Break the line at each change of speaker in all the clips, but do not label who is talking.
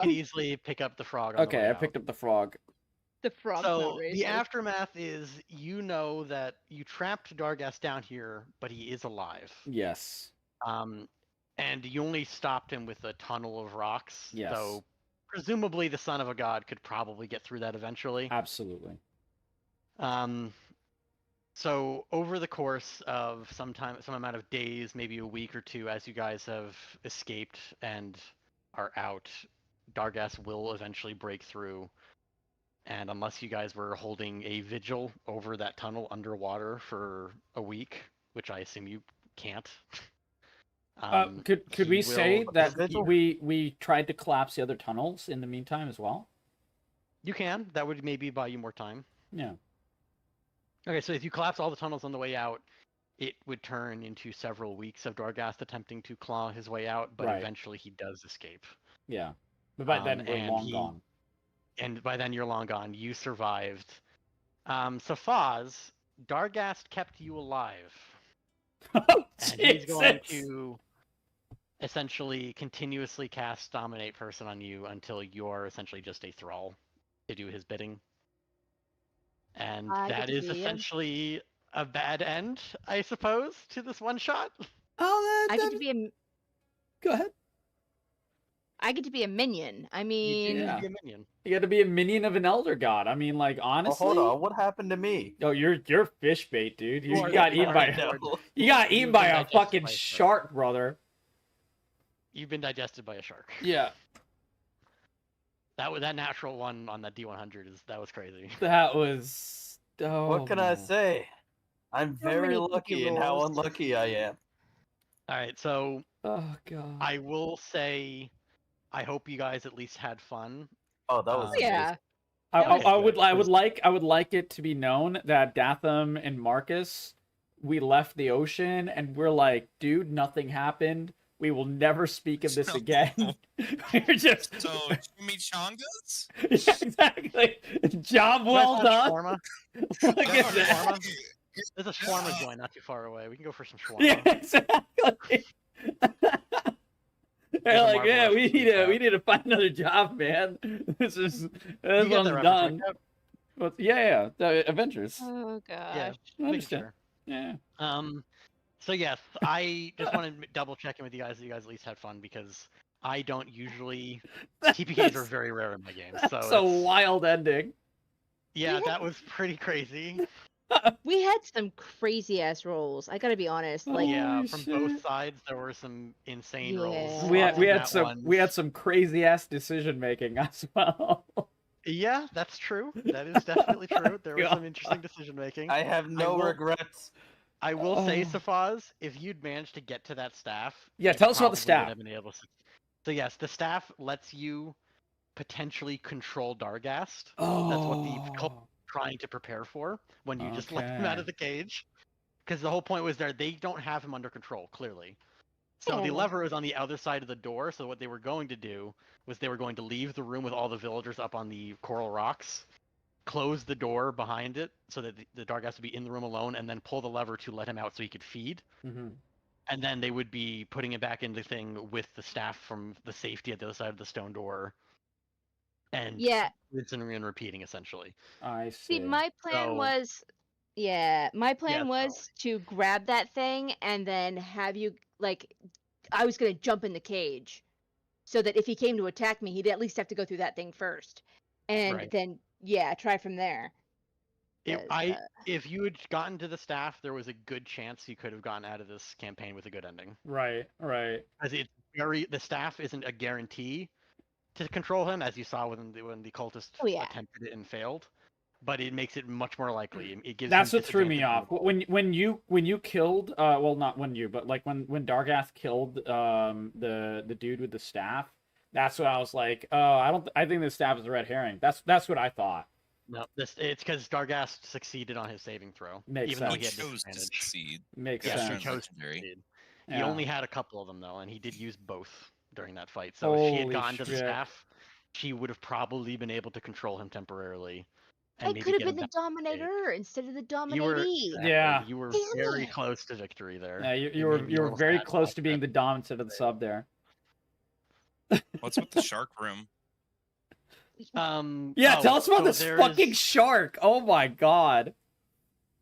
can easily pick up the frog. On the
Okay,
way
I
out.
picked up the frog.
The frog's
So
not
the
racist.
aftermath is, you know that you trapped Dargas down here, but he is alive.
Yes.
And you only stopped him with a tunnel of rocks.
Yes.
So presumably the son of a god could probably get through that eventually.
Absolutely.
So over the course of some amount of days, maybe a week or two, as you guys have escaped and are out, Dargas will eventually break through. And unless you guys were holding a vigil over that tunnel underwater for a week, which I assume you can't.
Could we say that
vigil?
we tried to collapse the other tunnels in the meantime as well?
You can. That would maybe buy you more time.
Yeah.
Okay, so if you collapse all the tunnels on the way out, it would turn into several weeks of Dargast attempting to claw his way out, but
Right.
eventually he does escape.
Yeah. But by then we're
and
long gone.
And by then you're long gone. You survived. So Foz, Dargast kept you alive.
Oh,
And he's going
Jesus.
to essentially continuously cast Dominate Person on you until you're essentially just a thrall to do his bidding. And
I
that
get to
is
be him.
essentially a bad end, I suppose, to this one shot.
Oh,
I get to be a.
Go ahead.
I get to be a minion. I
You
mean,
do
Yeah.
be a minion.
You got to be a minion of an elder god. I mean, like,
Oh,
honestly.
hold on. What happened to me?
Oh, you're fish bait, dude. You
are-
got
you
eaten
are
by
dead.
you got eaten
You've
by
been
a
digested
fucking
by a
shark, brother.
You've been digested by a shark.
Yeah.
That natural one on that D100 that was crazy.
That was. Oh,
What can I
man.
say? I'm
So
very
many
lucky
cookie
in how
rolls.
unlucky I am.
All right, so
Oh god.
I will say, I hope you guys at least had fun.
Oh, that was
yeah.
I
That was
would like it to be known that Datham and Marcus, we left the ocean and we're like, dude, nothing happened. We will never speak of this again. We're just
So chimichangas?
yeah, exactly. Job well
You guys
done.
want shawarma?
Look
Yeah,
at that.
shawarma. There's a shawarma joint not too far away. We can go for some shawarma.
Yeah, exactly. They're
a
like, yeah,
Marvel
we
episode
need to find another job, man. This
You
one's
get the reference,
done.
right?
But yeah, the Avengers.
Oh gosh.
Yeah,
I
making
understand.
sure.
Yeah.
So yes, I just want to double check in with you guys that you guys at least had fun, because I don't usually. TPKs are very rare in my games, so
That's a wild ending.
yeah, that was pretty crazy.
We had some crazy ass rolls. I gotta be honest. Like,
Yeah,
Holy
from
shit.
both sides there were some insane rolls.
Yeah.
We
lots of
had
nat
we had
ones.
some crazy ass decision making as well.
Yeah, that's true. That is definitely true. There was some interesting decision making.
I have no
will-
regrets.
I will say,
Oh.
Safaz, if you'd managed to get to that staff,
Yeah,
you
tell us about the
probably would
staff.
have been able to- So yes, the staff lets you potentially control Dargast. That's what the cult trying to prepare for when you just let him out
Okay.
of the cage. Because the whole point was they don't have him under control, clearly. So the
Oh.
lever is on the other side of the door, so what they were going to do was they were going to leave the room with all the villagers up on the coral rocks, close the door behind it so that the Dargast would be in the room alone, and then pull the lever to let him out so he could feed.
Mhm.
And then they would be putting it back into the thing with the staff from the safety at the other side of the stone door. And
yeah.
rinsing and repeating, essentially.
I see.
See, my plan
So-
was, my plan
Yeah,
was to grab that thing and then have you like, I was gonna jump in the cage, so that if he came to attack me, he'd at least have to go through that thing first, and
Right.
then try from there. 'Cause,
If you had gotten to the staff, there was a good chance you could have gotten out of this campaign with a good ending.
Right.
Because the staff isn't a guarantee to control him, as you saw when the cultist
Oh, yeah.
attempted it and failed. But it makes it much more likely. It gives
That's
him
what threw me
disadvantage
off.
on the roll.
When you killed well, not when you, but like when Dargath killed the dude with the staff, that's what I was like, oh, I think the staff is a red herring. That's what I thought.
No, it's because Dargast succeeded on his saving throw,
Makes
even though
Who
he had
chose to
disadvantage.
succeed?
Makes
Yeah, he
sense.
chose to
Legendary.
succeed. He
Yeah.
only had a couple of them though, and he did use both during that fight. So if she had
Holy
gone to the
shit.
staff, she would have probably been able to control him temporarily.
I
maybe
could have
get
been
him
the
back to the cage.
Dominator instead of the
You were
Dominatee.
exactly,
Yeah.
You were
Damn
very
it.
close to victory there.
Yeah,
It
you were
made me a little
very
sad
close
watch
to being
that.
the dom instead of the sub there.
What's with the shark room?
Yeah,
oh,
tell us about
so
this
there
fucking
is-
shark. Oh my god.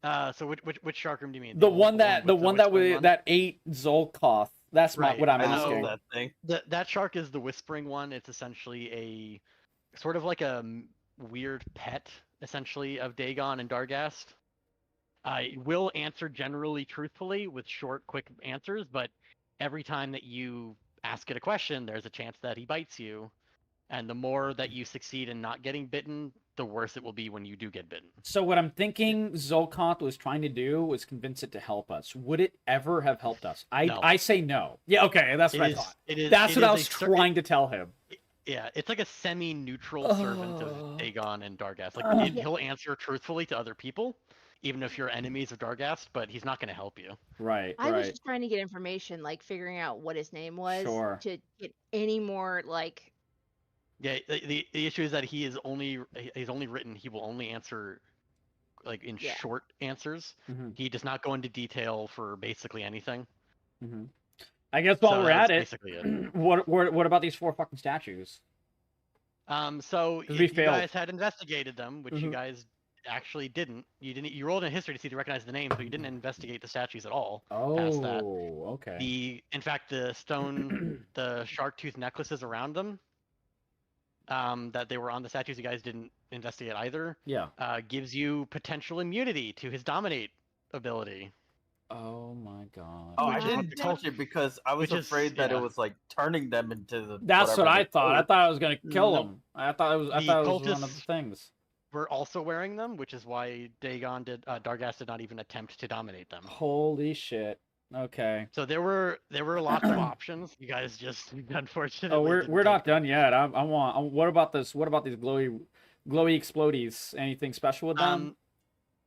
So which shark room do you mean?
The one
with the whispering one?
that ate Zolkoth. That's
Right,
what I'm
I know
asking.
that thing.
That shark is the whispering one. It's essentially a sort of like a weird pet, essentially, of Dagon and Dargast. It will answer generally truthfully with short, quick answers, but every time that you ask it a question, there's a chance that he bites you. And the more that you succeed in not getting bitten, the worse it will be when you do get bitten.
So what I'm thinking Zolkoth was trying to do was convince it to help us. Would it ever have helped us?
No.
I say no. Yeah, okay, that's what I thought. That's what I was trying to tell him.
Yeah, it's like a semi-neutral servant of Dagon and Dargast. Like he'll answer truthfully to other people, even if you're enemies of Dargast, but he's not going to help you.
Right,
I was
right.
just trying to get information, like figuring out what his name was
Sure.
to get any more like.
Yeah, the issue is that he's only written he will only answer like in
Yeah.
short answers.
Mhm.
He does not go into detail for basically anything.
Mhm. I guess while
So
we're
that's
at it,
basically it.
what about these 4 fucking statues?
So
'Cause
if
we
you
failed.
guys had investigated them, which you
Mhm.
guys actually didn't. You rolled in history to see to recognize the name, so you didn't investigate the statues at all. Past that.
Oh, okay.
In fact, the stone, the shark tooth necklaces around them, that they were on the statues, you guys didn't investigate either.
Yeah.
Gives you potential immunity to his dominate ability.
Oh my god.
Oh, I
Which is what
didn't
the
touch it because I was
which is-
afraid that
yeah.
it was like turning them into the.
That's what
whatever
I
they
thought. I
were.
thought I was gonna kill
Nope.
him. I thought it was
The
one of the
cultists-
things.
We're also wearing them, which is why Dargast did not even attempt to dominate them.
Holy shit. Okay.
So there were lots of options. You guys just unfortunately.
Oh,
didn't
we're
take
not
them.
done yet. What about this? What about these glowy explodies? Anything special with them?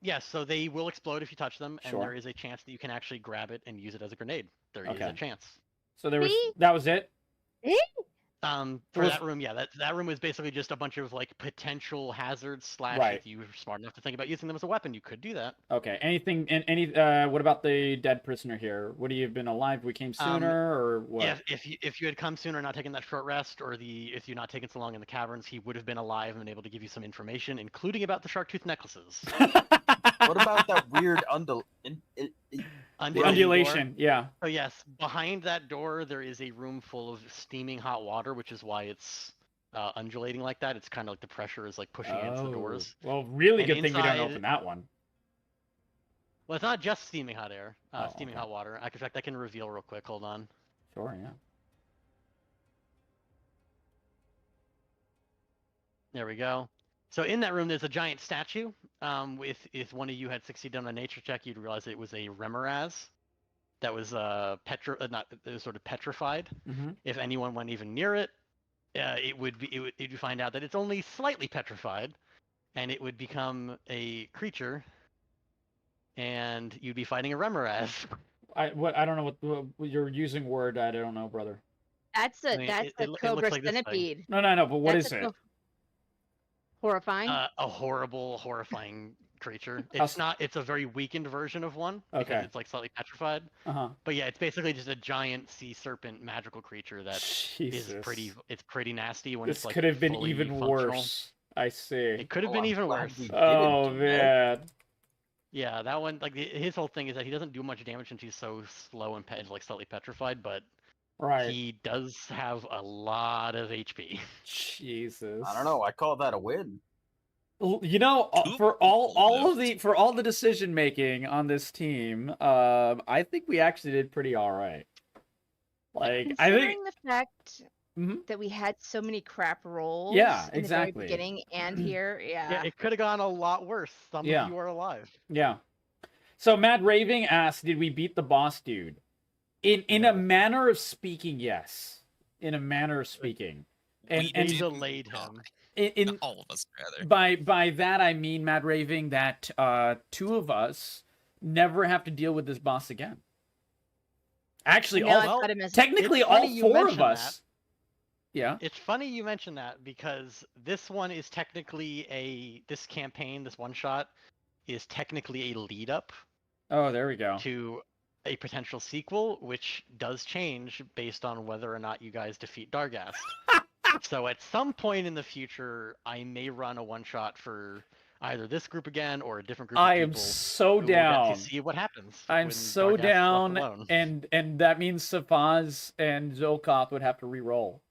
Yes, so they will explode if you touch them, and
Sure.
there is a chance that you can actually grab it and use it as a grenade. There is
Okay.
a chance.
So there was
See?
that was it.
For
Was-
that room, yeah, that room was basically just a bunch of like potential hazards /
Right.
if you were smart enough to think about using them as a weapon, you could do that.
Okay. Anything? Any? What about the dead prisoner here? Would he have been alive if we came sooner, or what?
Yeah, if you had come sooner, not taken that short rest, or if you not taken so long in the caverns, he would have been alive and been able to give you some information, including about the shark tooth necklaces.
What about that weird
Undulation. Yeah.
So yes, behind that door there is a room full of steaming hot water, which is why it's undulating like that. It's kind of like the pressure is like pushing against the doors.
Well, really
And
good thing we don't
inside-
open that one.
Well, it's not just steaming hot air,
Oh,
steaming
okay.
hot water. In fact, I can reveal real quick. Hold on.
Sure. Yeah.
There we go. So in that room, there's a giant statue. If one of you had succeeded on a nature check, you'd realize it was a remoraz that was it was sort of petrified.
Mm-hmm.
If anyone went even near it, you'd find out that it's only slightly petrified, and it would become a creature, and you'd be fighting a remoraz.
I don't know what you're using word. I don't know, brother.
That's a
mean,
that's
it
a
looks
cobra
like this thing.
centipede.
No, but what
That's
is
a
it?
co- Horrifying.
A horrible, horrifying creature.
How's-
It's not. It's a very weakened version of one
Okay.
because it's like slightly petrified.
Uh-huh.
But yeah, it's basically just a giant sea serpent magical creature that
Jesus.
is pretty. It's pretty nasty when
This
it's like
could have been
fully
even
functional.
worse. I see.
It could have been even worse.
Oh man.
Yeah, that one. Like his whole thing is that he doesn't do much damage since he's so slow and like slightly petrified, but
Right.
he does have a lot of HP.
Jesus.
I don't know. I call that a win.
You know,
Two
for
people
all
lived.
the decision making on this team, I think we actually did pretty all right. Like I think
Considering the fact
Mhm.
that we had so many crap rolls.
Yeah,
in the
exactly.
very beginning and here,
Yeah,
yeah.
it could have gone a lot worse. Some
Yeah.
of you are alive.
yeah. So Mad Raving asked, "Did we beat the boss dude?" In a manner of speaking, yes. In a manner of speaking, and
We
and
We
didn't
delayed
die.
him.
in
All of us, rather.
by that I mean, Mad Raving, that 2 of us never have to deal with this boss again. Actually,
Now I've
well,
got him as
technically
it's
all
funny you
4 of
mention
us. Yeah.
It's funny you mention that because this one is technically this campaign, this one shot, is technically a lead up
Oh, there we go.
to a potential sequel, which does change based on whether or not you guys defeat Dargast. So at some point in the future, I may run a one-shot for either this group again or a different group of
I am
people
so
who will get
down.
to see what happens
I'm
when
so
Dargass is left
down,
alone.
and that means Safaz and Zolkoth would have to re-roll.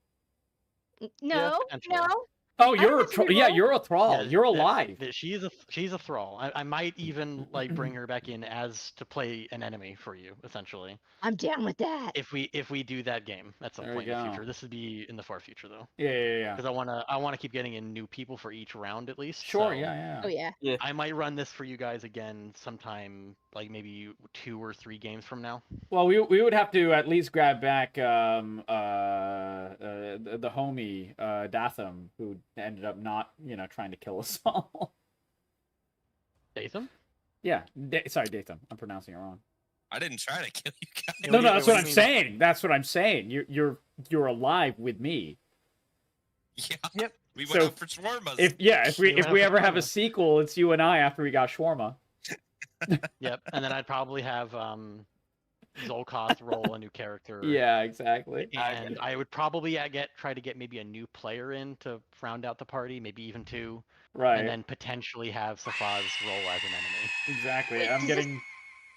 No,
potentially.
no.
Oh,
I
you're
don't
a
have to
yeah,
re-roll.
you're a thrall. You're alive.
She's a thrall. I might even like bring her back in as to play an enemy for you, essentially.
I'm down with that.
If we do that game at some
There we
point in the
go.
future. This would be in the far future though.
Yeah.
Because I wanna keep getting in new people for each round at least.
Sure,
so
yeah.
Oh yeah.
I might run this for you guys again sometime, like maybe 2 or 3 games from now.
Well, we would have to at least grab back the homie Datham, who ended up not trying to kill us all.
Datham?
Yeah, sorry, Datham. I'm pronouncing it wrong.
I didn't try to kill you guys.
Yeah,
No,
what
that's
do
what
you
I'm
mean?
saying. That's what I'm saying. You're alive with me.
Yeah.
Yep.
We
So,
went out for shawarmas.
If
You
we
have a
ever have a
shawarma.
sequel, it's you and I after we got shawarma.
Yep. And then I'd probably have Zolkoth roll a new character.
Yeah, exactly.
And I would probably try to get maybe a new player in to round out the party, maybe even 2.
Right.
And then potentially have Safaz roll as an enemy.
Exactly.
Wait,
I'm
does
getting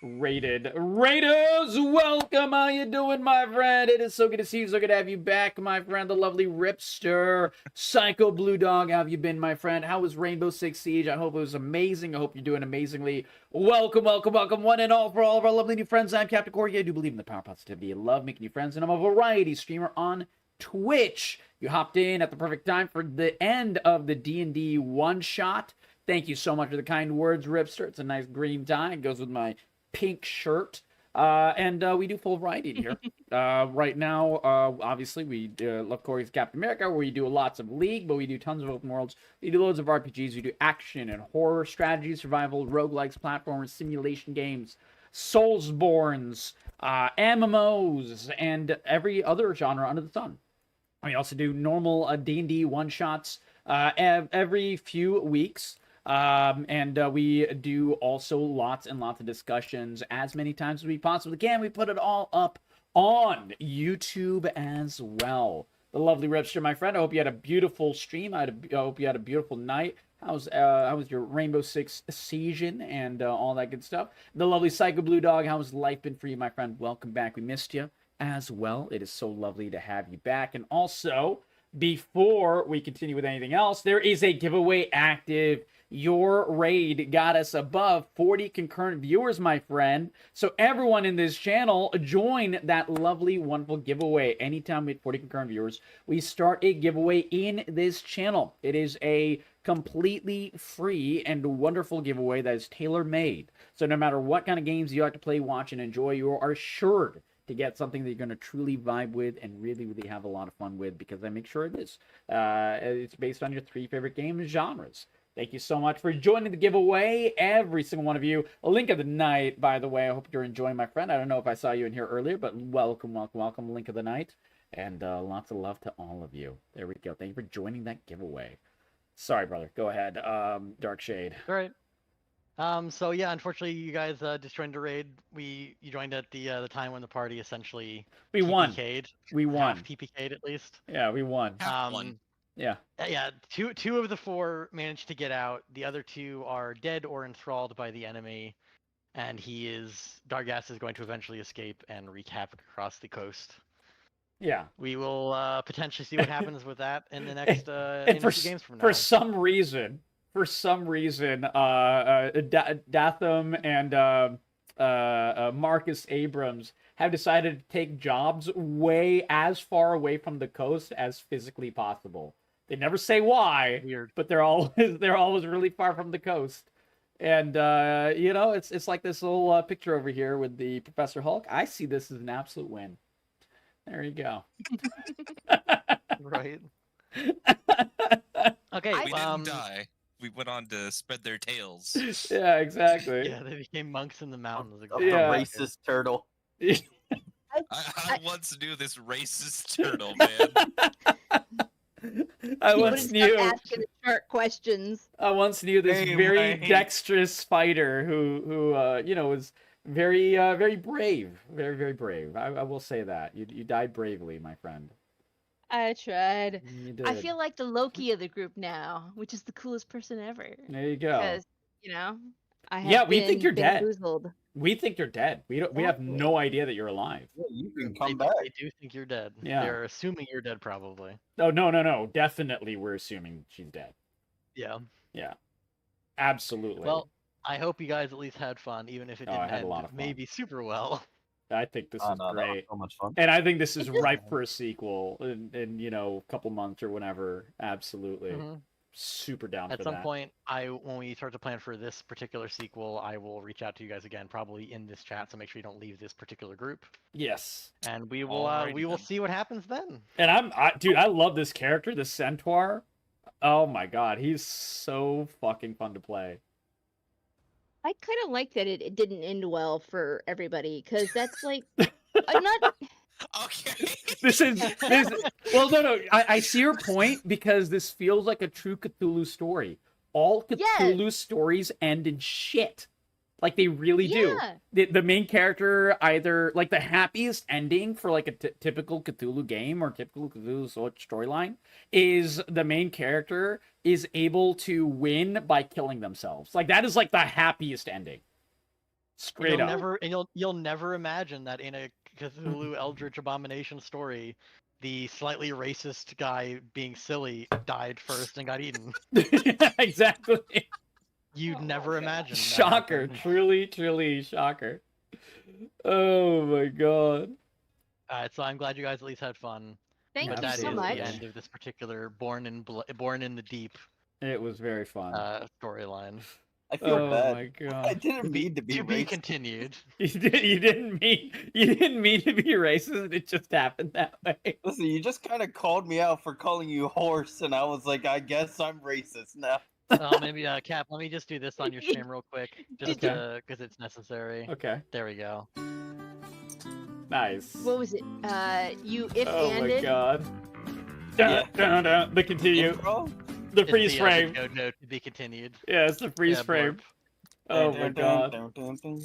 rated. Raiders, welcome. How you doing, my friend? It is so good to see you. So good to have you back, my friend. The lovely Ripster, Psycho Blue Dog. How have you been, my friend? How was Rainbow Six Siege? I hope it was amazing. I hope you're doing amazingly. Welcome, one and all, for all of our lovely new friends. I'm CapCorgi's. I do believe in the power of positivity. I love making new friends, and I'm a variety streamer on Twitch. You hopped in at the perfect time for the end of the D&D one-shot. Thank you so much for the kind words, Ripster. It's a nice green tie. It goes with my pink shirt. And we do full variety in here. Right now, obviously, we love Corey's Captain America, where we do lots of League, but we do tons of open worlds. We do loads of RPGs. We do action and horror, strategy, survival, roguelikes, platformers, simulation games, Soulsborns, MMOs, and every other genre under the sun. We also do normal D&D one-shots every few weeks. And we do also lots and lots of discussions as many times as we possibly can. We put it all up on YouTube as well. The lovely Ripster, my friend. I hope you had a beautiful stream. I hope you had a beautiful night. How was your Rainbow Six season and all that good stuff? The lovely Psycho Blue Dog. How has life been for you, my friend? Welcome back. We missed you as well. It is so lovely to have you back. And also, before we continue with anything else, there is a giveaway active. Your raid got us above 40 concurrent viewers, my friend. So everyone in this channel, join that lovely, wonderful giveaway. Anytime we hit 40 concurrent viewers, we start a giveaway in this channel. It is a completely free and wonderful giveaway that is tailor-made. So no matter what kind of games you like to play, watch, and enjoy, you are assured to get something that you're going to truly vibe with and really, really have a lot of fun with, because I make sure it is. It's based on your 3 favorite game genres. Thank you so much for joining the giveaway, every single one of you. A link of the night, by the way. I hope you're enjoying, my friend. I don't know if I saw you in here earlier, but welcome. Link of the night. And lots of love to all of you. There we go. Thank you for joining that giveaway. Sorry, brother. Go ahead. Dark Shade.
All right. So yeah, unfortunately, you guys just joined a raid. You joined at the time when the party essentially
We won.
TPK'd.
We won.
Half TPK'd at least.
Yeah, we won.
Half one.
Yeah.
Yeah, two of the 4 managed to get out. The other 2 are dead or enthralled by the enemy, and Dargass is going to eventually escape and wreak havoc across the coast.
Yeah.
We will potentially see what happens with that in the next
And
in a few games from now.
for some reason, Datham and Marcus Abrams have decided to take jobs way as far away from the coast as physically possible. They never say why,
Weird.
but they're always really far from the coast. And it's like this little picture over here with the Professor Hulk. I see this as an absolute win. There you go.
Right. Okay.
We didn't die. We went on to spread their tails.
Yeah, exactly.
Yeah, they became monks in the mountains.
Of
Yeah.
the racist turtle.
I once knew this racist turtle, man.
I
You
once
wouldn't stop
knew.
asking the sharp questions.
I once knew this
Hey,
very
mate.
dexterous fighter who was very brave, very brave. I will say that you died bravely, my friend.
I tried.
You did.
I feel like the Loki of the group now, which is the coolest person ever.
There you go.
Because, I have
Yeah, we think you're dead.
bamboozled.
We think you're dead. We have
Exactly.
no idea that you're alive.
Yeah, you can
They,
come back.
they do think you're dead.
Yeah.
They're assuming you're dead, probably.
Oh no. Definitely, we're assuming she's dead.
Yeah.
Yeah. Absolutely.
Well, I hope you guys at least had fun, even if it
Oh, I
didn't
had a
end
lot of fun.
maybe super well.
I think this
Oh,
is
no, that was
great.
so much fun.
And I think this is
It is
ripe
fun.
for a sequel in a couple months or whenever. Absolutely.
Mhm.
Super down
At
for
some
that.
point, when we start to plan for this particular sequel, I will reach out to you guys again, probably in this chat. So make sure you don't leave this particular group,
Yes.
and we will
Alrighty then.
see what happens then.
And dude, I love this character, the Centaur. Oh my god, he's so fucking fun to play.
I kind of like that it didn't end well for everybody, because that's like, I'm not.
Okay.
Well, no. I see your point because this feels like a true Cthulhu story. All Cthulhu stories end in shit. Like they really do.
Yeah.
The main character either like the happiest ending for like a typical Cthulhu game or typical Cthulhu storyline is the main character is able to win by killing themselves. Like that is like the happiest ending. Straight up.
You'll never imagine that in a Cthulhu Eldritch Abomination story, the slightly racist guy being silly died first and got eaten.
Exactly.
You'd never imagine. That
Shocker.
happened.
Truly shocker. Oh my god.
So I'm glad you guys at least had fun.
Thank
Yeah,
But
you
that
so
is
much.
the end of this particular Born in the Deep
It was very fun.
storyline.
I feel
Oh
bad.
my
I
god.
didn't mean to be
To be
racist.
continued.
You didn't mean to be racist. It just happened that way.
Listen, you just kind of called me out for calling you horse, and I was like, I guess I'm racist now.
Maybe Cap, let me just do this on your stream real quick, just
Okay.
because it's necessary.
Okay.
There we go.
Nice.
What was it? You if
Oh my
anded.
god.
Yeah.
The continue.
Intro?
The
It's
freeze
the,
frame.
JoJo to be continued.
Yeah, it's the freeze
Yeah,
frame.
blurb.
Oh
Dun,
my
dun,
god.
dun, dun, dun, dun.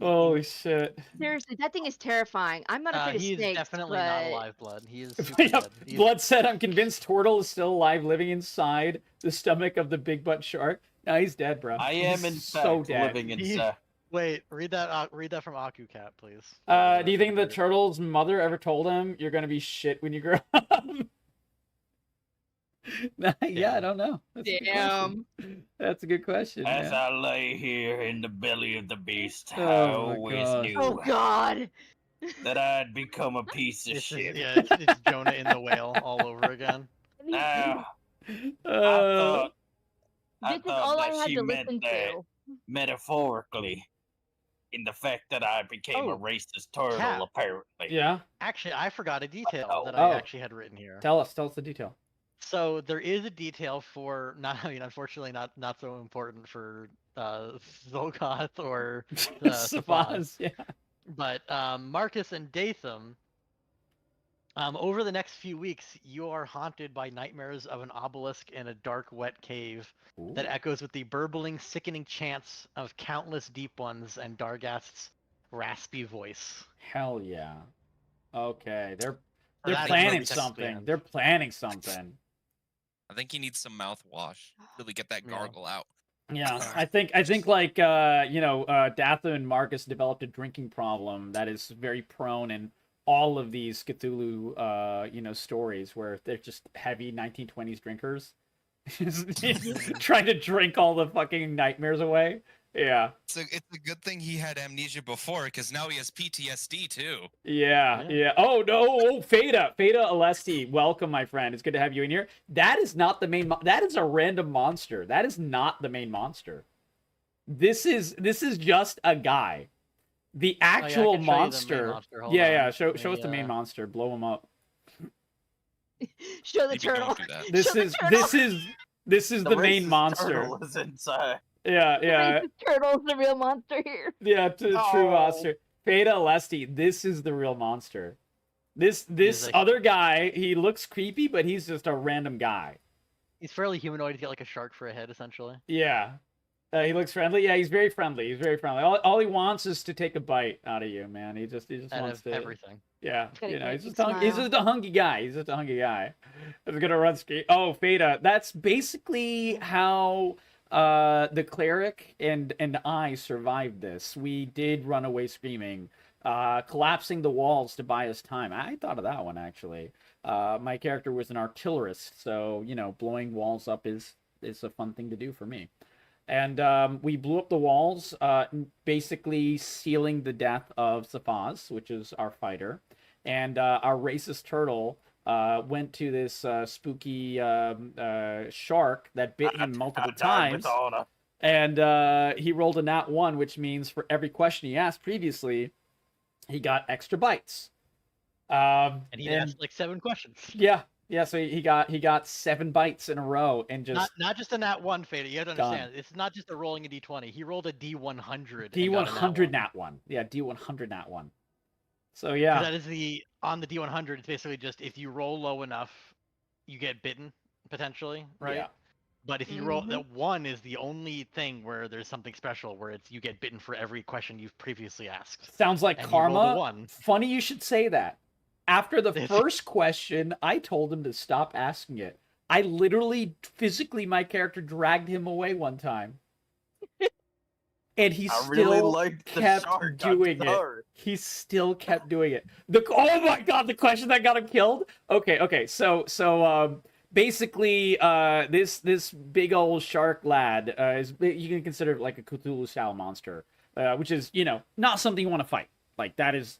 Holy shit.
Seriously, that thing is terrifying. I'm not afraid of
He's
snakes,
definitely
but
not alive blood. He is super
Yep.
dead. He's-
Blood said, I'm convinced Tortle is still alive, living inside the stomach of the big butt shark. No, he's dead, bro.
I am
He's
in
so
fact
dead.
living
He's-
inside.
Wait, read that from Aku Cat, please.
Do you think the turtle's mother ever told him you're gonna be shit when you grow up? Yeah, I don't know. That's a good question. That's a good question.
As
yeah.
I lay here in the belly of the beast, I
Oh my
always
God.
knew
oh god.
that I'd become a piece of
It's just,
shit.
it's Jonah in the whale all over again.
Now, I
Uh,
This is
thought
all I
that
had
she
to
meant
listen
that
to.
metaphorically, in the fact that I became a
Oh,
racist turtle,
Cap.
apparently.
yeah.
Actually, I forgot a detail that
Oh.
I actually had written here.
Tell us the detail.
So there is a detail for unfortunately not so important for Zolgoth or Safaz,
Safaz, yeah.
but Marcus and Datham. Over the next few weeks, you are haunted by nightmares of an obelisk in a dark, wet cave that echoes with the burbling, sickening chants of countless deep ones and Dargast's raspy voice.
Hell yeah. Okay, they're
That is
planning
where we technically
something.
end.
They're planning something.
I think he needs some mouthwash. Really get that
Yeah.
gargle out.
Yeah, I think like Datha and Marcus developed a drinking problem that is very prone in all of these Cthulhu stories where they're just heavy 1920s drinkers trying to drink all the fucking nightmares away. Yeah.
It's a good thing he had amnesia before, because now he has PTSD too.
Yeah. Oh no! Oh, Fada Alesti, welcome, my friend. It's good to have you in here. That is not the main. That is a random monster. That is not the main monster. This is just a guy. The actual
I can show you the main
monster.
monster. Hold
Yeah.
on.
Show
Let
us
me,
the main monster. Blow him up.
Show the
Maybe
turtle.
don't do that.
This
Show the
is
turtle.
this is the main
racist
monster.
turtle is inside.
Yeah.
Racist turtle's the real monster here.
Yeah, true
Oh.
monster. Fada Alesti, this is the real monster. This
like-
other guy, he looks creepy, but he's just a random guy.
He's fairly humanoid. He's got like a shark for a head, essentially.
Yeah. He looks friendly. Yeah, he's very friendly. He's very friendly. All he wants is to take a bite out of you, man. He just
Out
wants
of
to.
everything.
Yeah,
Got a
you know,
great
he's
big
he's
smile.
just a hungry guy. He's just a hungry guy. He's gonna run scream. Oh, Feta. That's basically how the cleric and I survived this. We did run away screaming, collapsing the walls to buy us time. I thought of that one actually. My character was an artillerist, so you know, blowing walls up is a fun thing to do for me. And we blew up the walls, basically sealing the death of Safaz, which is our fighter. And our racist turtle went to this spooky shark that bit him multiple times. And he rolled a nat 1, which means for every question he asked previously, he got extra bites.
And he asked like 7 questions.
Yeah. Yeah, so he got 7 bites in a row and just
not just a nat 1, Fada. You have to understand, it's not just a rolling a d20. He rolled a d100.
D100 nat 1. Yeah, D100 nat 1. So yeah.
That is on the d100. It's basically just if you roll low enough, you get bitten potentially, right?
Yeah.
But if you roll that 1 is the only thing where there's something special where it's you get bitten for every question you've previously asked.
Sounds like
And he rolled a
karma.
1.
Funny you should say that. After the first question, I told him to stop asking it. I literally, physically, my character dragged him away one time. And he still kept doing it. He still kept doing it. Oh my god, the question that got him killed? Okay. So basically, this big old shark lad is, you can consider it like a Cthulhu-style monster, which is, you know, not something you want to fight. Like, that is...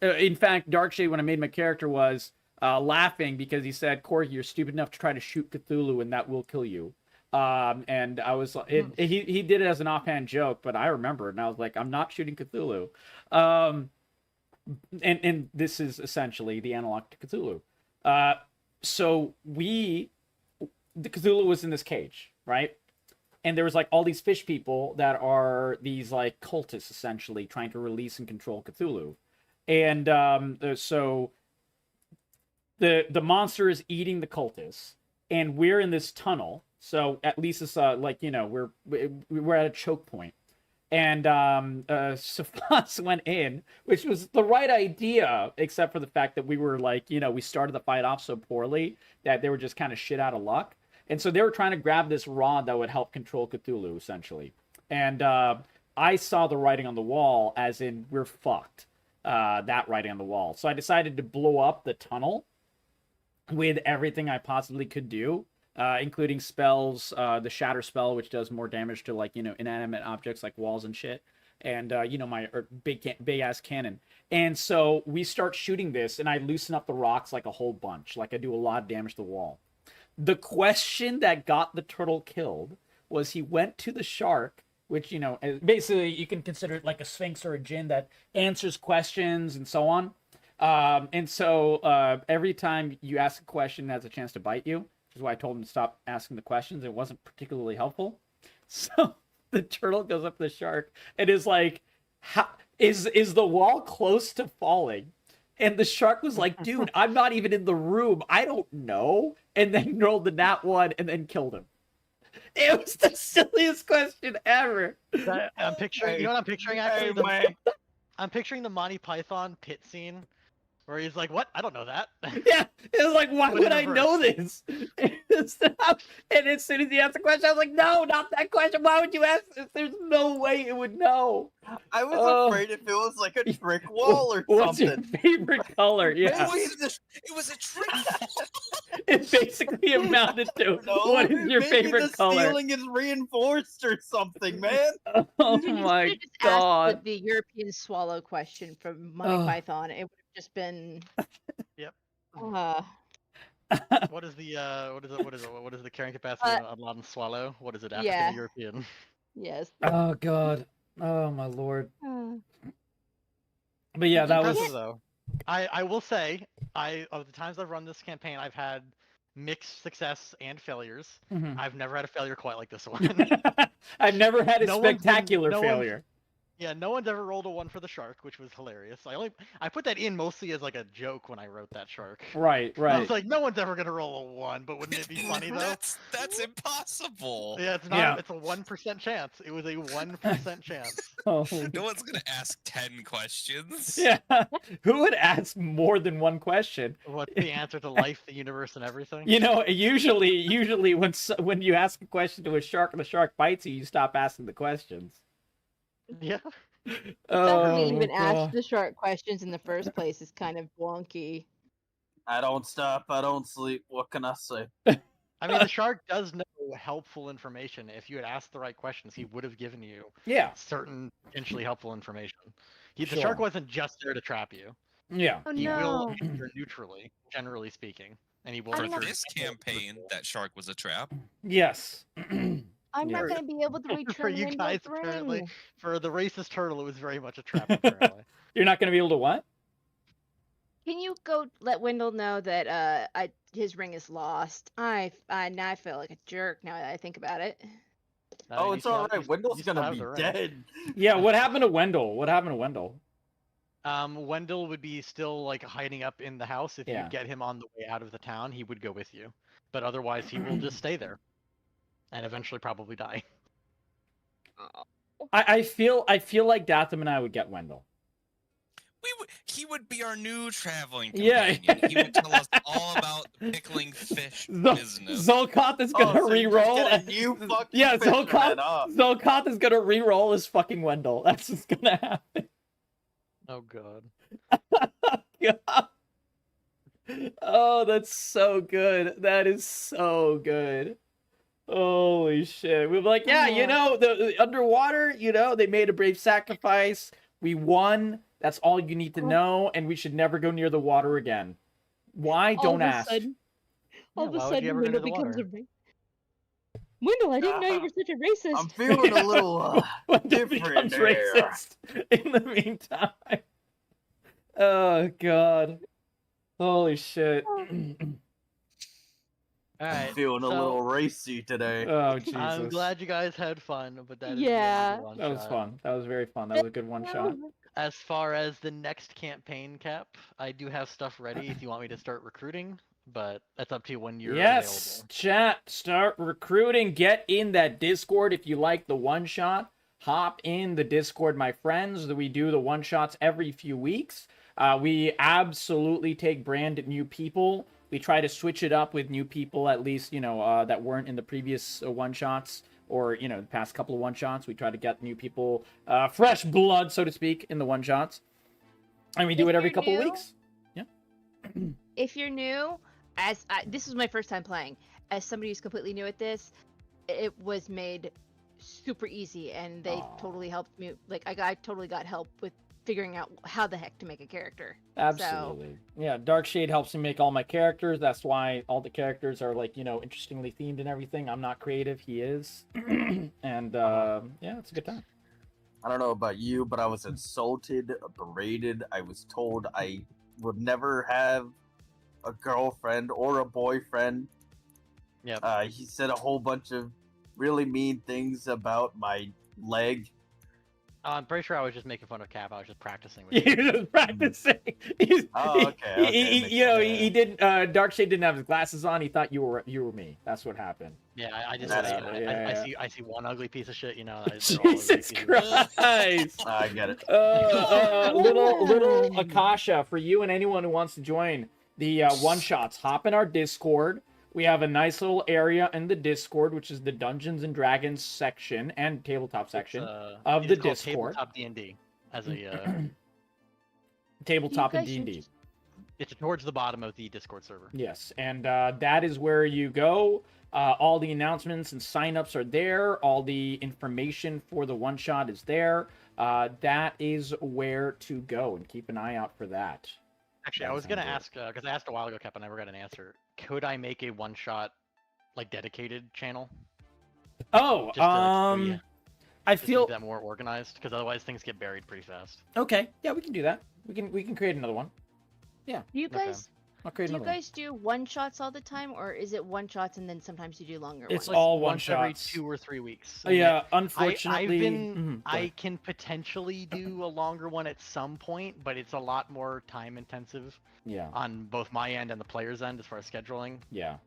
in fact, Darkshade, when I made my character, was laughing because he said, Corgi, you're stupid enough to try to shoot Cthulhu and that will kill you. And I was he did it as an offhand joke, but I remember it and I was like, I'm not shooting Cthulhu. And this is essentially the analog to Cthulhu. So the Cthulhu was in this cage, right? And there was like all these fish people that are these like cultists essentially trying to release and control Cthulhu. And so the monster is eating the cultists, and we're in this tunnel. So at least it's like, you know, we're at a choke point. And Safas went in, which was the right idea, except for the fact that we were like, you know, we started the fight off so poorly that they were just kind of shit out of luck. And so they were trying to grab this rod that would help control Cthulhu, essentially. And I saw the writing on the wall, as in, we're fucked. That writing on the wall. So I decided to blow up the tunnel with everything I possibly could do, including spells, the Shatter spell, which does more damage to, like, you know, inanimate objects like walls and shit. And, you know, my big-ass cannon. And so we start shooting this, and I loosen up the rocks like a whole bunch. Like, I do a lot of damage to the wall. The question that got the turtle killed was he went to the shark, which, you know, basically you can consider it like a sphinx or a djinn that answers questions and so on. And so every time you ask a question, it has a chance to bite you, which is why I told him to stop asking the questions. It wasn't particularly helpful. So the turtle goes up to the shark and is like, is the wall close to falling? And the shark was like, dude, I'm not even in the room. I don't know. And then rolled the nat 1 and then killed him. It was the silliest question ever.
I'm picturing, you know what I'm picturing actually? I'm picturing the Monty Python pit scene where he's like, what? I don't know that.
Yeah, it was like, why would I know this? And as soon as he asked the question, I was like, no, not that question. Why would you ask this? There's no way it would know.
I was afraid if it was like a trick wall or
What's
something.
your favorite color? Yeah.
It was a trick.
It basically amounted to,
No,
what is your
maybe
favorite
the
color?
ceiling is reinforced or something, man.
Oh
You should've
my
just asked
god.
the European swallow question from Monty
Oh.
Python. It would have just been.
Yep. What is the carrying capacity on Aladdin Swallow? What is it? African
yeah.
or European?
Yes.
Oh god. Oh my lord.
Uh,
But yeah, that was
Impressive, though. I will say, of the times I've run this campaign, I've had mixed success and failures.
Mhm.
I've never had a failure quite like this one.
I've never had a
No one's been-
spectacular
no one's-
failure.
Yeah, no one's ever rolled a 1 for the shark, which was hilarious. I put that in mostly as like a joke when I wrote that shark.
Right,
I
right.
was like, no one's ever gonna roll a 1, but wouldn't it be funny though?
That's impossible.
Yeah, it's not.
Yeah.
It's a 1% chance. It was a 1% chance.
Holy-
No one's gonna ask 10 questions.
Yeah. Who would ask more than one question?
What's the answer to life, the universe, and everything?
You know, usually when you ask a question to a shark and the shark bites you, you stop asking the questions.
Yeah.
The fact that
Oh,
we even asked
God.
the shark questions in the first place is kind of wonky.
I don't stop. I don't sleep. What can I say?
I mean, the shark does know helpful information. If you had asked the right questions, he would have given you
Yeah,
certain potentially helpful information. The
Sure.
shark wasn't just there to trap you.
yeah.
Oh
He will
no.
answer neutrally, generally speaking, and he will
For
I'm not-
answer
this campaign, that shark was a trap.
Yes.
I'm
Yeah.
not going to be able to return
for you
Wendell's
guys apparently.
ring.
For the racist turtle, it was very much a trap. Apparently.
You're not going to be able to what?
Can you go let Wendell know that his ring is lost? Now I feel like a jerk now that I think about it.
Oh,
You
it's
still
all
have-
right.
you
Wendell's
still
gonna
have
be
the ring.
dead.
Yeah, what happened to Wendell? What happened to Wendell?
Wendell would be still like hiding up in the house. If
Yeah.
you get him on the way out of the town, he would go with you. But otherwise, he will just stay there, and eventually probably die.
I feel like Datham and I would get Wendell.
He would be our new traveling
Yeah.
companion. He would tell us all about the pickling fish business.
Zolkoth is gonna
Oh, so you just
re-roll.
get a new fucking
Yeah,
fisherman, huh?
Zolkoth is gonna re-roll as fucking Wendell. That's what's gonna happen.
Oh god.
God. Oh, that's so good. That is so good. Holy shit. We'll be like, yeah, you know, the underwater, you know, they made a brave sacrifice. We won. That's all you need to know, and we should never go near the water again. Why? Don't ask.
All
Yeah,
of a
why would you
sudden,
ever go near
Wendell
the
becomes
water?
a Wendell, I didn't know you were such a racist.
I'm feeling a little
Wendell
different
becomes
there.
racist in the meantime. Oh, God. Holy shit.
All
I'm
right.
feeling a
so
little racy today.
Oh, Jesus.
I'm glad you guys had fun, but that is
Yeah.
the end of the one
That was
shot.
fun. That was very fun. That was a good one shot.
As far as the next campaign, Cap, I do have stuff ready if you want me to start recruiting, but that's up to you when you're
Yes,
available.
chat, start recruiting. Get in that Discord if you like the one shot. Hop in the Discord, my friends. We do the one shots every few weeks. We absolutely take brand new people. We try to switch it up with new people, at least, you know, that weren't in the previous one shots or, you know, the past couple of one shots. We try to get new people, fresh blood, so to speak, in the one shots. And we do
If
it every
you're
couple of
new-
weeks.
If you're new, this was my first time playing. As somebody who's completely new at this, it was made super easy, and they
Aw.
totally helped me. Like I totally got help with figuring out how the heck to make a character.
Absolutely. Yeah, Darkshade helps me make all my characters. That's why all the characters are, like, you know, interestingly themed and everything. I'm not creative. He is. And, yeah, it's a good time.
I don't know about you, but I was insulted, berated. I was told I would never have a girlfriend or a boyfriend.
Yep.
He said a whole bunch of really mean things about my leg.
I'm pretty sure I was just making fun of Cap. I was just practicing with
You're
you.
just practicing. He's,
Oh, okay, makes
you know,
sense.
he didn't. Darkshade didn't have his glasses on. He thought you were me. That's what happened.
Yeah, I just
That's
I see one ugly piece of shit, you know. they're all ugly
Jesus
pieces of shit.
Christ.
I get it.
Little Akasha, for you and anyone who wants to join the one shots, hop in our Discord. We have a nice little area in the Discord, which is the Dungeons and Dragons section and tabletop section of the
It's called
Discord.
Tabletop D&D as a
Tabletop and
guys should
D&D.
just-
it's towards the bottom of the Discord server.
Yes, and that is where you go. All the announcements and signups are there. All the information for the one shot is there. That is where to go, and keep an eye out for that.
Actually,
That
I was
sounds
gonna
good.
ask because I asked a while ago, Cap, and I never got an answer. Could I make a one-shot, like, dedicated channel?
Oh,
Just to, like,
I
just to
feel
keep that more organized, because otherwise things get buried pretty fast.
okay. Yeah, we can do that. We can create another one.
Do you
Okay.
guys
I'll create
Do you
another one.
guys do one shots all the time, or is it one shots and then sometimes you do longer
It's
ones?
all one
once every
shots.
2 or 3 weeks.
Oh,
And
yeah,
I've
unfortunately,
been
go
I
ahead.
can potentially do a longer one at some point, but it's a lot more time intensive
Yeah,
on both my end and the player's end as far as scheduling.
yeah,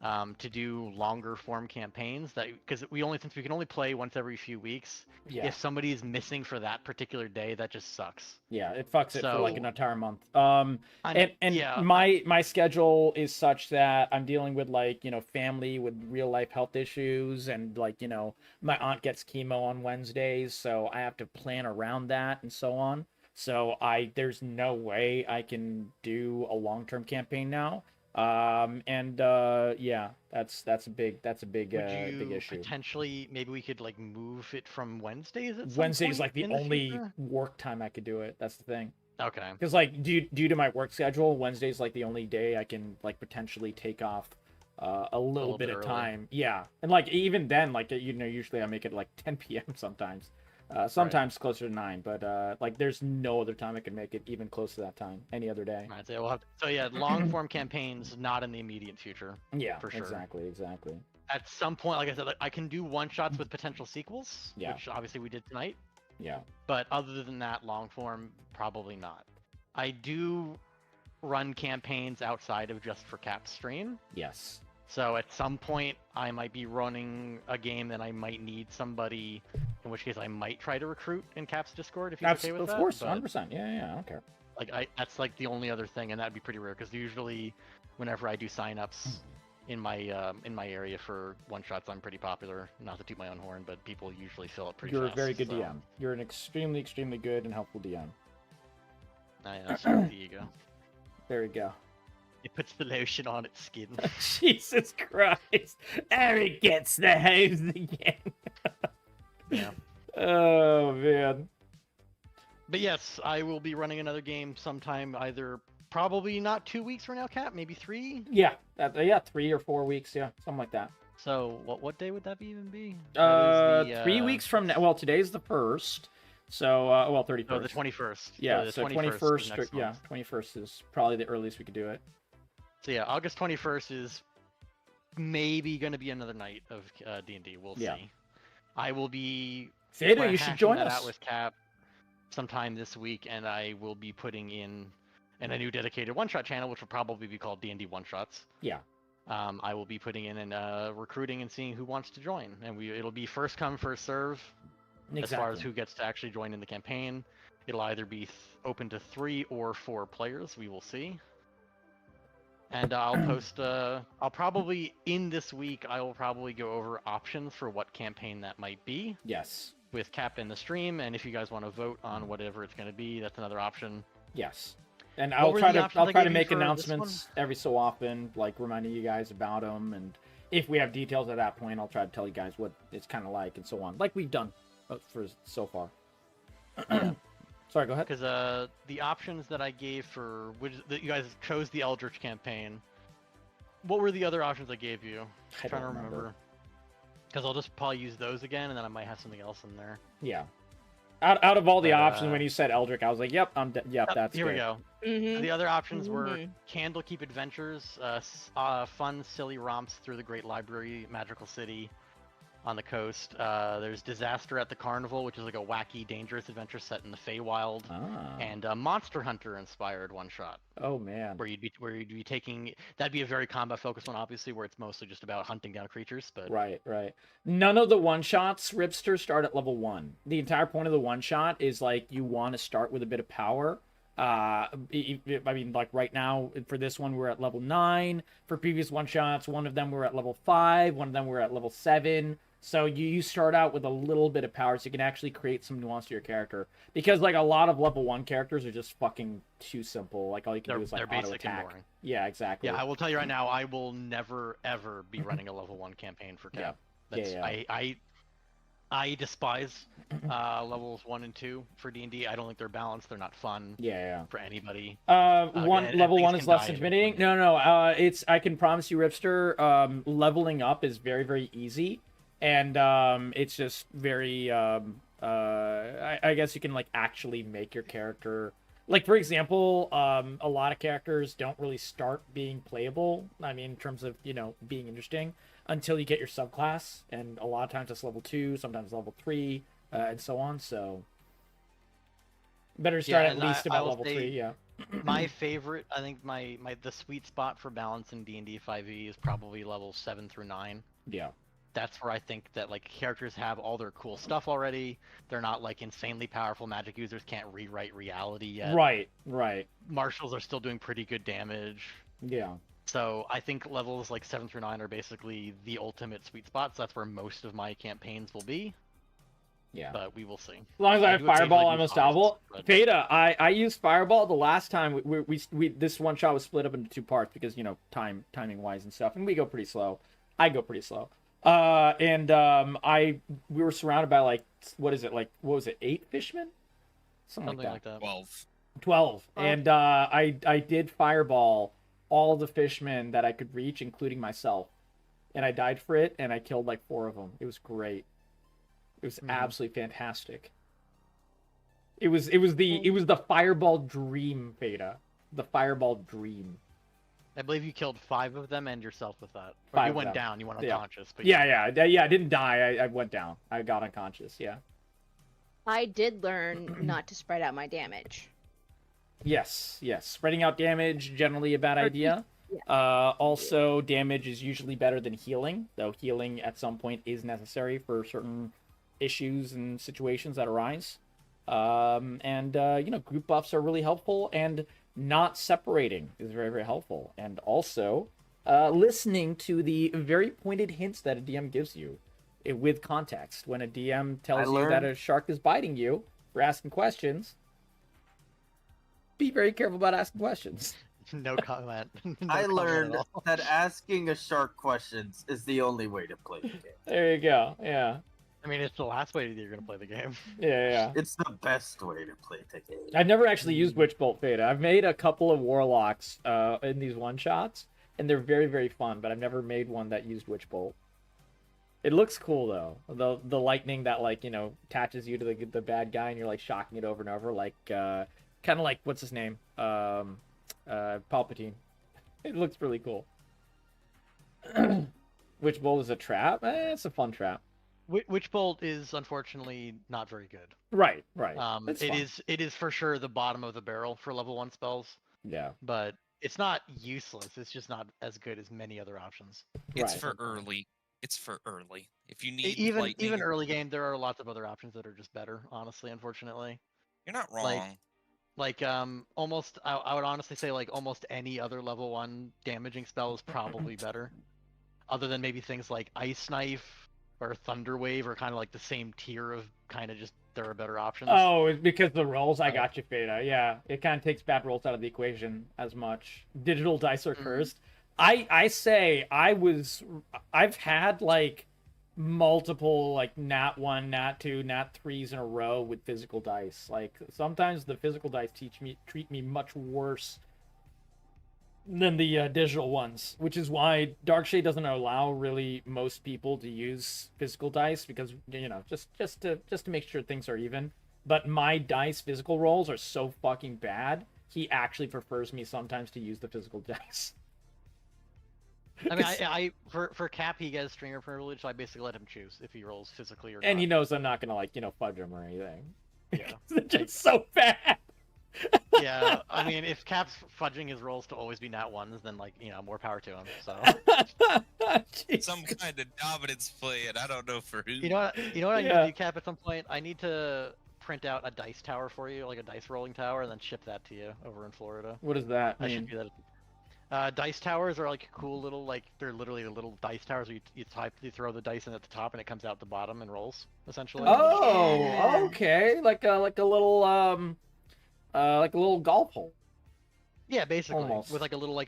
To do longer form campaigns because since we can only play once every few weeks.
yeah,
If somebody is missing for that particular day, that just sucks.
yeah. It fucks it for like an
So
entire month.
I'm
And
yeah
my schedule is such that I'm dealing with like, family with real life health issues, and like, my aunt gets chemo on Wednesdays, so I have to plan around that and so on. So there's no way I can do a long-term campaign now. Yeah, that's a big
would
big
you
issue.
potentially maybe we could like move it from Wednesdays at some
Wednesday's
point
like the
in the
only
future?
work time I could do it. That's the thing.
Okay.
Because like due to my work schedule, Wednesday's like the only day I can like potentially take off a little bit
bit
of
early.
time. Yeah, and like even then, like usually I make it like 10 p.m. sometimes. Sometimes closer to 9, but like there's no other time I can make it even close to that time any other day.
Alright, so yeah, long form campaigns not in the immediate future.
Yeah,
for sure.
exactly.
At some point, like I said, I can do one shots with potential sequels,
Yeah.
which obviously we did tonight.
Yeah,
But other than that, long form probably not. I do run campaigns outside of just for Cap stream.
yes,
So at some point, I might be running a game that I might need somebody, in which case I might try to recruit in Cap's Discord if he's okay with
of
that.
course,
but,
100%. Yeah, I don't care.
like that's like the only other thing, and that'd be pretty rare because usually, whenever I do signups in my area for one shots, I'm pretty popular. Not to toot my own horn, but people usually fill it pretty
You're
fast.
a very good
so,
DM. You're an extremely good and helpful DM.
That's just the ego.
There we go.
It puts the lotion on its skin.
Jesus Christ. Eric gets the hose again.
Yeah.
Oh, man.
But yes, I will be running another game sometime, either probably not 2 weeks from now, Cap, maybe 3.
Yeah, 3 or 4 weeks. Yeah, something like that.
So what day would that even be? That is
3 weeks from now. Well, today's the 1st. So, 31st.
Oh, the 21st.
Yeah,
the
so
21st.
21st. Yeah, 21st is probably the earliest we could do it.
So yeah, August 21st is maybe going to be another night of D&D. We'll
Yeah.
see. I will be
Theta, you should
hashing
join
that
us.
out with Cap sometime this week, and I will be putting in a new dedicated one-shot channel, which will probably be called D&D One-Shots.
Yeah.
I will be putting in and recruiting and seeing who wants to join, and it'll be first come, first serve as far as who gets to actually join in the campaign. It'll either be open to 3 or 4 players. We will see. And I'll post. I'll probably in this week. I will probably go over options for what campaign that might be
Yes.
with Cap in the stream. And if you guys want to vote on whatever it's going to be, that's another option.
Yes. And
What
I'll
were
try
the
to
options I gave you
make
for this
announcements every so often, like reminding you guys about them, and if we have details at that point, I'll try to tell you guys what it's kind of like and so on, like we've done for so far. Sorry, go ahead.
Because the options that I gave for that you guys chose the Eldritch campaign. What were the other options I gave you?
I
trying to
don't
remember. Because I'll just probably use those again, and then I might have something else in there.
Yeah. Out of all the
But,
options, when you said Eldritch, I was like, "Yep, yep, that's
Here
good."
we go.
Mm-hmm.
The other options were
Mhm.
Candlekeep Adventures, fun, silly romps through the Great Library, Magical City on the coast. There's Disaster at the Carnival, which is like a wacky, dangerous adventure set in the Feywild,
Ah.
and a Monster Hunter inspired one shot,
Oh man.
where you'd be taking. That'd be a very combat focused one, obviously, where it's mostly just about hunting down creatures. But
Right. None of the one shots, Ripster, start at level 1. The entire point of the one shot is like you want to start with a bit of power. I mean, like right now for this one we're at level 9. For previous one shots, one of them were at level 5, one of them were at level 7. So you start out with a little bit of power, so you can actually create some nuance to your character. Because like a lot of level 1 characters are just fucking too simple. Like all you can do is like
they're
auto
basic and
attack.
boring.
Yeah, exactly.
Yeah, I will tell you right now, I will never ever be running a level 1 campaign for Cap.
Yeah.
I despise levels 1 and 2 for D&D. I don't think they're balanced. They're not fun
Yeah.
for anybody.
Level
things
1 is
can
less
die
intimidating.
immediately.
No. It's I can promise you, Ripster. Leveling up is very, very easy, and it's just very. I guess you can like actually make your character Like, for example, a lot of characters don't really start being playable. I mean, in terms of, being interesting until you get your subclass. And a lot of times it's level 2, sometimes level 3, and so on. So, better start at
and
least
I
about
will
level
say
3, yeah.
my favorite, I think the sweet spot for balance in D&D 5e is probably levels 7 through 9.
Yeah.
That's where I think that like characters have all their cool stuff already. They're not like insanely powerful magic users, can't rewrite reality yet.
Right, right.
Marshals are still doing pretty good damage.
Yeah.
So I think levels like 7 through 9 are basically the ultimate sweet spots. That's where most of my campaigns will be.
Yeah.
But we will see.
As long as I have
do
Fireball,
occasionally
I'm
do
unstoppable.
but-
Veda, I used Fireball the last time. We this one shot was split up into 2 parts because timing wise and stuff, and we go pretty slow. I go pretty slow. We were surrounded by like what was it, 8 fishmen? Something like that.
12.
12. And I did Fireball all the fishmen that I could reach, including myself, and I died for it, and I killed like 4 of them. It was great. It was absolutely fantastic. It was the Fireball dream, Veda. The Fireball dream.
I believe you killed 5 of them and yourself with that. Or
5
you
of
went
them.
down, you went
Yeah.
unconscious. But
Yeah. I didn't die. I went down. I got unconscious. Yeah.
I did learn not to spread out my damage.
Yes. Spreading out damage generally a bad idea. Also, damage is usually better than healing, though healing at some point is necessary for certain issues and situations that arise. Group buffs are really helpful, and not separating is very, very helpful. And also, listening to the very pointed hints that a DM gives you with context. When a DM tells you that a shark is biting you for asking questions, be very careful about asking questions.
No comment. No
I
comment
learned
at all.
that asking a shark questions is the only way to play the game.
There you go. Yeah.
I mean, it's the last way that you're going to play the game.
Yeah.
It's the best way to play the game.
I've never actually used Witch Bolt Veda. I've made a couple of warlocks in these one-shots, and they're very, very fun, but I've never made one that used Witch Bolt. It looks cool, though. The lightning that, attaches you to the bad guy, and you're, shocking it over and over, kind of like, what's his name? Palpatine. It looks really cool. Witch Bolt is a trap? It's a fun trap.
Witch Bolt is unfortunately not very good.
Right.
It is for sure the bottom of the barrel for level 1 spells.
Yeah.
But it's not useless. It's just not as good as many other options.
It's for early. If you need
even early game, there are lots of other options that are just better. Honestly, unfortunately,
you're not wrong.
Almost, I would honestly say almost any other level 1 damaging spell is probably better, other than maybe things like Ice Knife or Thunder Wave are kind of the same tier of kind of just there are better options.
Oh, it's because the rolls. I got you, Veda. Yeah, it kind of takes bad rolls out of the equation as much. Digital dice are cursed. I've had multiple nat 1, nat 2, nat 3s in a row with physical dice. Sometimes the physical dice treat me much worse than the digital ones, which is why Darkshade doesn't allow really most people to use physical dice, because just to make sure things are even. But my dice physical rolls are so fucking bad, he actually prefers me sometimes to use the physical dice.
I mean, I for Cap, he gets stringer privilege, so I basically let him choose if he rolls physically or not.
And he knows I'm not gonna fudge him or anything.
Yeah.
It's just so bad.
Yeah, I mean, if Cap's fudging his rolls to always be nat 1s, then more power to him. So
some kind of dominance play, and I don't know for who.
You know what I need to do, Cap, at some point? I need to print out a dice tower for you, like a dice rolling tower, and then ship that to you over in Florida.
What does that
I
mean?
should do that. Dice towers are cool little, they're literally little dice towers where you throw the dice in at the top and it comes out the bottom and rolls, essentially.
Oh, okay. Like a little golf hole.
Yeah, basically.
Almost.
With a little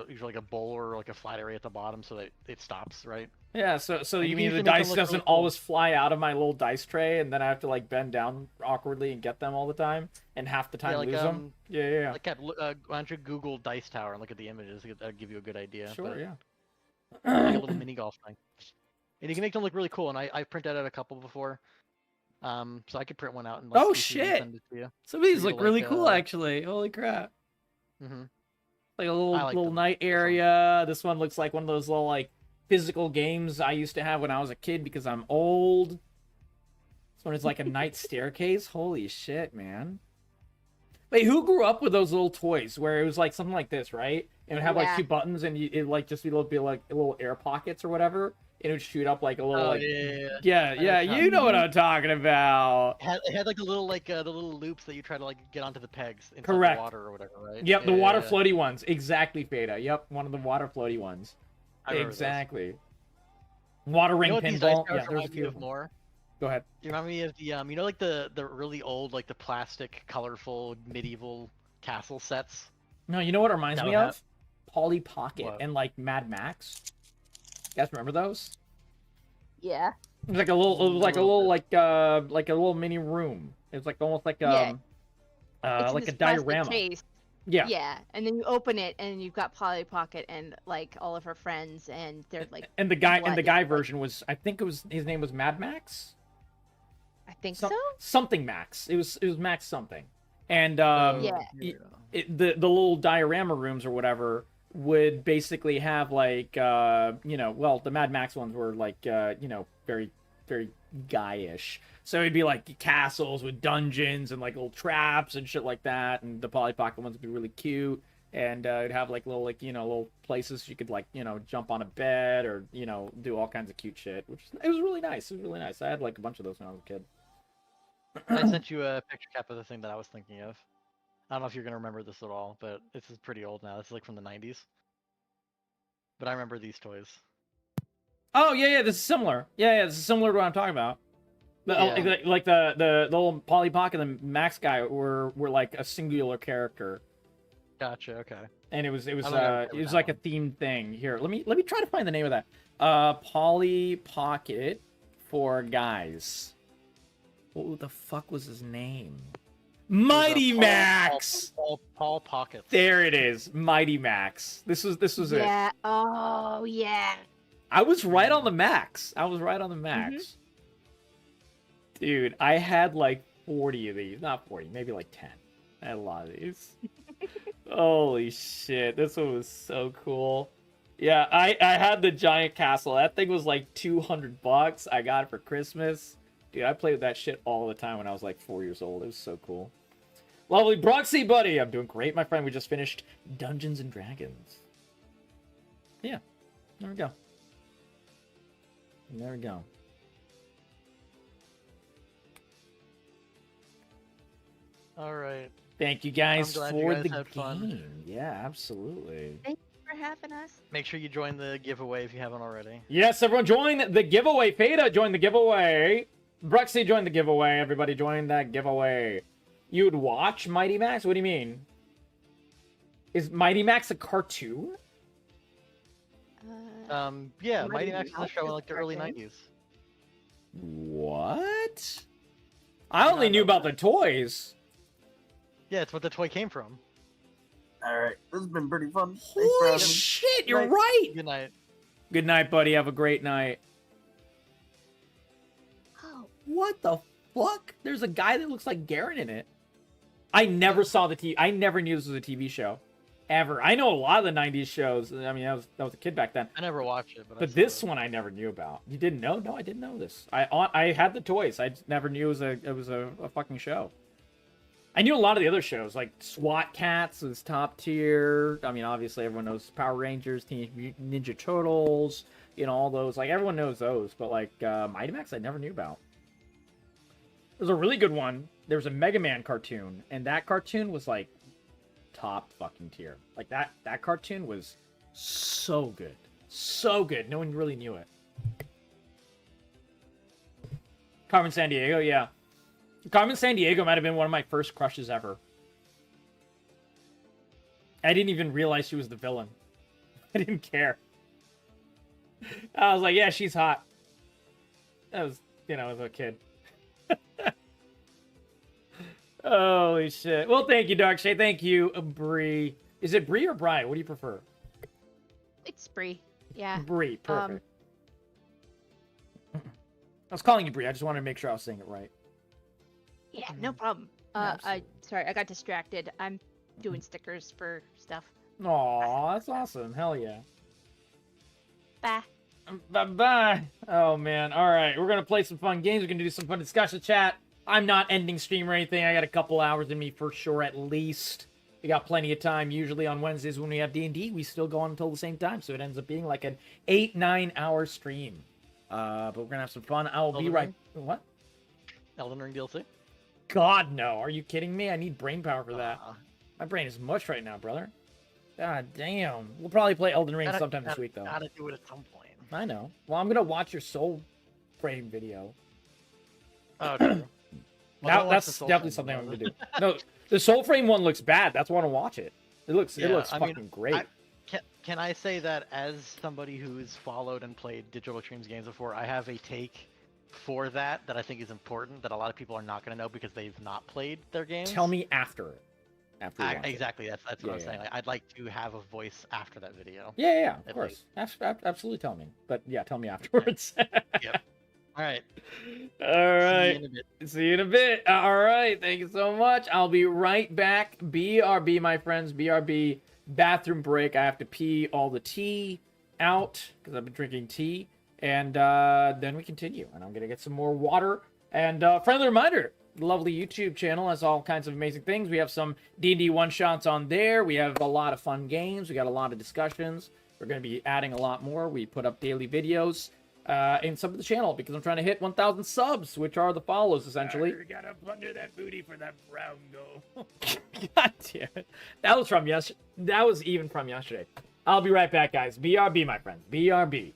usually a bowl or a flat area at the bottom so that it stops, right?
Yeah, so
Like,
you
it
mean
usually
the
makes
dice
them look
doesn't
really cool.
always fly out of my little dice tray, and then I have to bend down awkwardly and get them all the time, and half the time lose them? Yeah.
Cap, why don't you Google dice tower and look at the images? That'll give you a good idea.
Sure,
but
yeah.
Like a little mini golf thing. And you can make them look really cool, and I've printed out a couple before. So I could print one out and like
Oh,
see if we can
shit.
send it to you.
Some of these
For you
look
to,
really
like,
cool, actually. Holy crap.
Mm-hmm.
Like a little
I like
little
them.
night
They're fun.
area. This one looks like one of those little like physical games I used to have when I was a kid because I'm old. This one is like a night staircase. Holy shit, man. Wait, who grew up with those little toys where it was like something like this, right? And it would have like
Yeah.
2 buttons and it like just be like little air pockets or whatever. And it would shoot up like a little
Oh
like
yeah.
yeah, you know what I'm talking about.
It had like the little the little loops that you try to like get onto the pegs inside
Correct.
the water or whatever, right?
Yep, the
Yeah,
water
yeah.
floaty ones. Exactly, Feta. Yep, one of the water floaty ones.
I remember those.
Exactly. Water
You
ring
know what these
pinball.
dice
Yeah,
cards
there's a
remind me
few.
of more?
Go ahead.
You remind me of the you know like the really old like the plastic colorful medieval castle sets.
No, you know what it reminds
That
me
would have-
of? Polly Pocket
What?
and like Mad Max. You guys remember those?
Yeah.
It was like a little like a little mini room. It was like almost like
Yeah. It's in
like a
this plastic
diorama.
case.
Yeah.
Yeah, and then you open it, and you've got Polly Pocket and like all of her friends, and they're like,
And the guy
blood,
guy
like-
version was, I think it was, his name was Mad Max.
I think so.
Something Max. It was Max something. And
Yeah.
the little diorama rooms or whatever would basically have like well, the Mad Max ones were like very very guy-ish. So it'd be like castles with dungeons and like little traps and shit like that, and the Polly Pocket ones would be really cute. And it'd have like little little places you could like jump on a bed or do all kinds of cute shit, which it was really nice. It was really nice. I had like a bunch of those when I was a kid.
I sent you a picture cap of the thing that I was thinking of. I don't know if you're gonna remember this at all, but this is pretty old now. This is like from the 90s. But I remember these toys.
Oh yeah, this is similar. Yeah, this is similar to what I'm talking about.
Yeah.
Like the little Polly Pocket and the Max guy were like a singular character,
Gotcha. Okay.
and it was
I don't know if
it
it was
was
that
like a
one.
themed thing. Here, let me try to find the name of that. Polly Pocket for guys. What the fuck was his name? Mighty
Paul-
Max.
Paul Pockets.
There it is, Mighty Max. This was it.
Yeah. Oh yeah.
I was right on the max. Dude, I had like 40 of these. Not 40, maybe like 10. I had a lot of these. Holy shit, this one was so cool. Yeah, I had the giant castle. That thing was like $200. I got it for Christmas. Dude, I played with that shit all the time when I was like 4 years old. It was so cool. Lovely Broxy, buddy. I'm doing great, my friend. We just finished Dungeons and Dragons. Yeah, there we go. There we go.
All right.
Thank you guys
I'm glad
for
you guys
the
had fun.
game. Yeah, absolutely.
Thank you for having us.
Make sure you join the giveaway if you haven't already.
Yes, everyone join the giveaway. Feta joined the giveaway. Bruxy joined the giveaway. Everybody joined that giveaway. You'd watch Mighty Max? What do you mean? Is Mighty Max a cartoon?
Yeah,
Mighty
Mighty Max was a
Mouse
show in
is
like the early
cartoon.
90s.
What? I only knew about the toys.
Yeah, it's what the toy came from.
All right, this has been pretty fun. Thanks for
Holy
having me.
shit, you're
Night.
right.
Good night.
Good night, buddy. Have a great night.
Oh,
What the fuck? There's a guy that looks like Garen in it. I never saw the TV. I never knew this was a TV show. Ever. I know a lot of the 90s shows. I mean, I was a kid back then.
I never watched it, but I
But
saw
this
it.
one I never knew about. You didn't know? No, I didn't know this. I had the toys. I just never knew it was a fucking show. I knew a lot of the other shows, like SWAT Cats was top tier. I mean, obviously everyone knows Power Rangers, Teenage Mutant Ninja Turtles, all those. Like everyone knows those. But like Mighty Max, I never knew about. There's a really good one. There was a Mega Man cartoon, and that cartoon was like top fucking tier. Like that cartoon was so good. So good. No one really knew it. Carmen Sandiego, yeah. Carmen Sandiego might have been one of my first crushes ever. I didn't even realize she was the villain. I didn't care. I was like, yeah, she's hot. That was, as a kid. Holy shit. Well, thank you, Darkshay. Thank you, Bree. Is it Bree or Bri? What do you prefer?
it's Spree. Yeah.
Bree. Perfect. I was calling you Bree. I just wanted to make sure I was saying it right.
Yeah, no problem. Sorry, I got distracted. I'm doing stickers for stuff.
Aw, that's awesome. Hell yeah.
Bye.
Bye-bye. Oh, man. All right, we're going to play some fun games. We're going to do some fun discussion chat. I'm not ending stream or anything. I got a couple hours in me for sure, at least. We got plenty of time. Usually on Wednesdays when we have D&D, we still go on until the same time. So it ends up being like an 8-9 hour stream. But we're going to have some fun. I'll be right... What?
Elden Ring DLC?
God, no. Are you kidding me? I need brain power for that.
Uh,
My brain is mush right now, brother. God damn. We'll probably play Elden Ring sometime this week, though.
Gotta do it at some point.
I know. Well, I'm going to watch your Soul Frame video.
Oh, true.
Now, that's definitely something I'm going to do. No, the Soul Frame one looks bad. That's why I want to watch it. It looks fucking great.
Can I say that as somebody who's followed and played Digital Extremes games before, I have a take for that I think is important that a lot of people are not going to know because they've not played their games.
Tell me after it.
Exactly. That's what I'm saying. Like, I'd like to have a voice after that video.
Yeah, of course. Absolutely tell me. But yeah, tell me afterwards.
Yep. All right.
See you in a bit. All right. Thank you so much. I'll be right back. BRB, my friends. BRB. Bathroom break. I have to pee all the tea out because I've been drinking tea. And then we continue. And I'm going to get some more water. And friendly reminder, the lovely YouTube channel has all kinds of amazing things. We have some D&D one-shots on there. We have a lot of fun games. We got a lot of discussions. We're going to be adding a lot more. We put up daily videos in some of the channel because I'm trying to hit 1,000 subs, which are the follows, essentially. You gotta plunder that booty for that brown go. God damn it. That was from yesterday. That was even from yesterday. I'll be right back, guys. BRB, my friends. BRB.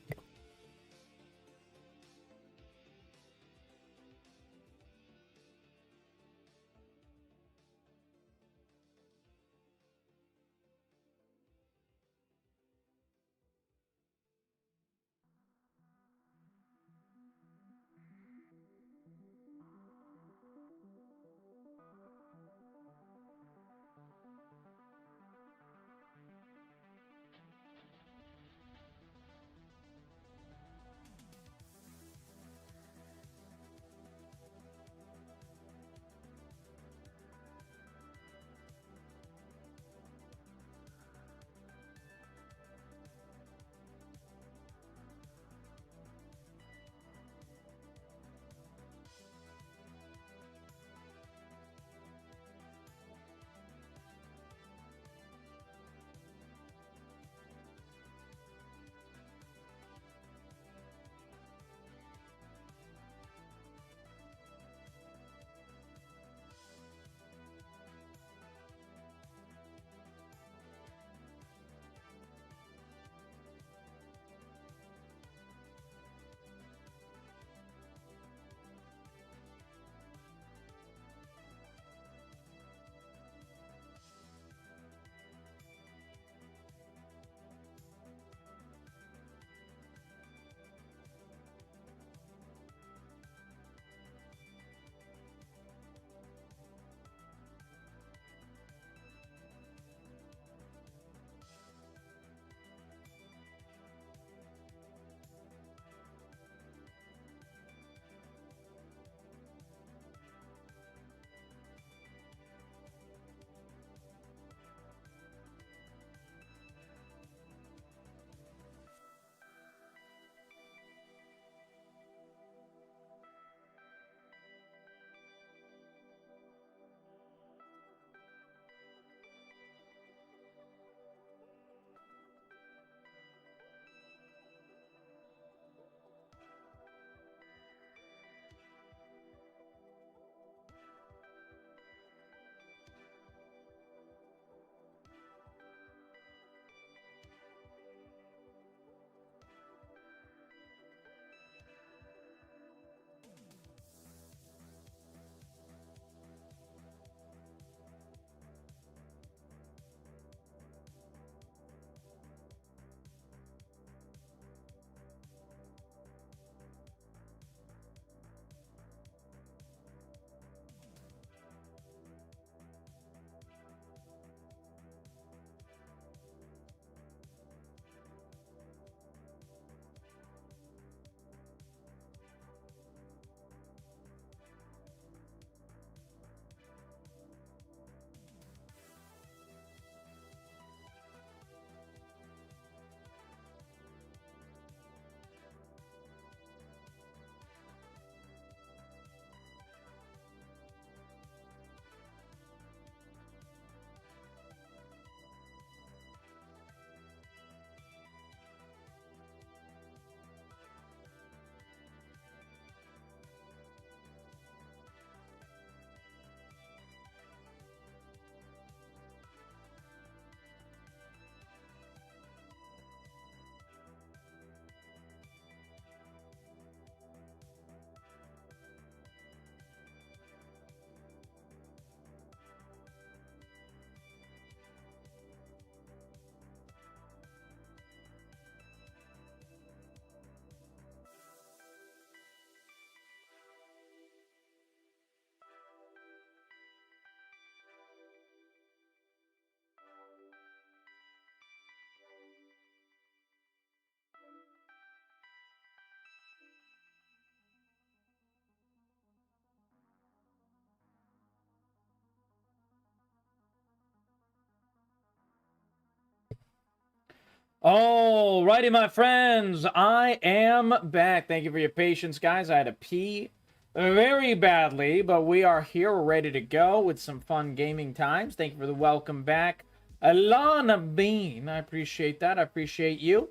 Alrighty, my friends, I am back. Thank you for your patience, guys. I had to pee very badly, but we are here. We're ready to go with some fun gaming times. Thank you for the welcome back, Alana Bean. I appreciate that. I appreciate you.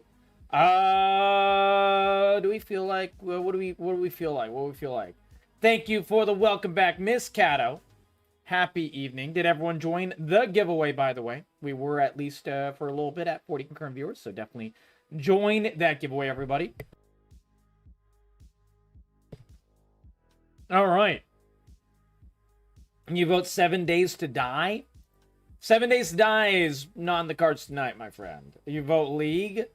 Do we feel like? What do we feel like? What do we feel like? Thank you for the welcome back, Miss Cato. Happy evening. Did everyone join the giveaway, by the way? We were at least for a little bit at 40 concurrent viewers, so definitely join that giveaway, everybody. All right. You vote 7 Days to Die? 7 Days to Die is not on the cards tonight, my friend. You vote League?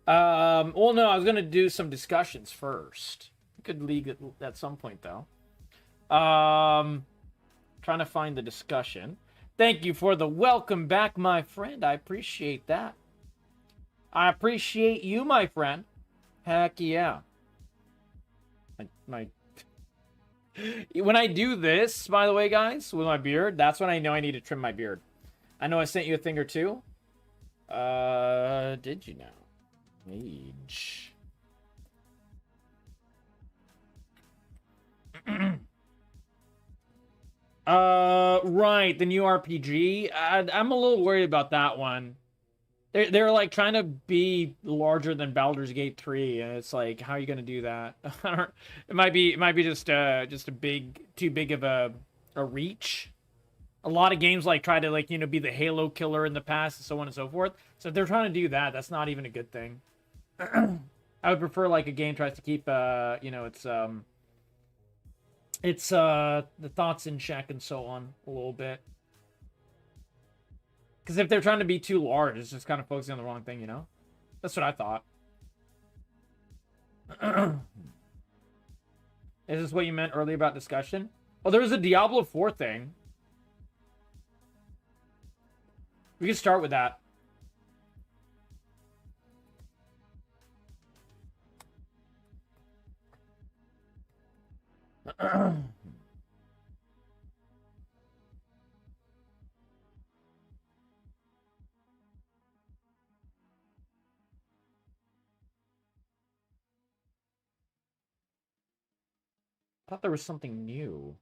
Well, no, I was going to do some discussions first. Could League at some point, though. Trying to find the discussion. Thank you for the welcome back, my friend. I appreciate that. I appreciate you, my friend. Heck yeah. When I do this, by the way, guys, with my beard, that's when I know I need to trim my beard. I know I sent you a thing or two. Did you know? Age. Right, the new RPG. I'm a little worried about that one. They're like trying to be larger than Baldur's Gate 3, and it's like, how are you gonna do that? It might be just a too big of a reach. A lot of games like try to like, you know, be the Halo killer in the past and so on and so forth. So if they're trying to do that, that's not even a good thing. I would prefer like a game tries to keep you know, it's the thoughts in check and so on a little bit. Because if they're trying to be too large, it's just kind of focusing on the wrong thing, you know? That's what I thought. Is this what you meant earlier about discussion? Oh, there was a Diablo 4 thing. We can start with that. Thought there was something new.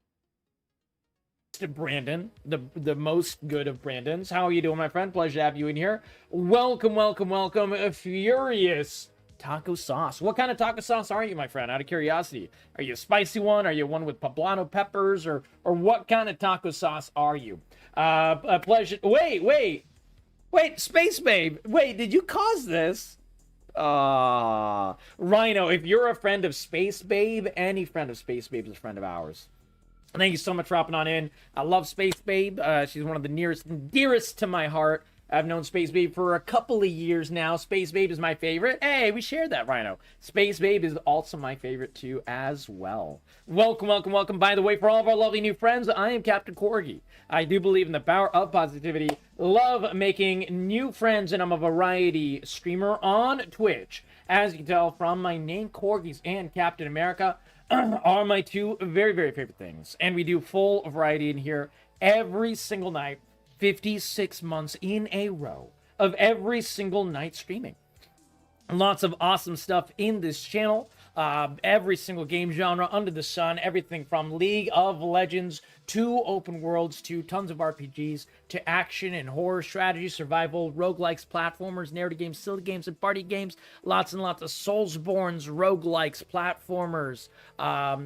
To Brandon, the most good of Brandons. How are you doing, my friend? Pleasure to have you in here. Welcome, welcome, welcome. A Furious taco sauce. What kind of taco sauce are you, my friend? Out of curiosity, are you a spicy one? Are you one with poblano peppers, or what kind of taco sauce are you? A pleasure. Wait, Space Babe. Wait, did you cause this? Rhino, if you're a friend of Space Babe, any friend of Space Babe is a friend of ours. Thank you so much for hopping on in. I love Space Babe. She's one of the nearest and dearest to my heart. I've known Space Babe for a couple of years now. Space Babe is my favorite. Hey, we shared that, Rhino. Space Babe is also my favorite, too, as well. Welcome, welcome, welcome. By the way, for all of our lovely new friends, I am Captain Corgi. I do believe in the power of positivity. Love making new friends, and I'm a variety streamer on Twitch. As you can tell from my name, Corgis and Captain America are my two very, very favorite things. And we do full variety in here every single night. 56 months in a row of every single night streaming. Lots of awesome stuff in this channel. Every single game genre under the sun. Everything from League of Legends to open worlds to tons of RPGs to action and horror, strategy, survival, roguelikes, platformers, narrative games, silly games, and party games. Lots and lots of Soulsborns, roguelikes, platformers.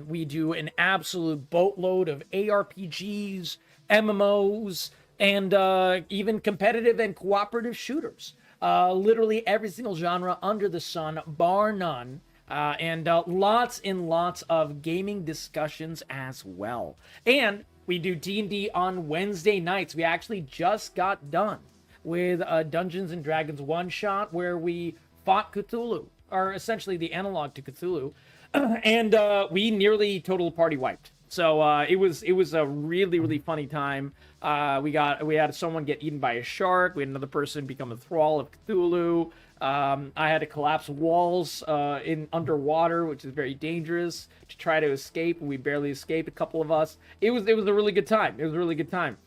We do an absolute boatload of ARPGs, MMOs, and even competitive and cooperative shooters. Literally every single genre under the sun, bar none. And lots and lots of gaming discussions as well. And we do D&D on Wednesday nights. We actually just got done with a Dungeons & Dragons one-shot where we fought Cthulhu, or essentially the analog to Cthulhu. And we nearly total party wiped. So it was a really, really funny time. We had someone get eaten by a shark. We had another person become a thrall of Cthulhu. I had to collapse walls in underwater, which is very dangerous, to try to escape. We barely escaped, a couple of us. It was a really good time. It was a really good time.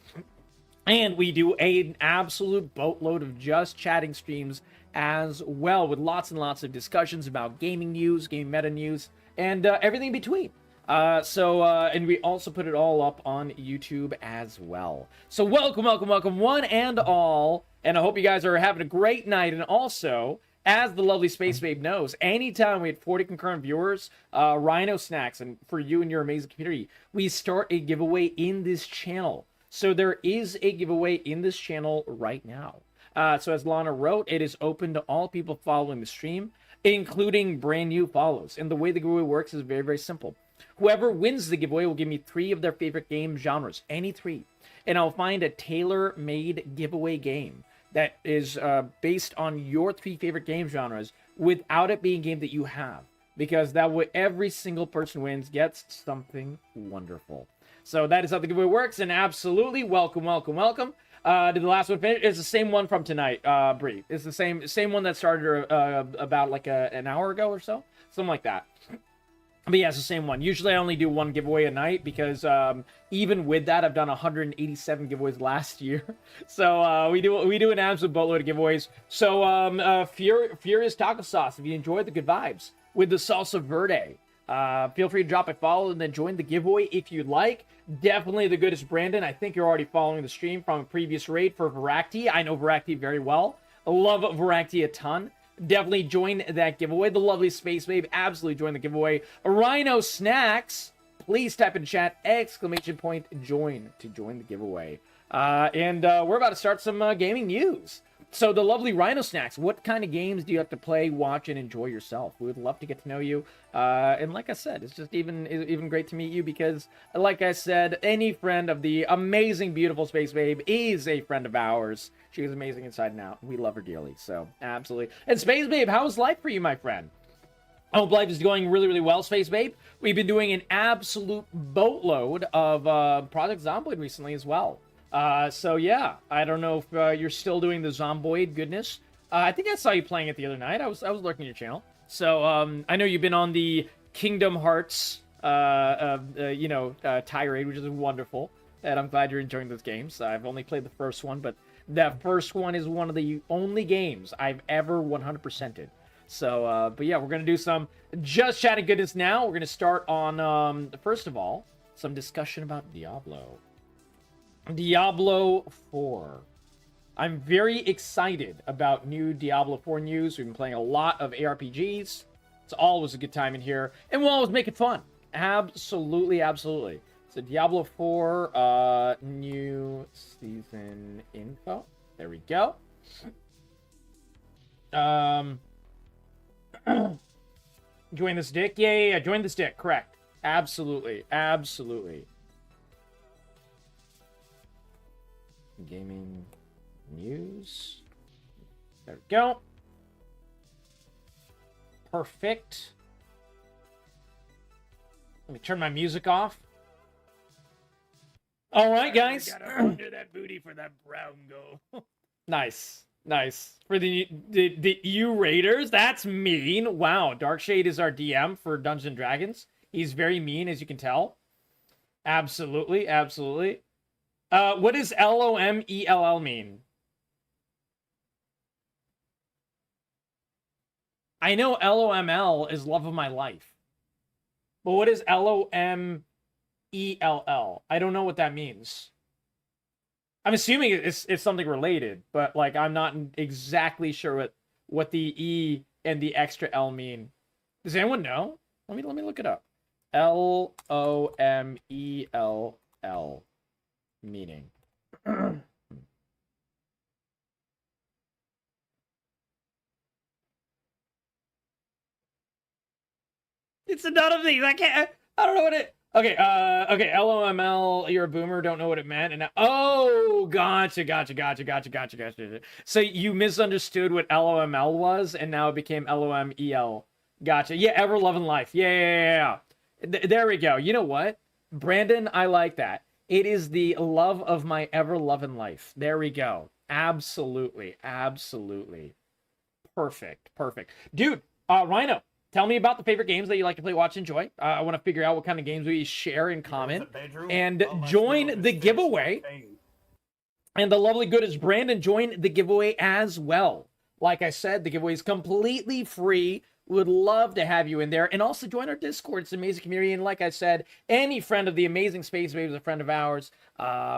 And we do an absolute boatload of just chatting streams as well, with lots and lots of discussions about gaming news, game meta news, and everything in between. And we also put it all up on YouTube as well. So welcome, welcome, welcome, one and all. And I hope you guys are having a great night. And also, as the lovely Space Babe knows, anytime we had 40 concurrent viewers, Rhino Snacks, and for you and your amazing community, we start a giveaway in this channel. So there is a giveaway in this channel right now. So as Lana wrote, it is open to all people following the stream, including brand new follows. And the way the giveaway works is very, very simple. Whoever wins the giveaway will give me 3 of their favorite game genres, any 3. And I'll find a tailor-made giveaway game that is based on your 3 favorite game genres without it being a game that you have. Because that way every single person wins gets something wonderful. So that is how the giveaway works, and absolutely welcome, welcome, welcome. Did the last one finish? It's the same one from tonight, Bree. It's the same one that started about like an hour ago or so, something like that. But yeah, it's the same one. Usually I only do 1 giveaway a night because even with that, I've done 187 giveaways last year. So we do an absolute boatload of giveaways. So Furious Taco Sauce, if you enjoyed the good vibes with the salsa verde, feel free to drop a follow and then join the giveaway if you'd like. Definitely the goodest Brandon. I think you're already following the stream from a previous raid for Varacti. I know Varacti very well. I love Varacti a ton. Definitely join that giveaway. The lovely Space Babe, absolutely join the giveaway. Rhino Snacks, please type in chat, !join to join the giveaway. And we're about to start some gaming news. So the lovely Rhino Snacks, what kind of games do you have to play, watch, and enjoy yourself? We would love to get to know you. And like I said, it's just even great to meet you because, like I said, any friend of the amazing, beautiful Space Babe is a friend of ours. She is amazing inside and out. We love her dearly, so absolutely. And Space Babe, how's life for you, my friend? I hope life is going really, really well, Space Babe. We've been doing an absolute boatload of Project Zomboid recently as well. So yeah, I don't know if you're still doing the Zomboid goodness. I think I saw you playing it the other night. I was lurking your channel. So I know you've been on the Kingdom Hearts tirade, which is wonderful. And I'm glad you're enjoying those games. I've only played the first one, but that first one is one of the only games I've ever 100%ed. So, but yeah, we're going to do some just chatting goodness now. We're going to start on, first of all, some discussion about Diablo. Diablo 4. I'm very excited about new Diablo 4 news. We've been playing a lot of ARPGs. It's always a good time in here. And we'll always make it fun. Absolutely, absolutely. So Diablo 4 new season info. There we go. Join the stick. Yeah. Join the stick. Correct. Absolutely. Absolutely. Gaming news. There we go. Perfect. Let me turn my music off. All right, guys.
Gotta under that booty for that brown goal.
Nice. For the EU Raiders, that's mean. Wow, Darkshade is our DM for Dungeons and Dragons. He's very mean, as you can tell. Absolutely. What does LOMELL mean? I know LOML is love of my life. But what is LOMELL? I don't know what that means. I'm assuming it's something related, but like I'm not exactly sure what the E and the extra L mean. Does anyone know? Let me look it up. LOMELL meaning. It's none of these. I don't know what it. Okay, LOML, you're a boomer, don't know what it meant, and now, oh, gotcha. So you misunderstood what LOML was, and now it became LOMEL. Gotcha. Yeah, ever loving life. Yeah. There we go. You know what? Brandon, I like that. It is the love of my ever loving life. There we go. Absolutely. Perfect. Dude, Rhino. Tell me about the favorite games that you like to play, watch, enjoy. I want to figure out what kind of games we share in common. And join the giveaway. And the lovely good is Brandon joined the giveaway as well. Like I said, the giveaway is completely free. Would love to have you in there. And also join our Discord. It's an amazing community. And like I said, any friend of the amazing Space Babe is a friend of ours.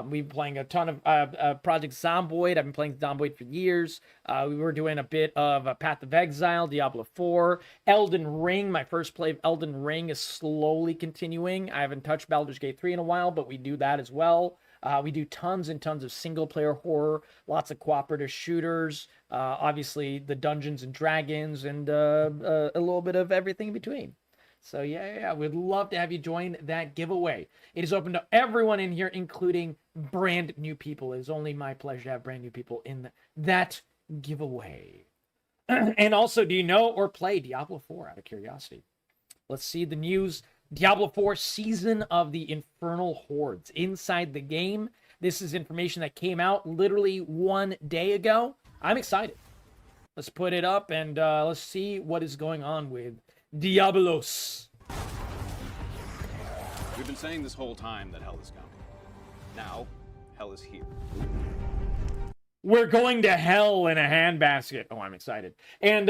We've been playing a ton of Project Zomboid. I've been playing Zomboid for years. We were doing a bit of Path of Exile, Diablo 4, Elden Ring. My first play of Elden Ring is slowly continuing. I haven't touched Baldur's Gate 3 in a while, but we do that as well. We do tons and tons of single-player horror, lots of cooperative shooters, obviously the Dungeons and Dragons, and a little bit of everything in between. So yeah, we'd love to have you join that giveaway. It is open to everyone in here, including brand new people. It is only my pleasure to have brand new people in that giveaway. And also, do you know or play Diablo 4 out of curiosity? Let's see the news. Diablo 4 Season of the Infernal Hordes inside the game. This is information that came out literally 1 day ago. I'm excited. Let's put it up and let's see what is going on with Diablos.
We've been saying this whole time that hell is coming. Now, hell is here.
We're going to hell in a handbasket. Oh, I'm excited. And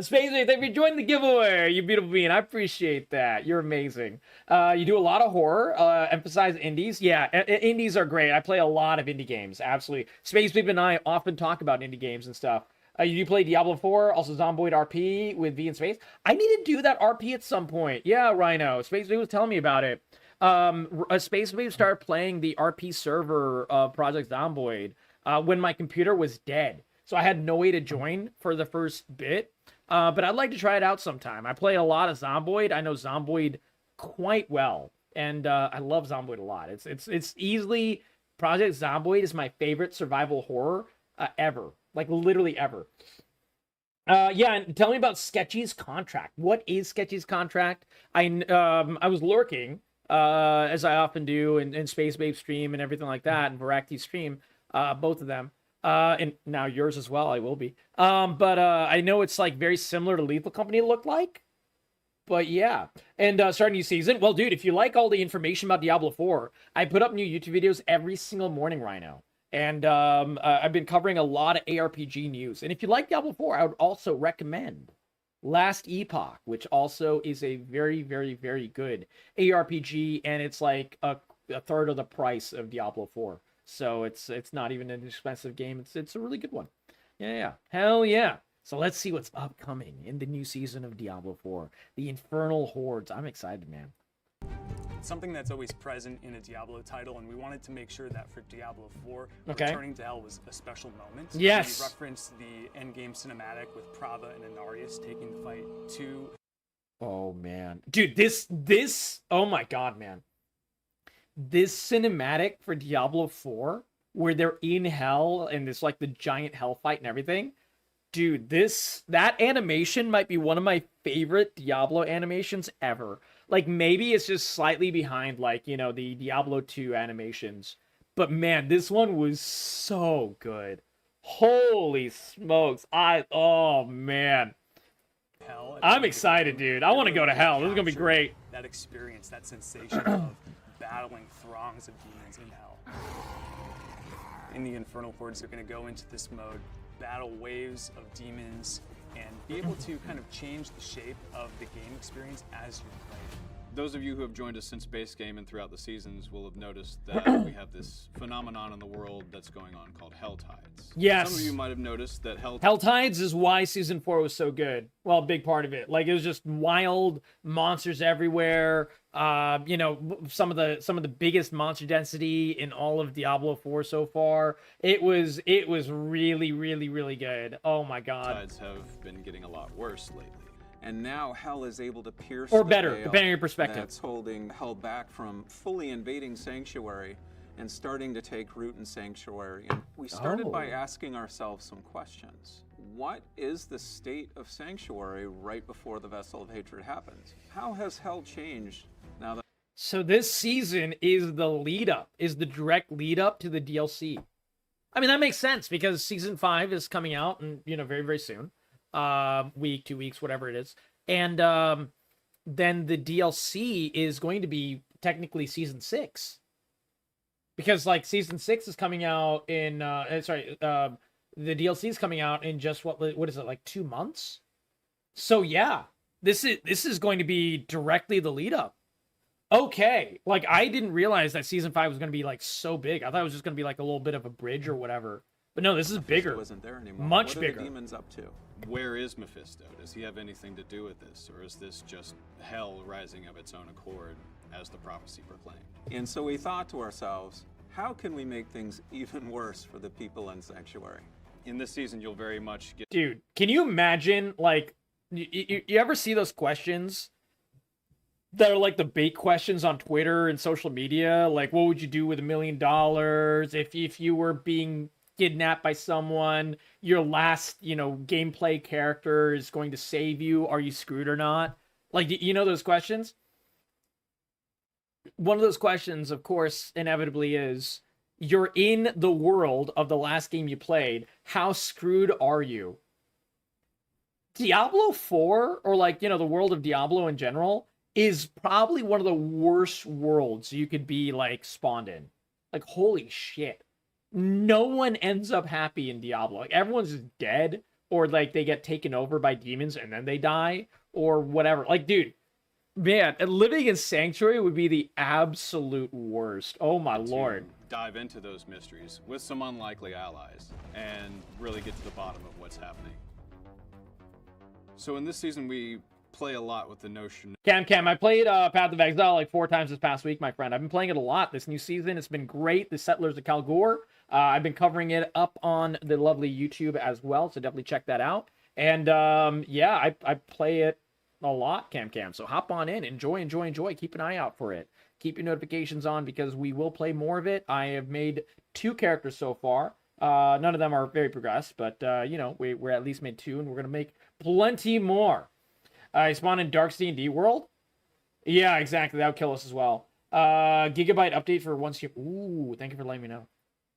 Space, thank you for joining the giveaway. You beautiful being. I appreciate that. You're amazing. You do a lot of horror. Emphasize indies. Yeah, indies are great. I play a lot of indie games. Absolutely. Space Babe and I often talk about indie games and stuff. You do play Diablo 4, also Zomboid RP with V in Space. I need to do that RP at some point. Yeah, Rhino. Space Babe was telling me about it. Space Babe started playing the RP server of Project Zomboid when my computer was dead. So I had no way to join for the first bit. But I'd like to try it out sometime. I play a lot of Zomboid. I know Zomboid quite well. And I love Zomboid a lot. It's easily... Project Zomboid is my favorite survival horror ever. Like, literally ever. Yeah, and tell me about Sketchy's contract. What is Sketchy's contract? I was lurking, as I often do in Space Babe stream and everything like that, and Varakti stream, both of them. And now yours as well, I will be. But I know it's, like, very similar to Lethal Company looked like. But yeah, and starting new season. Well, dude, if you like all the information about Diablo 4, I put up new YouTube videos every single morning right now. And I've been covering a lot of ARPG news. And if you like Diablo 4, I would also recommend Last Epoch, which also is a very, very, very good ARPG. And it's like a third of the price of Diablo 4. So it's not even an expensive game. It's a really good one. Yeah. Hell yeah. So let's see what's upcoming in the new season of Diablo 4. The Infernal Hordes. I'm excited, man.
Something that's always present in a Diablo title, and we wanted to make sure that for Diablo 4,
okay,
returning to hell was a special moment.
Yes.
We referenced the endgame cinematic with Prava and Inarius taking the fight to...
Oh, man. Dude, this, oh my god, man. This cinematic for Diablo 4, where they're in hell, and it's like the giant hell fight and everything. Dude, that animation might be one of my favorite Diablo animations ever. Like, maybe it's just slightly behind, like, you know, the Diablo 2 animations. But, man, this one was so good. Holy smokes. Oh, man.
Hell.
I'm excited, dude. I want to go to hell. This is going to be great.
That experience, that sensation of battling throngs of demons in hell. In the Infernal Hordes, they're going to go into this mode, battle waves of demons, and be able to kind of change the shape of the game experience as you play.
Those of you who have joined us since base game and throughout the seasons will have noticed that we have this phenomenon in the world that's going on called Hell Tides.
Yes.
Some of you might have noticed that
Hell Tides is why Season 4 was so good. Well, a big part of it. Like, it was just wild monsters everywhere. You know, some of the biggest monster density in all of Diablo 4 so far. It was really, really, really good. Oh my god.
Tides have been getting a lot worse lately.
And now hell is able to pierce
or
the
better,
veil
depending on your perspective.
That's holding hell back from fully invading Sanctuary and starting to take root in Sanctuary. And we started by asking ourselves some questions. What is the state of Sanctuary right before the Vessel of Hatred happens? How has hell changed now that...
So this season is the lead up, is the direct lead up to the DLC. I mean, that makes sense because Season 5 is coming out and, you know, very, very soon. Week, 2 weeks, whatever it is. And then the DLC is going to be technically Season 6. Because, like, Season 6 is coming out in, The DLC is coming out in just what is it, like 2 months? So yeah, this is going to be directly the lead up. Okay, like I didn't realize that season 5 was going to be like so big. I thought it was just going to be like a little bit of a bridge or whatever. But no, this is bigger.
Wasn't there anymore.
Much
what are
bigger.
The demons up to?
Where is Mephisto? Does he have anything to do with this, or is this just hell rising of its own accord, as the prophecy proclaimed?
And so we thought to ourselves, how can we make things even worse for the people in Sanctuary?
In this season, you'll very much get.
Dude, can you imagine, like, you ever see those questions that are like the bait questions on Twitter and social media? Like, what would you do with $1 million if you were being kidnapped by someone? Your last, gameplay character is going to save you. Are you screwed or not? Like, you know those questions? One of those questions, of course, inevitably is, you're in the world of the last game you played. How screwed are you? Diablo 4, or like, the world of Diablo in general, is probably one of the worst worlds you could be, like, spawned in. Like, holy shit. No one ends up happy in Diablo. Like, everyone's just dead, or, like, they get taken over by demons and then they die, or whatever. Like, dude, man, living in Sanctuary would be the absolute worst. Oh, my lord.
Dive into those mysteries with some unlikely allies and really get to the bottom of what's happening. So in this season, we play a lot with the notion.
Cam, I played Path of Exile like 4 times this past week, my friend. I've been playing it a lot this new season. It's been great. The Settlers of Kalgor. I've been covering it up on the lovely YouTube as well, so definitely check that out. And yeah, I play it a lot, Cam. So hop on in, enjoy. Keep an eye out for it. Keep your notifications on because we will play more of it. I have made 2 characters so far. None of them are very progressed, but we're at least made 2, and we're gonna make plenty more. I spawned in Dark D&D world. Yeah, exactly. That would kill us as well. Gigabyte update for once you. Ooh, thank you for letting me know.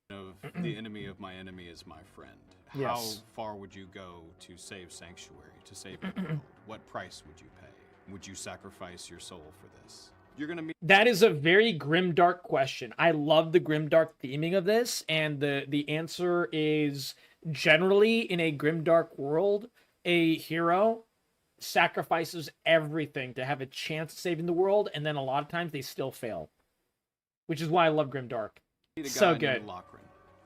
Of the enemy of my enemy is my friend.
Yes.
How far would you go to save Sanctuary, to save the world? What price would you pay? Would you sacrifice your soul for this? You're gonna meet.
That is a very grimdark question. I love the grimdark theming of this, and the answer is generally in a grimdark world, a hero sacrifices everything to have a chance of saving the world, and then a lot of times they still fail, which is why I love grimdark. So good.
Lochran,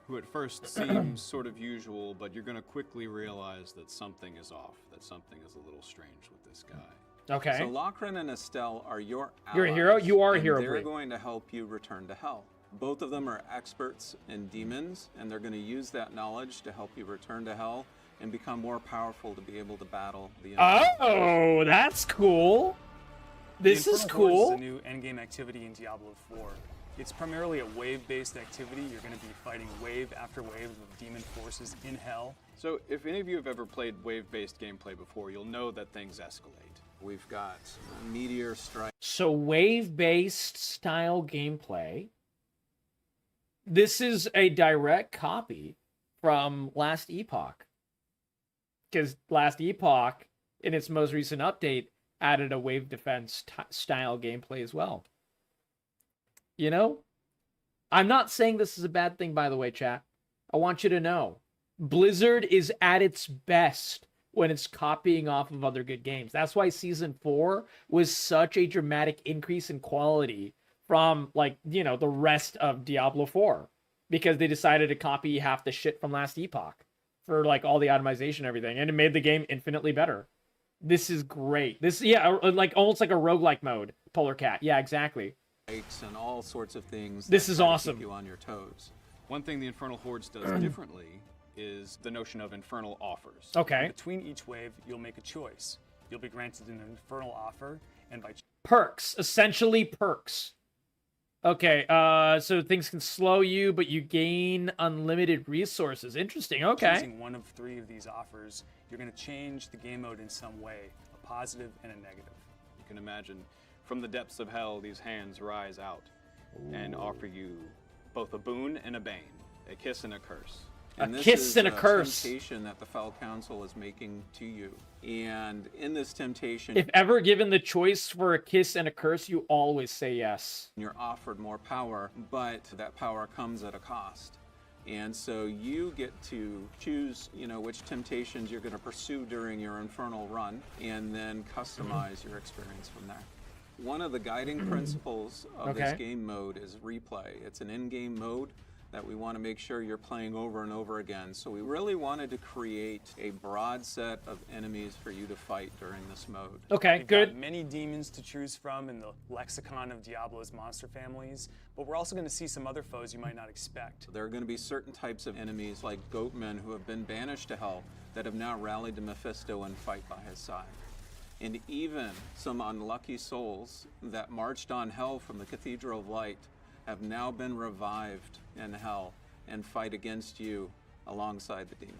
who at first seems sort of usual, but you're gonna quickly realize that something is off, that something is a little strange with this guy.
Okay.
So Lochran and Estelle are your allies.
You're a hero? You are a
and
hero,
they're
Brie.
going to help you return to hell. Both of them are experts in demons, and they're going to use that knowledge to help you return to hell and become more powerful to be able to battle the enemy.
Oh, that's cool. This is cool.
This is a new endgame activity in Diablo 4. It's primarily a wave-based activity. You're going to be fighting wave after wave of demon forces in hell.
So if any of you have ever played wave-based gameplay before, you'll know that things escalate.
We've got meteor strike.
So wave-based style gameplay. This is a direct copy from Last Epoch. Because Last Epoch, in its most recent update, added a wave defense style gameplay as well. You know? I'm not saying this is a bad thing, by the way, chat. I want you to know. Blizzard is at its best when it's copying off of other good games. That's why Season 4 was such a dramatic increase in quality from, like, the rest of Diablo 4. Because they decided to copy half the shit from Last Epoch for, like, all the automation and everything. And it made the game infinitely better. This is great. This, like, almost like a roguelike mode. Polar Cat. Yeah, exactly.
And all sorts of things.
This
that
is
try to
awesome.
Keep you on your toes.
One thing the Infernal Hordes does differently is the notion of infernal offers.
Okay.
Between each wave, you'll make a choice. You'll be granted an infernal offer, and by
Perks. Essentially perks. Okay, so things can slow you, but you gain unlimited resources. Interesting, okay.
choosing one of 3 of these offers, you're going to change the game mode in some way, a positive and a negative.
You can imagine, from the depths of hell, these hands rise out and offer you both a boon and a bane, a kiss and a curse.
And
A
this
kiss
is
and a curse.
Temptation that the Fell Council is making to you. And in this temptation,
If ever given the choice for a kiss and a curse, you always say yes.
you're offered more power, but that power comes at a cost. And so you get to choose, which temptations you're going to pursue during your infernal run, and then customize your experience from there. One of the guiding principles of this game mode is replay. It's an in-game mode that we want to make sure you're playing over and over again. So we really wanted to create a broad set of enemies for you to fight during this mode.
Okay,
We've
good.
got many demons to choose from in the lexicon of Diablo's monster families, but we're also going to see some other foes you might not expect.
There are going to be certain types of enemies like goatmen who have been banished to hell that have now rallied to Mephisto and fight by his side. And even some unlucky souls that marched on hell from the Cathedral of Light have now been revived in hell and fight against you alongside the demons.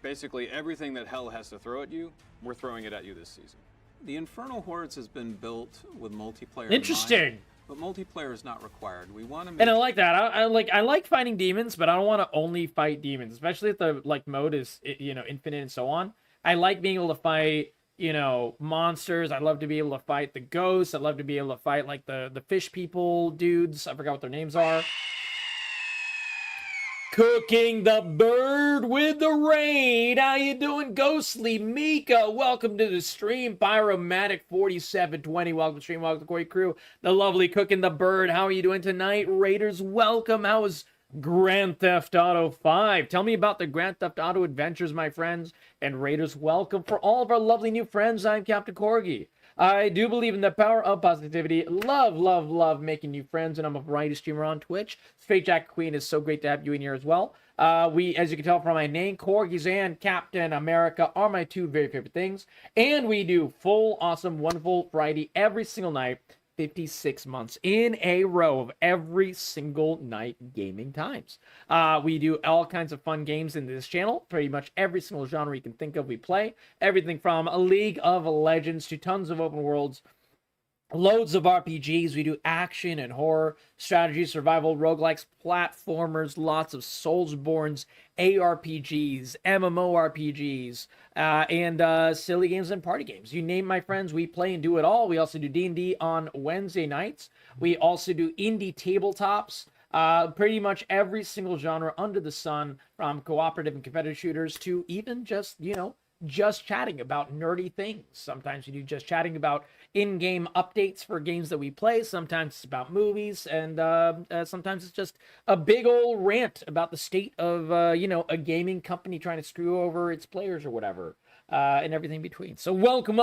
Basically, everything that hell has to throw at you, we're throwing it at you this season.
The Infernal Hordes has been built with multiplayer
Interesting.
in mind, but multiplayer is not required. We want to make
And I like that. I like fighting demons, but I don't want to only fight demons, especially if the mode is infinite and so on. I like being able to fight monsters. I'd love to be able to fight the ghosts. I'd love to be able to fight like the fish people dudes. I forgot what their names are. Cooking the bird with the raid. How you doing, Ghostly Mika? Welcome to the stream. Pyromatic4720. Welcome to the stream. Welcome to the Corey crew. The lovely Cooking the Bird. How are you doing tonight? Raiders, welcome. How was Grand Theft Auto 5? Tell me about the Grand Theft Auto adventures, my friends. And Raiders, welcome. For all of our lovely new friends, I'm Captain Corgi. I do believe in the power of positivity. Love making new friends, and I'm a variety streamer on Twitch. Straight Jack Queen is so great to have you in here as well. We, as you can tell from my name, Corgis and Captain America are my two very favorite things. And we do full, awesome, wonderful variety every single night. 56 months in a row of every single night gaming times. We do all kinds of fun games in this channel. Pretty much every single genre you can think of, we play. Everything from a League of Legends to tons of open worlds, loads of RPGs. We do action and horror, strategy, survival, roguelikes, platformers, lots of Soulsborns, ARPGs, MMORPGs, and silly games and party games. You name my friends, we play and do it all. We also do D&D on Wednesday nights. We also do indie tabletops. Pretty much every single genre under the sun, from cooperative and competitive shooters to even just, just chatting about nerdy things. Sometimes we do just chatting about in-game updates for games that we play. Sometimes it's about movies, and sometimes it's just a big old rant about the state of, a gaming company trying to screw over its players or whatever, and everything between. So welcome,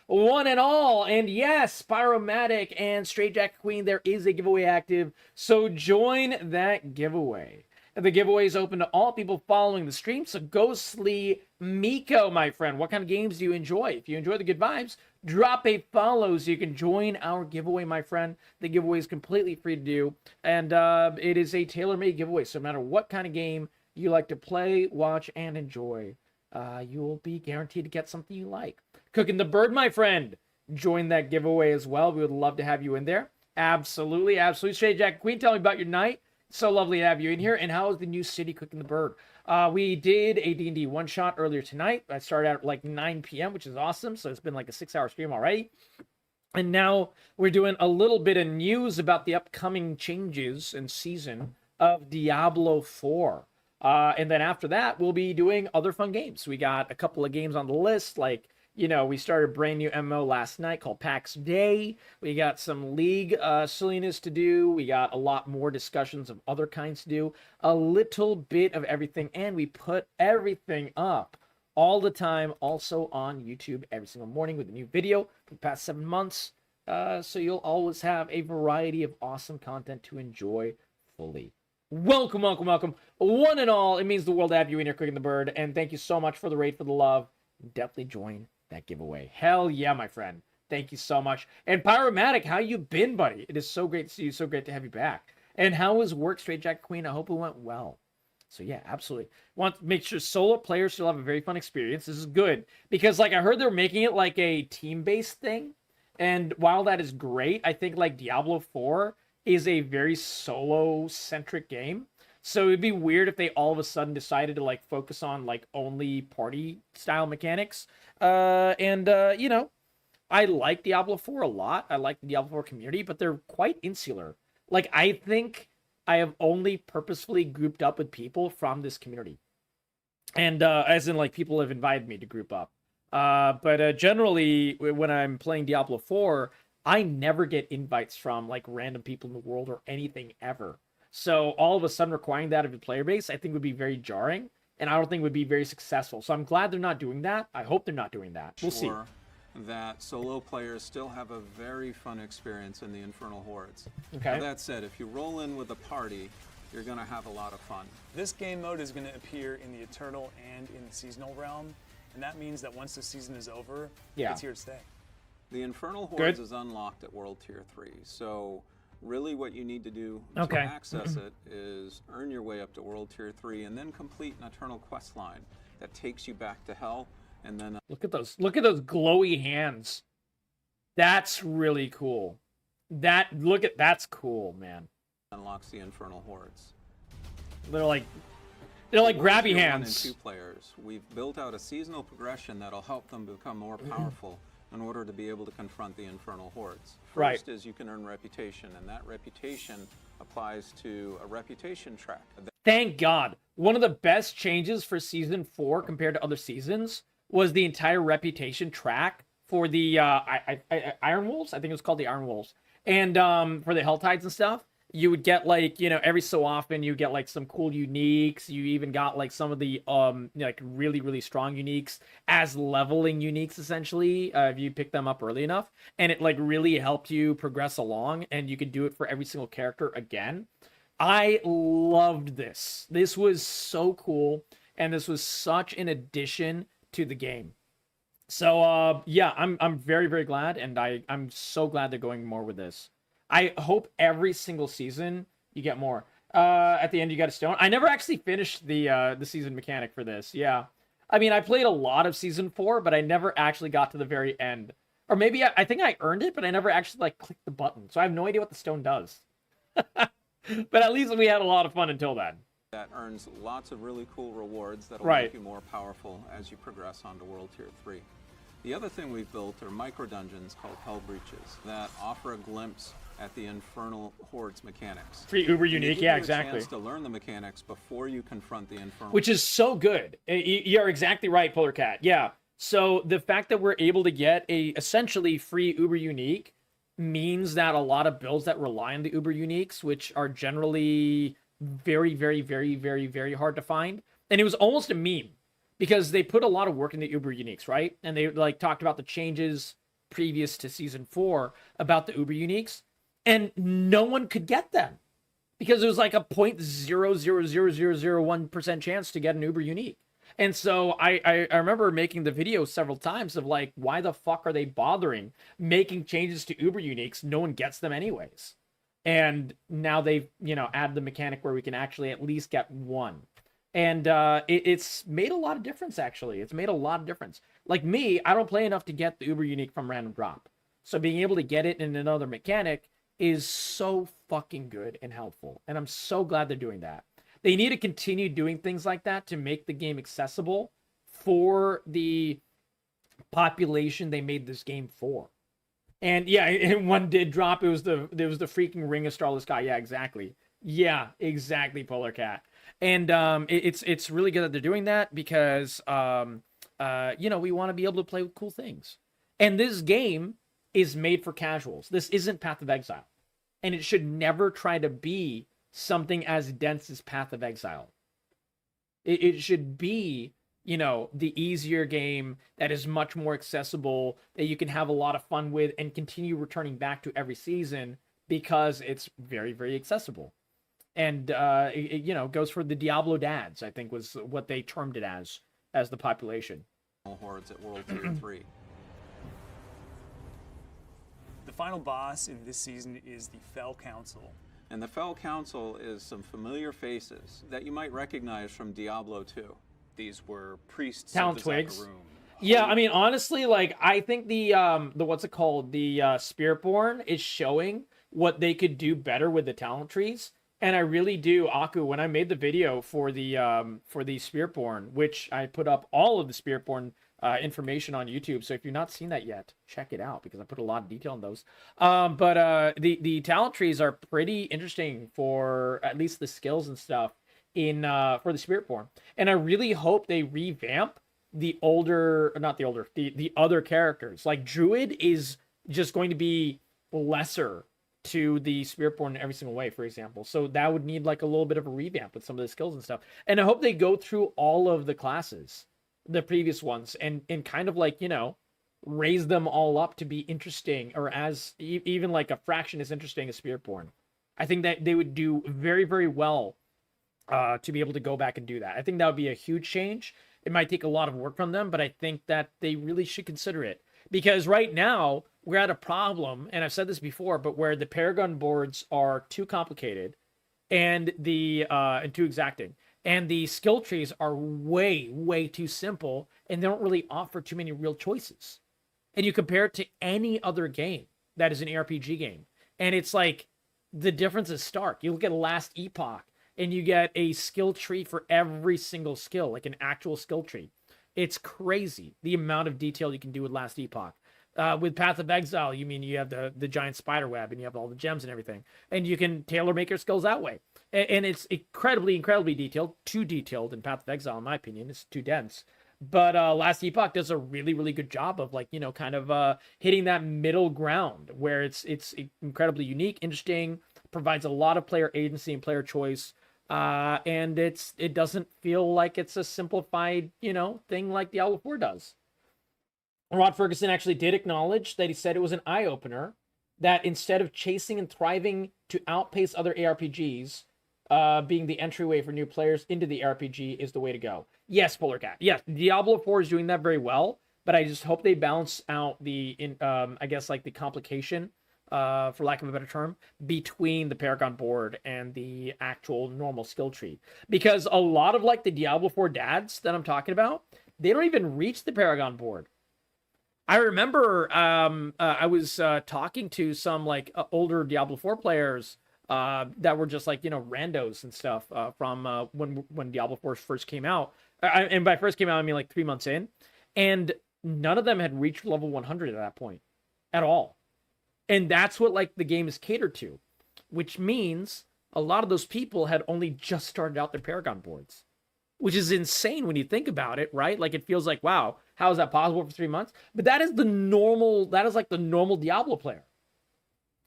one and all. And yes, Pyromatic and Straight Jack Queen, there is a giveaway active, so join that giveaway. The giveaway is open to all people following the stream. So Ghostly Miko, my friend, what kind of games do you enjoy? If you enjoy the good vibes, drop a follow so you can join our giveaway, my friend. The giveaway is completely free to do, and it is a tailor-made giveaway. So no matter what kind of game you like to play, watch, and enjoy, you will be guaranteed to get something you like. Cooking the Bird, my friend, join that giveaway as well. We would love to have you in there. Absolutely. Straight Jack Queen, tell me about your night. So lovely to have you in here. And how is the new city Cooking the Bird? We did a D&D one-shot earlier tonight. I started at like 9 p.m., which is awesome. So it's been like a 6-hour stream already. And now we're doing a little bit of news about the upcoming changes and season of Diablo 4. And then after that, we'll be doing other fun games. We got a couple of games on the list, like, we started a brand new MMO last night called PAX Day. We got some League silliness to do. We got a lot more discussions of other kinds to do. A little bit of everything. And we put everything up all the time, also on YouTube every single morning with a new video for the past 7 months. So you'll always have a variety of awesome content to enjoy fully. Welcome. One and all, it means the world to have you in here Cooking the Bird. And thank you so much for the raid, for the love. Definitely join that giveaway. Hell yeah, my friend. Thank you so much. And Pyromatic, how you been, buddy? It is so great to see you. So great to have you back. And how was work, Straight Jack Queen? I hope it went well. So yeah, absolutely. Want to make sure solo players still have a very fun experience. This is good because, I heard they're making it like a team-based thing. And while that is great, I think Diablo 4 is a very solo-centric game. So it'd be weird if they all of a sudden decided to focus on only party style mechanics. I like Diablo 4 a lot. I like the Diablo 4 community, but they're quite insular. I think I have only purposefully grouped up with people from this community. And as in, like, people have invited me to group up. But generally, when I'm playing Diablo 4, I never get invites from, like, random people in the world or anything ever. So all of a sudden requiring that of the player base, I think would be very jarring, and I don't think would be very successful. So I'm glad they're not doing that. I hope they're not doing that. We'll see.
That solo players still have a very fun experience in the Infernal Hordes.
Okay.
Now, that said, if you roll in with a party, you're going to have a lot of fun.
This game mode is going to appear in the Eternal and in the Seasonal realm, and that means that once the season is over, it's here to stay.
The Infernal Hordes is unlocked at World Tier 3, so really what you need to do to access it is earn your way up to World Tier 3 and then complete an Eternal quest line that takes you back to Hell, and then...
Look at those glowy hands. That's really cool. That's cool, man.
Unlocks the Infernal Hordes.
They're like grabby
Tier 1
hands.
and 2 players, we've built out a seasonal progression that'll help them become more powerful in order to be able to confront the Infernal Hordes. First is you can earn reputation, and that reputation applies to a reputation track.
Thank God. One of the best changes for Season 4 compared to other seasons was the entire reputation track for the Iron Wolves. I think it was called the Iron Wolves. And for the Helltides and stuff, you would get, like, you know, every so often you get, like, some cool uniques. You even got, like, some of the like really, really strong uniques as leveling uniques, essentially, if you pick them up early enough. And it, like, really helped you progress along, and you could do it for every single character again. I loved this. This was so cool, and this was such an addition to the game. So yeah, I'm very, very glad, and I'm so glad they're going more with this. I hope every single season you get more. At the end you got a stone. I never actually finished the season mechanic for this. Yeah, I mean, I played a lot of season 4, but I never actually got to the very end. Or maybe I think I earned it, but I never actually, like, clicked the button. So I have no idea what the stone does. But at least we had a lot of fun until then.
That earns lots of really cool rewards that'll make you more powerful as you progress onto World Tier 3. The other thing we've built are micro-dungeons called Hell Breaches that offer a glimpse at the Infernal Hordes mechanics.
Free uber unique, yeah, exactly.
A chance to learn the mechanics before you confront the Infernal.
Which is so good. You're exactly right, Polar Cat. Yeah. So the fact that we're able to get a essentially free uber unique means that a lot of builds that rely on the uber uniques, which are generally very, very, very, very, very hard to find. And it was almost a meme because they put a lot of work into uber uniques, right? And they, like, talked about the changes previous to season 4 about the uber uniques, and no one could get them because it was like a 0.00001% chance to get an uber unique. And so I remember making the video several times of, like, why the fuck are they bothering making changes to uber uniques? No one gets them anyways. And now they've, you know, added the mechanic where we can actually at least get one. And it's made a lot of difference, actually. It's made a lot of difference. Like me, I don't play enough to get the uber unique from random drop. So being able to get it in another mechanic is so fucking good and helpful. And I'm so glad they're doing that. They need to continue doing things like that to make the game accessible for the population they made this game for. And yeah, and one did drop. There was the freaking Ring of Starless guy. Yeah, exactly. Yeah, exactly, Polar Cat. And it's really good that they're doing that because you know, we want to be able to play with cool things. And this game is made for casuals. This isn't Path of Exile. And it should never try to be something as dense as Path of Exile. It should be, you know, the easier game that is much more accessible, that you can have a lot of fun with and continue returning back to every season because it's very, very accessible. And, it, you know, goes for the Diablo dads, I think was what they termed it as the population.
Hordes at World Tier 3.
The final boss in this season is the Fell Council.
And the Fell Council is some familiar faces that you might recognize from Diablo 2.
These were priests
Talent
of the
Twigs.
Zakarum.
Yeah, I mean, honestly, like, I think the what's it called? The Spiritborn is showing what they could do better with the talent trees. And I really do, Aku, when I made the video for the Spiritborn, which I put up all of the Spiritborn information on YouTube. So if you've not seen that yet, check it out because I put a lot of detail on those. But the talent trees are pretty interesting for at least the skills and stuff in for the spirit form. And I really hope they revamp the other characters. Like Druid is just going to be lesser to the Spiritborn in every single way, for example. So that would need like a little bit of a revamp with some of the skills and stuff. And I hope they go through all of the classes, the previous ones, and kind of like, you know, raise them all up to be interesting, or as even like a fraction as interesting as Spiritborn. I think that they would do very, very well to be able to go back and do that. I think that would be a huge change. It might take a lot of work from them, but I think that they really should consider it. Because right now, we're at a problem, and I've said this before, but where the Paragon boards are too complicated and too exacting. And the skill trees are way, way too simple, and they don't really offer too many real choices. And you compare it to any other game that is an ARPG game, and it's like the difference is stark. You look at Last Epoch, and you get a skill tree for every single skill, like an actual skill tree. It's crazy the amount of detail you can do with Last Epoch. With Path of Exile, you mean you have the giant spider web and you have all the gems and everything, and you can tailor make your skills that way. And it's incredibly, incredibly detailed. Too detailed in Path of Exile, in my opinion. It's too dense. But Last Epoch does a really, really good job of, like, you know, kind of hitting that middle ground where it's incredibly unique, interesting, provides a lot of player agency and player choice. And it doesn't feel like it's a simplified, you know, thing like Diablo 4 does. Rod Ferguson actually did acknowledge that he said it was an eye-opener that instead of chasing and thriving to outpace other ARPGs, being the entryway for new players into the RPG is the way to go. Yes, Polar Cat. Yes, Diablo 4 is doing that very well, but I just hope they balance out I guess, like the complication, for lack of a better term, between the Paragon board and the actual normal skill tree. Because a lot of, like, the Diablo 4 dads that I'm talking about, they don't even reach the Paragon board. I remember I was talking to some, like, older Diablo 4 players that were just, like, you know, randos and stuff from when Diablo 4 first came out. And by first came out, I mean like 3 months in. And none of them had reached level 100 at that point at all. And that's what, like, the game is catered to, which means a lot of those people had only just started out their Paragon boards, which is insane when you think about it, right? Like, it feels like, wow, how is that possible for 3 months? But that is like the normal Diablo player.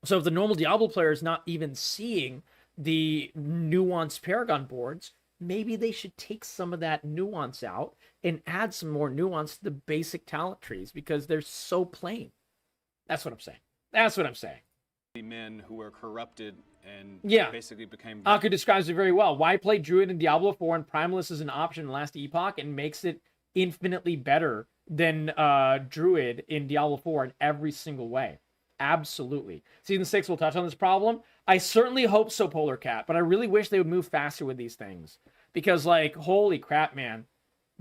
So if the normal Diablo player is not even seeing the nuanced Paragon boards, maybe they should take some of that nuance out and add some more nuance to the basic talent trees because they're so plain. That's what I'm saying. That's what I'm saying.
The men who were corrupted and basically became...
Aku describes it very well. Why play Druid in Diablo 4 and Primalist is an option in Last Epoch and makes it infinitely better than Druid in Diablo 4 in every single way? Absolutely. Season 6 will touch on this problem. I certainly hope so, Polar Cat, but I really wish they would move faster with these things. Because, like, holy crap, man.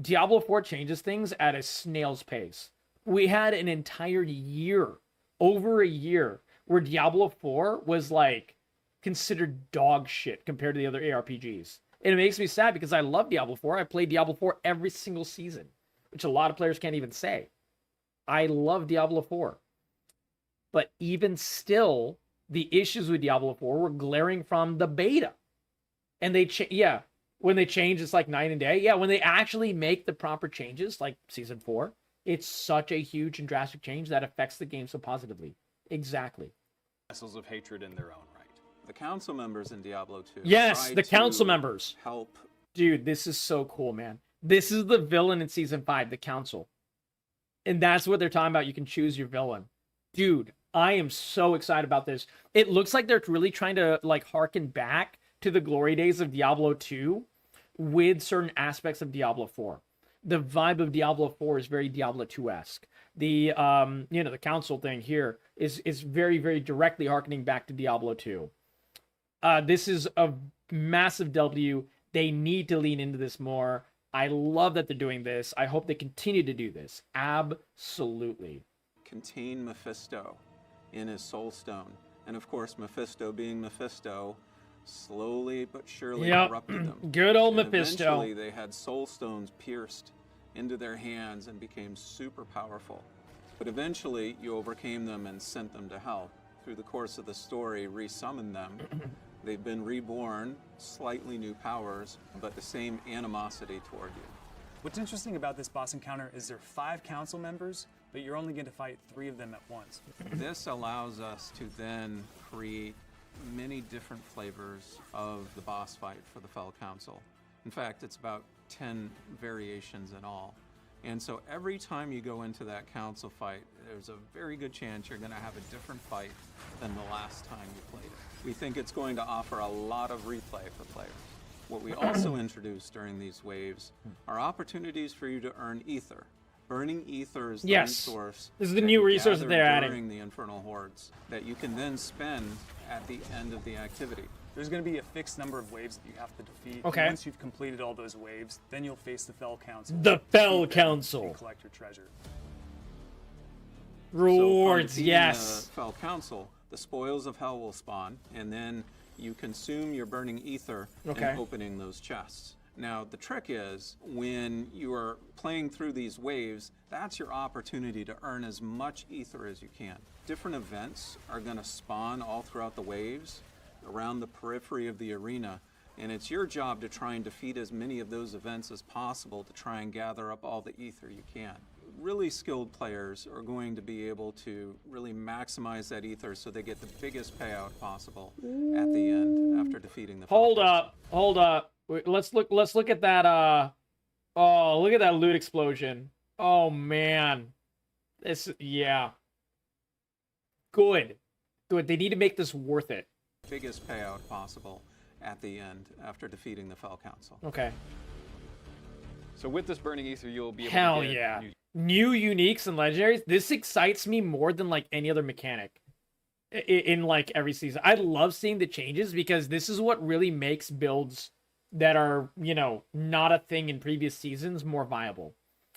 Diablo 4 changes things at a snail's pace. We had an entire year, over a year, where Diablo 4 was, like, considered dog shit compared to the other ARPGs. And it makes me sad because I love Diablo 4. I play Diablo 4 every single season, which a lot of players can't even say. I love Diablo 4. But even still, the issues with Diablo 4 were glaring from the beta. And they when they change, it's like night and day. Yeah, when they actually make the proper changes, like Season 4, it's such a huge and drastic change that affects the game so positively. Exactly.
Vessels of hatred in their own right.
The council members in Diablo 2.
Yes, the council members.
Help.
Dude, this is so cool, man. This is the villain in Season 5, the council. And that's what they're talking about. You can choose your villain. Dude, I am so excited about this. It looks like they're really trying to, like, harken back to the glory days of Diablo 2 with certain aspects of Diablo 4. The vibe of Diablo 4 is very Diablo 2-esque. The the council thing here is very, very directly harkening back to Diablo 2. This is a massive W. They need to lean into this more. I love that they're doing this. I hope they continue to do this. Absolutely.
Contain Mephisto in his soul stone. And of course, Mephisto being Mephisto, slowly but surely corrupted them.
Good old
and
Mephisto.
Eventually, they had soul stones pierced into their hands and became super powerful. But eventually, you overcame them and sent them to hell. Through the course of the story, resummoned them. They've been reborn, slightly new powers, but the same animosity toward you.
What's interesting about this boss encounter is there are 5 council members, but you're only going to fight 3 of them at once.
This allows us to then create many different flavors of the boss fight for the Fell Council. In fact, it's about 10 variations in all. And so every time you go into that council fight, there's a very good chance you're going to have a different fight than the last time you played it. We think it's going to offer a lot of replay for players. What we also introduced during these waves are opportunities for you to earn ether. Burning ether is the resource.
This is the new resource that they're adding
during the Infernal Hordes that you can then spend at the end of the activity.
There's going to be a fixed number of waves that you have to defeat.
Okay.
And once you've completed all those waves, then you'll face the Fell Council.
The Fell Council.
And collect your treasure.
Rewards,
so
yes.
The Fell Council, the spoils of hell will spawn, and then you consume your burning ether in opening those chests. Now, the trick is, when you are playing through these waves, that's your opportunity to earn as much ether as you can. Different events are going to spawn all throughout the waves, around the periphery of the arena, and it's your job to try and defeat as many of those events as possible to try and gather up all the ether you can. Really skilled players are going to be able to really maximize that ether so they get the biggest payout possible at the end after defeating the
Hold up. Let's look at that oh, look at that loot explosion. Oh man. Good. They need to make this worth it.
Biggest payout possible at the end after defeating the Fell Council.
Okay.
So with this burning ether, you'll be able
Hell
to get
yeah. New uniques and legendaries. This excites me more than like any other mechanic in like every season. I love seeing the changes because this is what really makes builds that are, you know, not a thing in previous seasons more viable.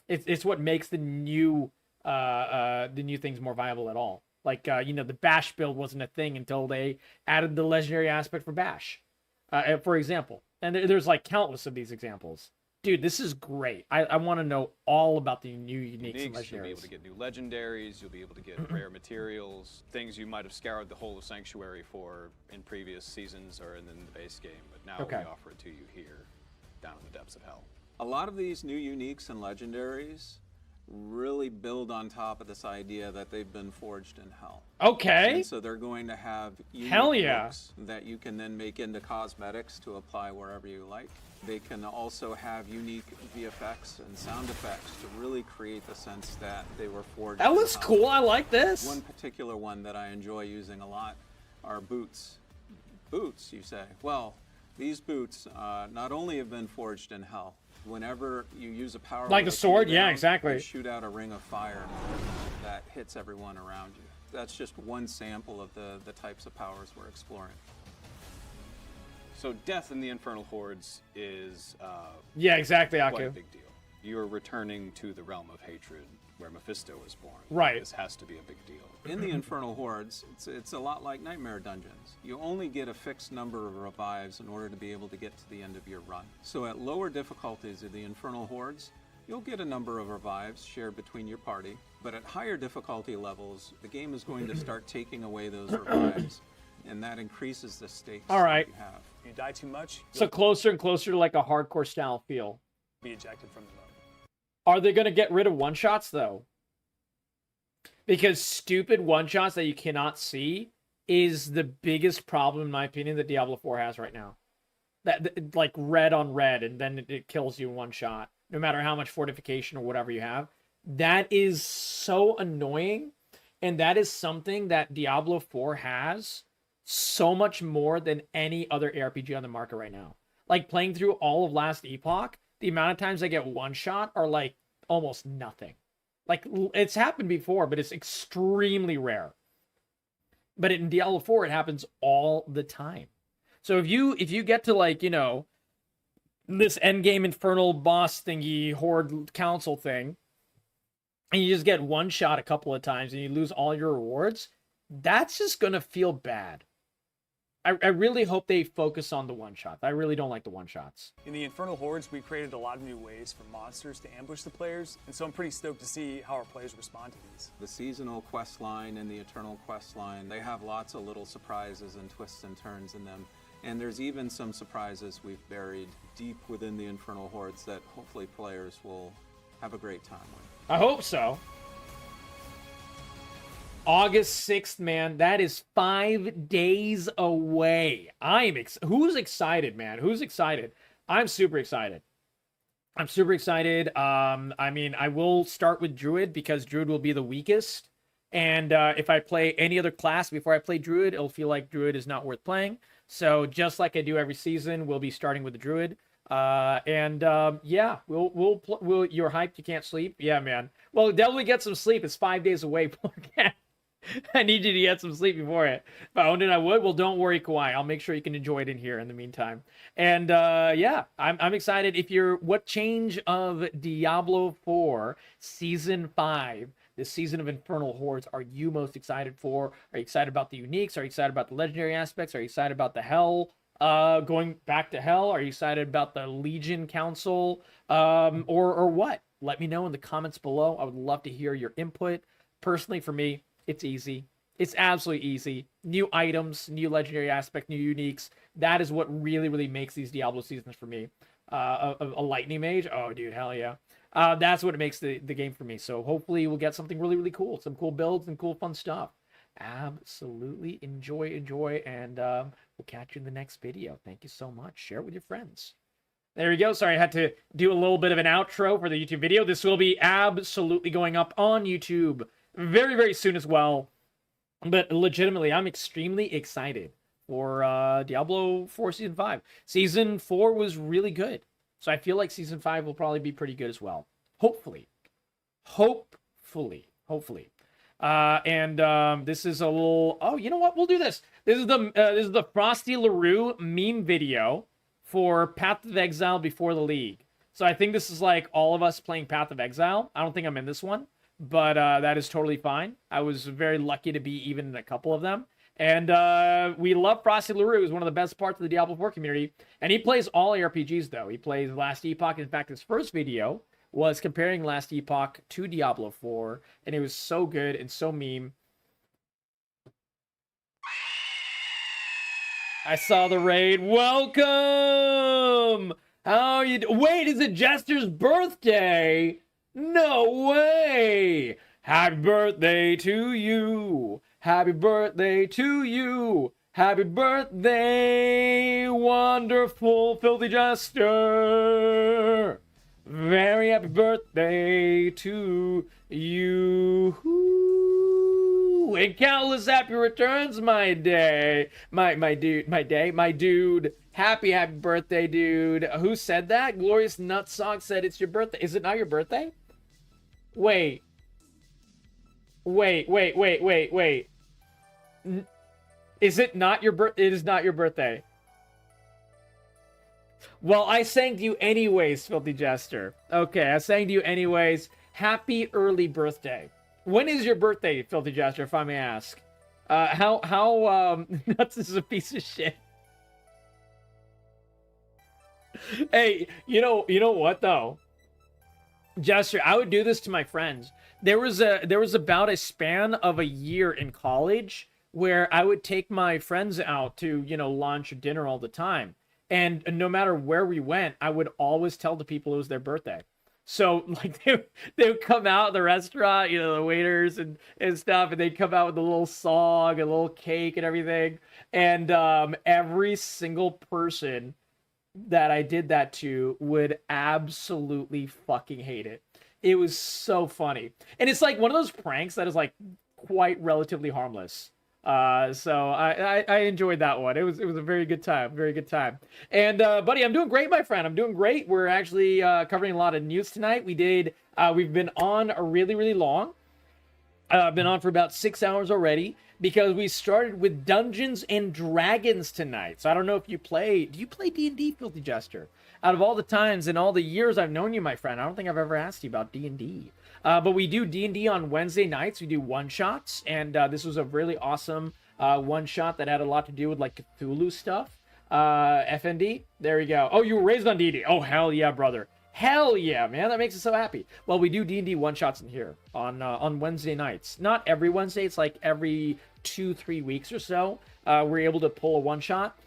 It's what makes the new things more viable at all. Like, you know, the Bash build wasn't a thing until they added the legendary aspect for Bash, for example. And there's like countless of these examples. Dude, this is great. I want to know all about the new uniques and legendaries.
You'll be able to get new legendaries, you'll be able to get rare materials, things you might have scoured the whole of Sanctuary for in previous seasons or in the base game, but now we offer it to you here, down in the depths of hell.
A lot of these new uniques and legendaries really build on top of this idea that they've been forged in hell.
Okay.
And so they're going to have unique looks that you can then make into cosmetics to apply wherever you like. They can also have unique VFX and sound effects to really create the sense that they were forged.
That looks cool. I like this.
One particular one that I enjoy using a lot are boots. Boots, you say? Well, these boots not only have been forged in hell. Whenever you use a power,
like a sword,
down,
exactly.
You shoot out a ring of fire that hits everyone around you. That's just one sample of the types of powers we're exploring.
So death in the Infernal Hordes is
exactly,
quite a big deal. You're returning to the realm of hatred where Mephisto was born.
Right.
This has to be a big deal.
In the Infernal Hordes, it's a lot like Nightmare Dungeons. You only get a fixed number of revives in order to be able to get to the end of your run. So at lower difficulties of the Infernal Hordes, you'll get a number of revives shared between your party, but at higher difficulty levels, the game is going to start taking away those revives, and that increases the stakes that you have.
If you die too much,
so closer and closer to like a hardcore style feel.
Be ejected from the mode.
Are they going to get rid of one-shots, though? Because stupid one-shots that you cannot see is the biggest problem, in my opinion, that Diablo 4 has right now. That like red on red, and then it kills you in one shot, no matter how much fortification or whatever you have. That is so annoying, and that is something that Diablo 4 has so much more than any other RPG on the market right now. Like, playing through all of Last Epoch, the amount of times I get one shot are like almost nothing. Like, it's happened before, but it's extremely rare. But in Diablo 4, it happens all the time. So if you get to, like, you know, this endgame infernal boss thingy, horde council thing, and you just get one shot a couple of times and you lose all your rewards, that's just gonna feel bad. I really hope they focus on the one-shots. I really don't like the one-shots.
In the Infernal Hordes, we created a lot of new ways for monsters to ambush the players, and so I'm pretty stoked to see how our players respond to these.
The seasonal quest line and the eternal quest line, they have lots of little surprises and twists and turns in them. And there's even some surprises we've buried deep within the Infernal Hordes that hopefully players will have a great time with.
I hope so. August 6th, man. That is 5 days away. Who's excited, man? Who's excited? I'm super excited. I'm super excited. I mean, I will start with Druid because Druid will be the weakest. And if I play any other class before I play Druid, it'll feel like Druid is not worth playing. So just like I do every season, we'll be starting with the Druid. Yeah, you're hyped. You can't sleep. Yeah, man. Well, definitely get some sleep. It's 5 days away. Poor cat. I need you to get some sleep before it. If I owned it, I would. Well, don't worry, Kawhi. I'll make sure you can enjoy it in here in the meantime. And yeah, I'm excited. What change of Diablo 4 Season 5, this season of Infernal Hordes, are you most excited for? Are you excited about the uniques? Are you excited about the legendary aspects? Are you excited about the hell? Going back to hell? Are you excited about the Legion Council? Or what? Let me know in the comments below. I would love to hear your input. Personally, for me, it's easy. It's absolutely easy. New items, new legendary aspect, new uniques. That is what really, really makes these Diablo seasons for me. A lightning mage? Oh, dude, hell yeah. That's what makes the game for me. So hopefully we'll get something really, really cool. Some cool builds and cool, fun stuff. Absolutely enjoy. And we'll catch you in the next video. Thank you so much. Share it with your friends. There we go. Sorry, I had to do a little bit of an outro for the YouTube video. This will be absolutely going up on YouTube very, very soon as well. But legitimately, I'm extremely excited for Diablo 4 Season 5. Season 4 was really good. So I feel like Season 5 will probably be pretty good as well. Hopefully. This is a little... Oh, you know what? We'll do this. This is the Frosty LaRue meme video for Path of Exile before the League. So I think this is like all of us playing Path of Exile. I don't think I'm in this one. But that is totally fine. I was very lucky to be even in a couple of them. And we love Frosty LaRue. He's one of the best parts of the Diablo 4 community. And he plays all ARPGs, though. He plays Last Epoch. In fact, his first video was comparing Last Epoch to Diablo 4. And it was so good and so meme. I saw the raid. Welcome! How are you doing? Wait, is it Jester's birthday? No way! Happy birthday to you! Happy birthday to you! Happy birthday, wonderful Filthy Jester! Very happy birthday to you! And countless happy returns, my dude. Happy birthday, dude. Who said that? Glorious Nutsock said it's your birthday. Is it not your birthday? Wait. Is it not your birthday? It is not your birthday. Well, I sang to you anyways, Filthy Jester. Okay, I sang to you anyways. Happy early birthday. When is your birthday, Filthy Jester, if I may ask? How Nuts is a piece of shit. Hey, you know what though? Jester, I would do this to my friends. There was about a span of a year in college where I would take my friends out to, lunch or dinner all the time. And no matter where we went, I would always tell the people it was their birthday. So like they would come out of the restaurant, the waiters and stuff, and they'd come out with a little song, a little cake and everything. And every single person that I did that to would absolutely fucking hate it. It was so funny. And it's like one of those pranks that is like quite relatively harmless. So I enjoyed that one. It was a very good time. And buddy, I'm doing great, my friend. I'm doing great. We're actually covering a lot of news tonight. We've been on a really, really long. I've been on for about 6 hours already because we started with Dungeons and Dragons tonight. So I don't know if do you play D&D, Filthy Jester? Out of all the times and all the years I've known you, my friend, I don't think I've ever asked you about D&D. But we do D&D on Wednesday nights. We do one-shots, and this was a really awesome one shot that had a lot to do with like Cthulhu stuff. FND, there you go. Oh, you were raised on D&D. Oh, hell yeah, brother. Hell yeah, man. That makes us so happy. Well, we do D&D one-shots in here on Wednesday nights. Not every Wednesday. It's like every 2-3 weeks or so. We're able to pull a one-shot.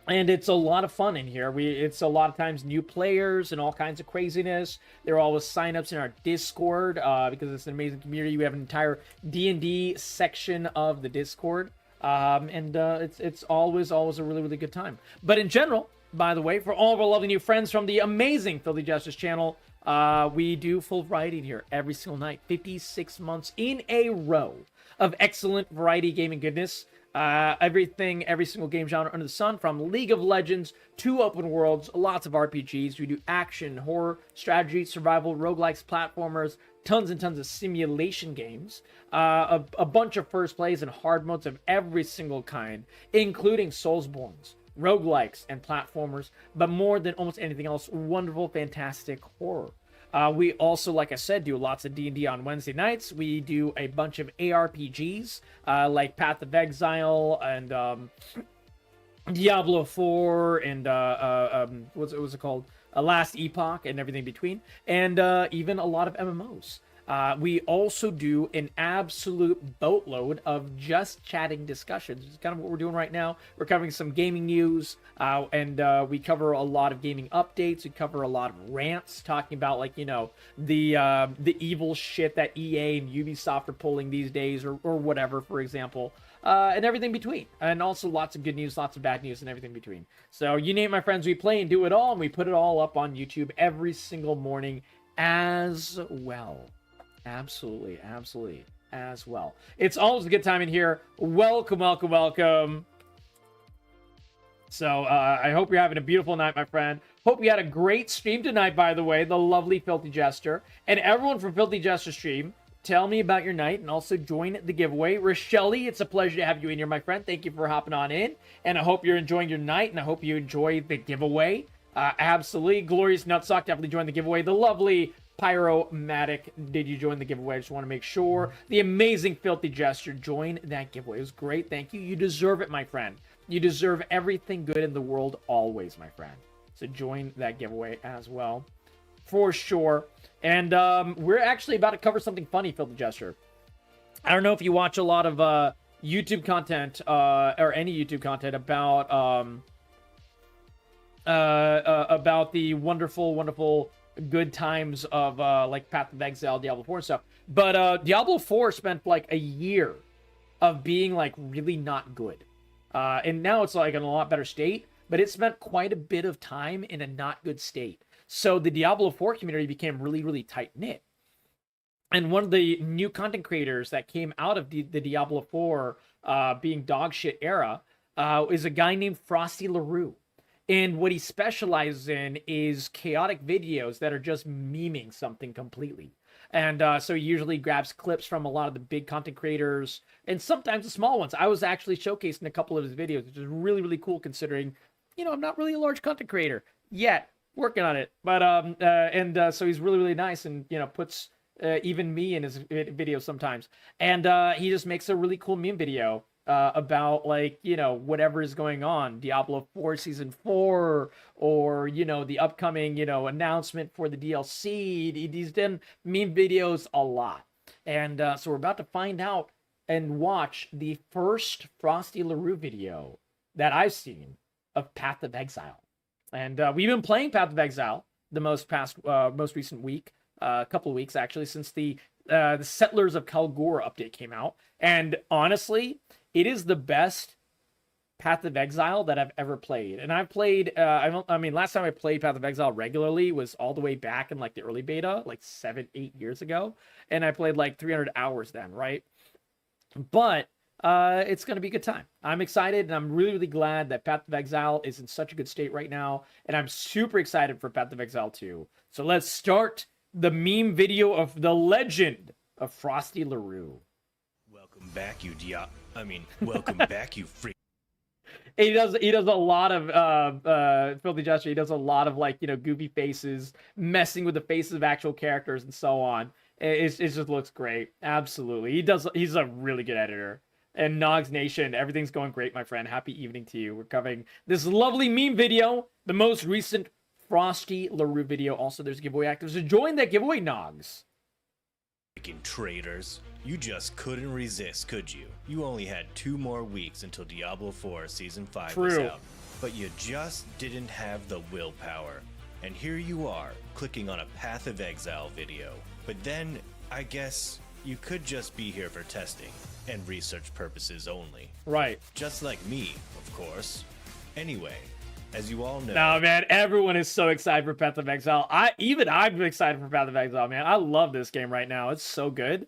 And it's a lot of fun in here. It's a lot of times new players and all kinds of craziness. There are always signups in our Discord because it's an amazing community. We have an entire D&D section of the Discord. It's always a really, really good time. But in general, by the way, for all of our lovely new friends from the amazing Filthy Justice channel, we do full variety here every single night. 56 months in a row of excellent variety gaming goodness. Every single game genre under the sun, from League of Legends to open worlds, lots of RPGs. We do action, horror, strategy, survival, roguelikes, platformers, tons and tons of simulation games, a bunch of first plays and hard modes of every single kind, including Soulsborns, roguelikes, and platformers, but more than almost anything else, wonderful, fantastic horror. We also, like I said, do lots of D&D on Wednesday nights. We do a bunch of ARPGs, like Path of Exile and Diablo 4 and what's it called? Last Epoch and everything between, and even a lot of MMOs. We also do an absolute boatload of just chatting discussions. It's kind of what we're doing right now. We're covering some gaming news, and we cover a lot of gaming updates. We cover a lot of rants, talking about, like, you know, the evil shit that EA and Ubisoft are pulling these days, or whatever, for example. And everything between. And also lots of good news, lots of bad news, and everything between. So you name it, my friends, we play and do it all, and we put it all up on YouTube every single morning as well. Absolutely as well. It's always a good time in here. Welcome. So I hope you're having a beautiful night, my friend. Hope you had a great stream tonight, by the way, the lovely Filthy Jester. And everyone from Filthy Jester stream, tell me about your night and also join the giveaway. Rochelle, it's a pleasure to have you in here, my friend. Thank you for hopping on in. And I hope you're enjoying your night, and I hope you enjoy the giveaway. Absolutely. Glorious Nutsock definitely joined the giveaway. The lovely Pyromatic, did you join the giveaway? I just want to make sure. The amazing Filthy Jester joined that giveaway. It was great. Thank you. You deserve it, my friend. You deserve everything good in the world always, my friend. So join that giveaway as well, for sure. And we're actually about to cover something funny, Filthy Jester. I don't know if you watch a lot of YouTube content or any YouTube content about the wonderful good times of like Path of Exile, Diablo 4 and stuff. But Diablo 4 spent like a year of being like really not good. And now it's like in a lot better state, but it spent quite a bit of time in a not good state. So the Diablo 4 community became really, really tight-knit. And one of the new content creators that came out of the Diablo 4 being dog shit era is a guy named Frosty LaRue. And what he specializes in is chaotic videos that are just memeing something completely. And so he usually grabs clips from a lot of the big content creators and sometimes the small ones. I was actually showcasing a couple of his videos, which is really, really cool considering, you know, I'm not really a large content creator yet. Working on it. But so he's really, really nice and, you know, puts even me in his videos sometimes. And he just makes a really cool meme video about, like, you know, whatever is going on, Diablo 4 Season 4, or, you know, the upcoming, you know, announcement for the DLC. He's done meme videos a lot. And so we're about to find out and watch the first Frosty LaRue video that I've seen of Path of Exile. And we've been playing Path of Exile the most recent week, a couple of weeks actually, since the Settlers of Kalgor update came out. And honestly, it is the best Path of Exile that I've ever played. And I've played, I mean, last time I played Path of Exile regularly was all the way back in like the early beta, like 7-8 years ago. And I played like 300 hours then, right? But it's going to be a good time. I'm excited, and I'm really, really glad that Path of Exile is in such a good state right now. And I'm super excited for Path of Exile 2. So let's start the meme video of the legend of Frosty LaRue.
Welcome back, welcome back, you freak.
He does a lot of Filthy Jester. He does a lot of, like, you know, goofy faces, messing with the faces of actual characters and so on. It just looks great. Absolutely. He's a really good editor. And Nogs Nation, everything's going great, my friend. Happy evening to you. We're covering this lovely meme video, the most recent Frosty LaRue video. Also, there's a giveaway active, so join that giveaway, Nogs.
Freaking traitors. You just couldn't resist, could you? You only had 2 more weeks until Diablo 4 Season 5 was
True.
out. But you just didn't have the willpower. And here you are, clicking on a Path of Exile video. But then, I guess, you could just be here for testing and research purposes only.
Right.
Just like me, of course. Anyway, as you all know...
No, man, everyone is so excited for Path of Exile. I'm excited for Path of Exile, man. I love this game right now. It's so good.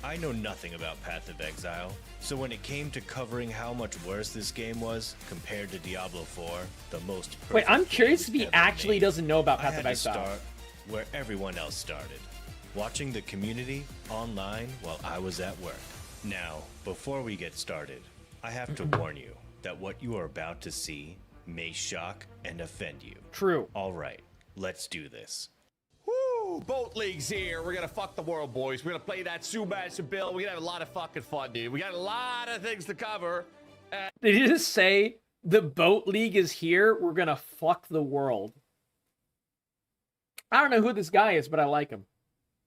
I know nothing about Path of Exile, so when it came to covering how much worse this game was compared to Diablo 4, the most
Wait, I'm
perfect
curious if
game
he
ever
actually
made,
doesn't know about
I
Path
had
of
to
Exile.
start where everyone else started, watching the community online while I was at work. Now, before we get started, I have to warn you that what you are about to see may shock and offend you.
True.
All right, let's do this.
Woo! Boat leagues here. We're gonna fuck the world, boys. We're gonna play that Subasa bill. We're gonna have a lot of fucking fun, dude. We got a lot of things to cover.
Did he just say the boat league is here? We're gonna fuck the world. I don't know who this guy is, but I like him.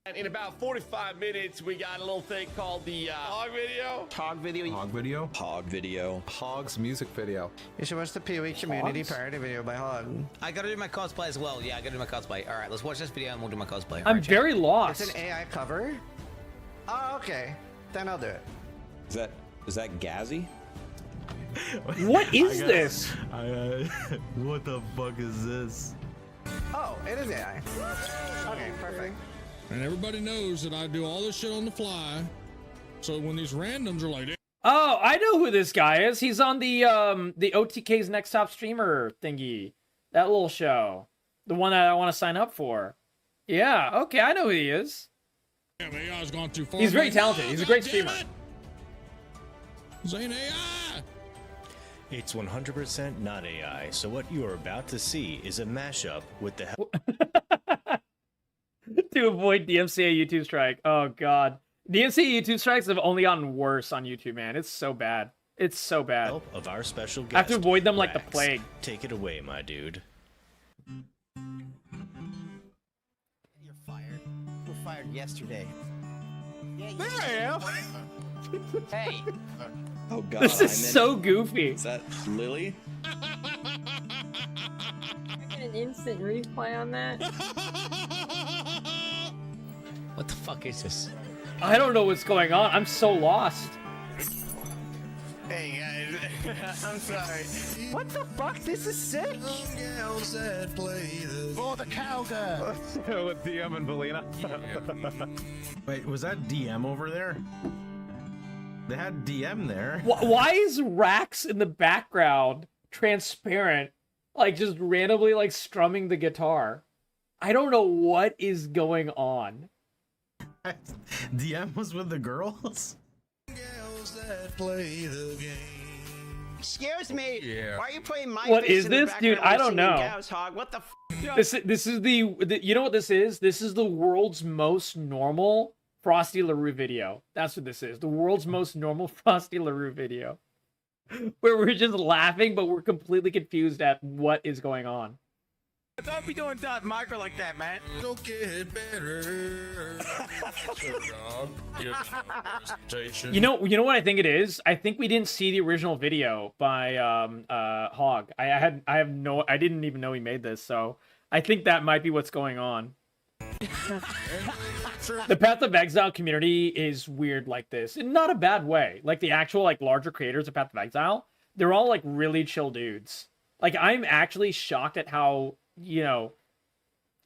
And in about 45 minutes, we got a little thing called the Hog video.
Hog video.
Hog video.
Hog video.
Hog's music video.
You should watch the PoE community
Hogs?
parody video by Hog.
I gotta do my cosplay as well. Yeah, I gotta do my cosplay. All right, let's watch this video and we'll do my cosplay.
I'm very lost.
It's an AI cover. Oh, okay. Then I'll do it.
Is that Gazzy?
What is this?
What the fuck is this?
Oh, it is AI. Okay, perfect.
And everybody knows that I do all this shit on the fly. So when these randoms are like,
Oh, I know who this guy is. He's on the OTK's Next Top Streamer thingy. That little show. The one that I want to sign up for. Yeah, okay, I know who he is.
damn, AI's gone too far.
He's very
man.
talented. He's a great
God damn
streamer.
it! This ain't AI.
It's 100% not AI, so what you are about to see is a mashup with the help
To avoid DMCA YouTube strike. Oh, God. DMCA YouTube strikes have only gotten worse on YouTube, man. It's so bad. It's so bad.
of our special guest.
I have to avoid them like the
Rax.
plague.
Take it away, my dude.
You're fired. You were fired yesterday. Yeah,
There I am.
Hey.
Oh god.
This is so goofy.
Is that Lily?
An instant replay on that.
What the fuck is this?
I don't know what's going on. I'm so lost.
Hey guys, I'm sorry.
What the fuck? This is sick.
For the cowgirl. With DM and Belina.
Wait, was that DM over there? They had DM there.
Why is Rax in the background transparent? Like, just randomly, like, strumming the guitar. I don't know what is going on.
DM was with the girls?
Excuse me.
Yeah.
Why are you playing my
What
face
is
in the
this? Dude,
background
I don't
singing
know.
Gauss Hog? What the f?
This is the you know what this is? This is the world's most normal Frosty LaRue video. That's what this is. The world's most normal Frosty LaRue video. Where we're just laughing, but we're completely confused at what is going on.
Don't be doing dot micro like that, man.
It'll get better.
You know what I think it is? I think we didn't see the original video by Hog. I didn't even know he made this, so I think that might be what's going on. The Path of Exile community is weird like this, in not a bad way. Like the actual like larger creators of Path of Exile, they're all like really chill dudes. Like I'm actually shocked at how, you know,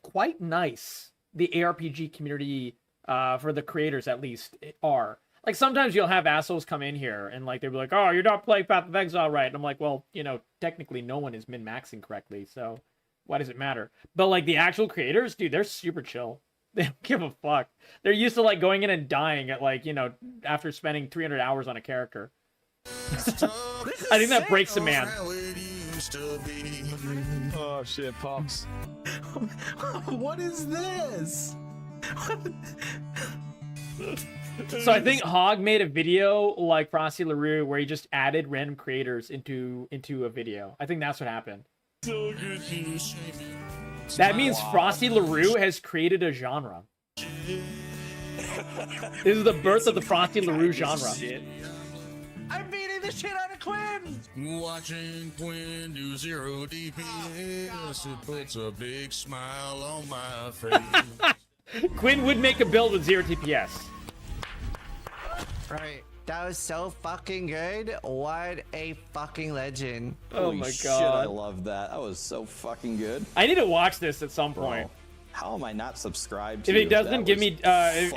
quite nice the ARPG community for the creators at least are. Like sometimes you'll have assholes come in here and like they'll be like, "Oh, you're not playing Path of Exile right," and I'm like, "Well, you know, technically no one is min-maxing correctly, so why does it matter?" But like the actual creators, dude, they're super chill. They don't give a fuck. They're used to like going in and dying at like, you know, after spending 300 hours on a character. I think that breaks a man.
Oh shit, Pops.
What is this?
So I think Hog made a video like Frosty LaRue where he just added random creators into a video. I think that's what happened. That means Frosty LaRue has created a genre. This is the birth of the Frosty LaRue genre.
I'm beating the shit out of Quinn!
Watching Quinn do 0 DPS, it puts a big smile on my face.
Quinn would make a build with 0 TPS.
Right. That was so fucking good. What a fucking legend.
Oh
Holy
my
shit,
god.
I love that. That was so fucking good.
I need to watch this at some point.
Bro, how am I not subscribed to
If it
you?
doesn't
That
give
was
me,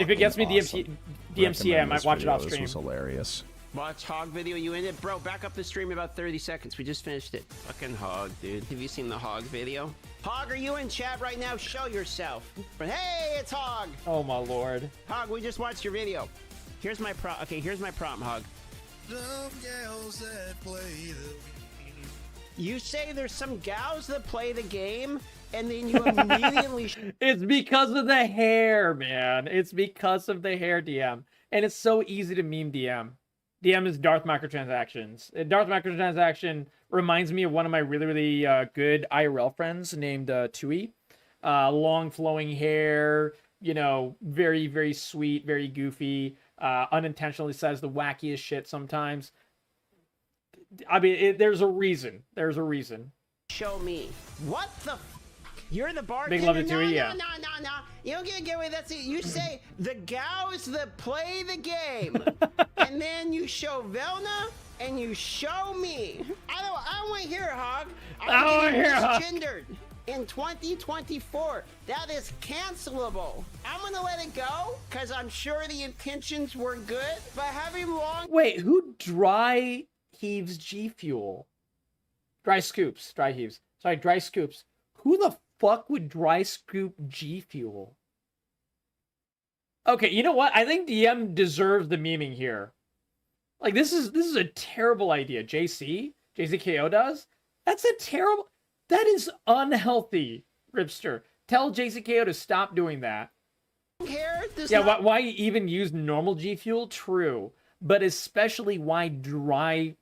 if it gets me
fucking
DMCA, I might watch it off
This
stream.
was hilarious.
Watch Hog video you in it? Bro, back up the stream about 30 seconds. We just finished it. Fucking Hog, dude. Have you seen the Hog video? Hog, are you in chat right now? Show yourself. But hey, it's Hog!
Oh my lord.
Hog, we just watched your video. Here's my prompt. Okay, here's my prompt, Hog.
Some gals that play the game.
You say there's some gals that play the game, and then you immediately...
It's because of the hair, man. It's because of the hair, DM. And it's so easy to meme DM. DM is Darth Microtransactions. Darth Microtransaction reminds me of one of my really, really good IRL friends named Tui. Long flowing hair, you know, very, very sweet, very goofy. Unintentionally says the wackiest shit sometimes. I mean, there's a reason. There's a reason.
Show me. What the... You're the bartender.
Big love to Tui, yeah.
No. You don't get away. That's it. You say the gals that play the game, and then you show Velna and you show me. I don't want to hear it, Hog.
I don't want to hear it, Hog.
Misgendered in 2024. That is cancelable. I'm gonna let it go because I'm sure the intentions were good, but having long.
Wait, who dry heaves G Fuel? Dry scoops. Dry heaves. Sorry, dry scoops. Who the fuck would dry scoop G Fuel? Okay, you know what? I think DM deserves the memeing here. Like, this is a terrible idea. JCKO does? That's a terrible... That is unhealthy, Ripster. Tell JCKO to stop doing that. Yeah, why even use normal G Fuel? True. But especially why dry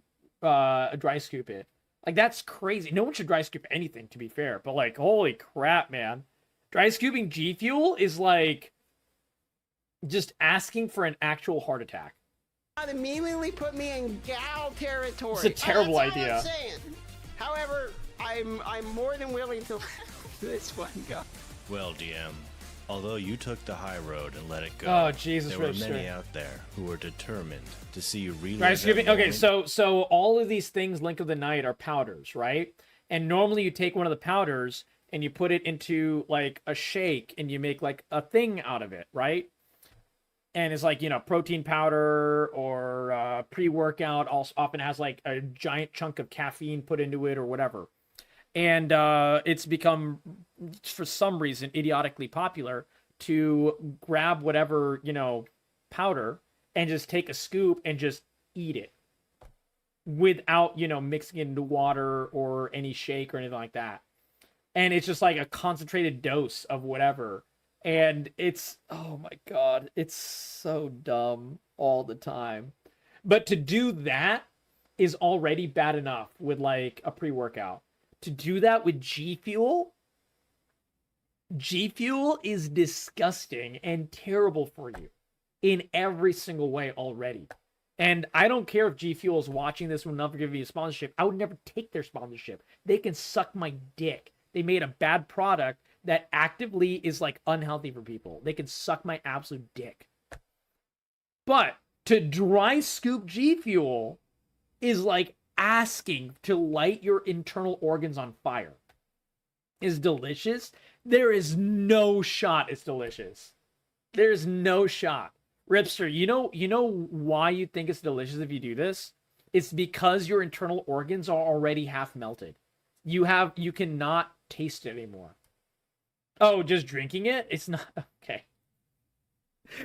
scoop it? Like, that's crazy. No one should dry scoop anything, to be fair. But, like, holy crap, man. Dry scooping G Fuel is, like, just asking for an actual heart attack.
Immediately put me in gal territory.
It's a terrible idea.
I'm saying. However, I'm more than willing to let this one go.
Well, DM, although you took the high road and let it go,
oh, Jesus,
there were many out there who were determined to see you relive
Dry
that
scooping. Okay,
moment.
so all of these things, Link of the Night, are powders, right? And normally you take one of the powders and you put it into like a shake and you make like a thing out of it, right? And it's like, you know, protein powder or pre-workout also often has like a giant chunk of caffeine put into it or whatever. And it's become, for some reason, idiotically popular to grab whatever, you know, powder and just take a scoop and just eat it without, you know, mixing it into water or any shake or anything like that. And it's just like a concentrated dose of whatever. And it's, oh my God, it's so dumb all the time. But to do that is already bad enough with like a pre-workout. To do that with G Fuel is disgusting and terrible for you in every single way already. And I don't care if G Fuel is watching this and will never give you a sponsorship. I would never take their sponsorship. They can suck my dick. They made a bad product that actively is like unhealthy for people. They can suck my absolute dick. But to dry scoop G Fuel is like asking to light your internal organs on fire. Is delicious? There is no shot it's delicious. There's no shot. Ripster, you know why you think it's delicious if you do this? It's because your internal organs are already half melted. You cannot taste it anymore. Oh, just drinking it? It's not okay.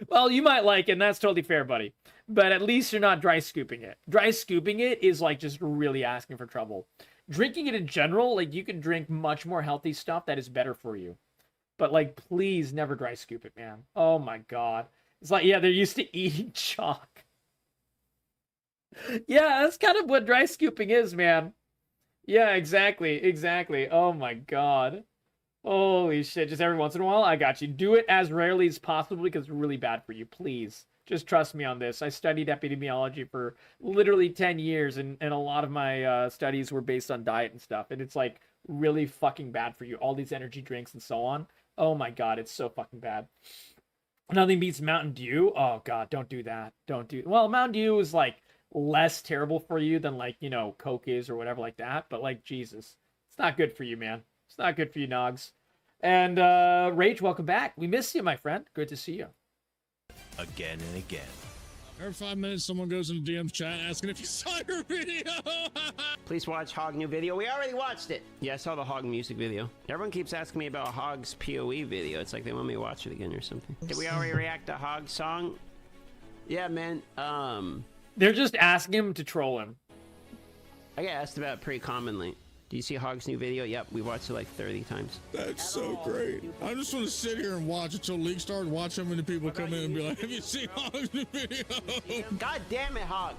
Well, you might like it, and that's totally fair, buddy. But at least you're not dry scooping it. Dry scooping it is like just really asking for trouble. Drinking it in general, like you can drink much more healthy stuff that is better for you. But like, please never dry scoop it, man. Oh my God. It's like, yeah, they're used to eating chalk. Yeah, that's kind of what dry scooping is, man. Yeah, exactly. Oh my god. Holy shit, just every once in a while, I got you. Do it as rarely as possible because it's really bad for you, please. Just trust me on this. I studied epidemiology for literally 10 years, and a lot of my studies were based on diet and stuff, and it's like really fucking bad for you. All these energy drinks and so on. Oh my god, it's so fucking bad. Nothing beats Mountain Dew. Oh god, don't do that. Well, Mountain Dew is like less terrible for you than like, you know, Coke is or whatever like that, but like Jesus, it's not good for you, man. It's not good for you, Nogs. And Rach, welcome back. We missed you, my friend. Good to see you.
Again and again.
Every 5 minutes, someone goes into DM's chat asking if you saw your video.
Please watch Hog new video. We already watched it. Yeah, I saw the Hog music video. Everyone keeps asking me about Hog's PoE video. It's like they want me to watch it again or something. Did we already react to Hog's song? Yeah, man.
They're just asking him to troll him.
I get asked about it pretty commonly. Do you see Hog's new video? Yep, we watched it like 30 times.
That's so great. I just want to sit here and watch until League start. Watch how many people come in and be like, have you seen Hog's new video?
God damn it, Hog.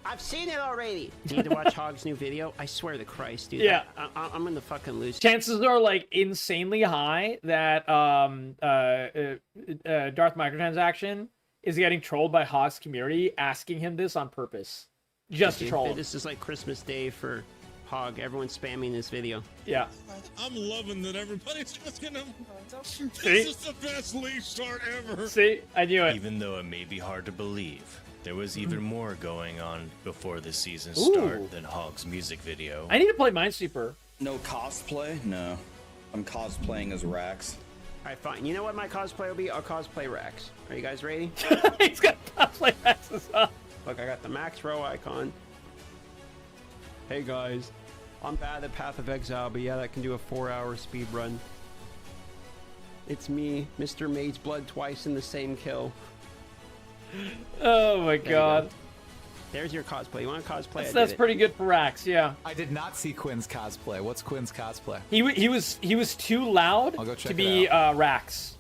I've seen it already. Do you need to watch Hog's new video? I swear to Christ, dude.
Yeah.
I'm gonna fucking lose.
Chances are like insanely high that Darth Microtransaction is getting trolled by Hog's community asking him this on purpose. Just to troll him.
This is like Christmas Day for Hog. Everyone's spamming this video.
Yeah.
I'm loving that everybody's asking him.
See?
This is the best League start ever.
See? I knew it.
Even though it may be hard to believe, there was even more going on before the season
Ooh.
start than Hog's music video.
I need to play Minesweeper.
No cosplay? No. I'm cosplaying as Rax.
Alright, fine. You know what my cosplay will be? I'll cosplay Rax. Are you guys ready?
He's got cosplay Rax as well.
Look, I got the Max Row icon. Hey guys, I'm bad at Path of Exile, but yeah, that can do a 4-hour speed run. It's me, Mr. Mage Blood, twice in the same kill.
Oh my god.
There's your cosplay. You want to cosplay?
That's pretty good for Rax, yeah.
I did not see Quinn's cosplay. What's Quinn's cosplay?
He was too loud
I'll go check
to be Rax.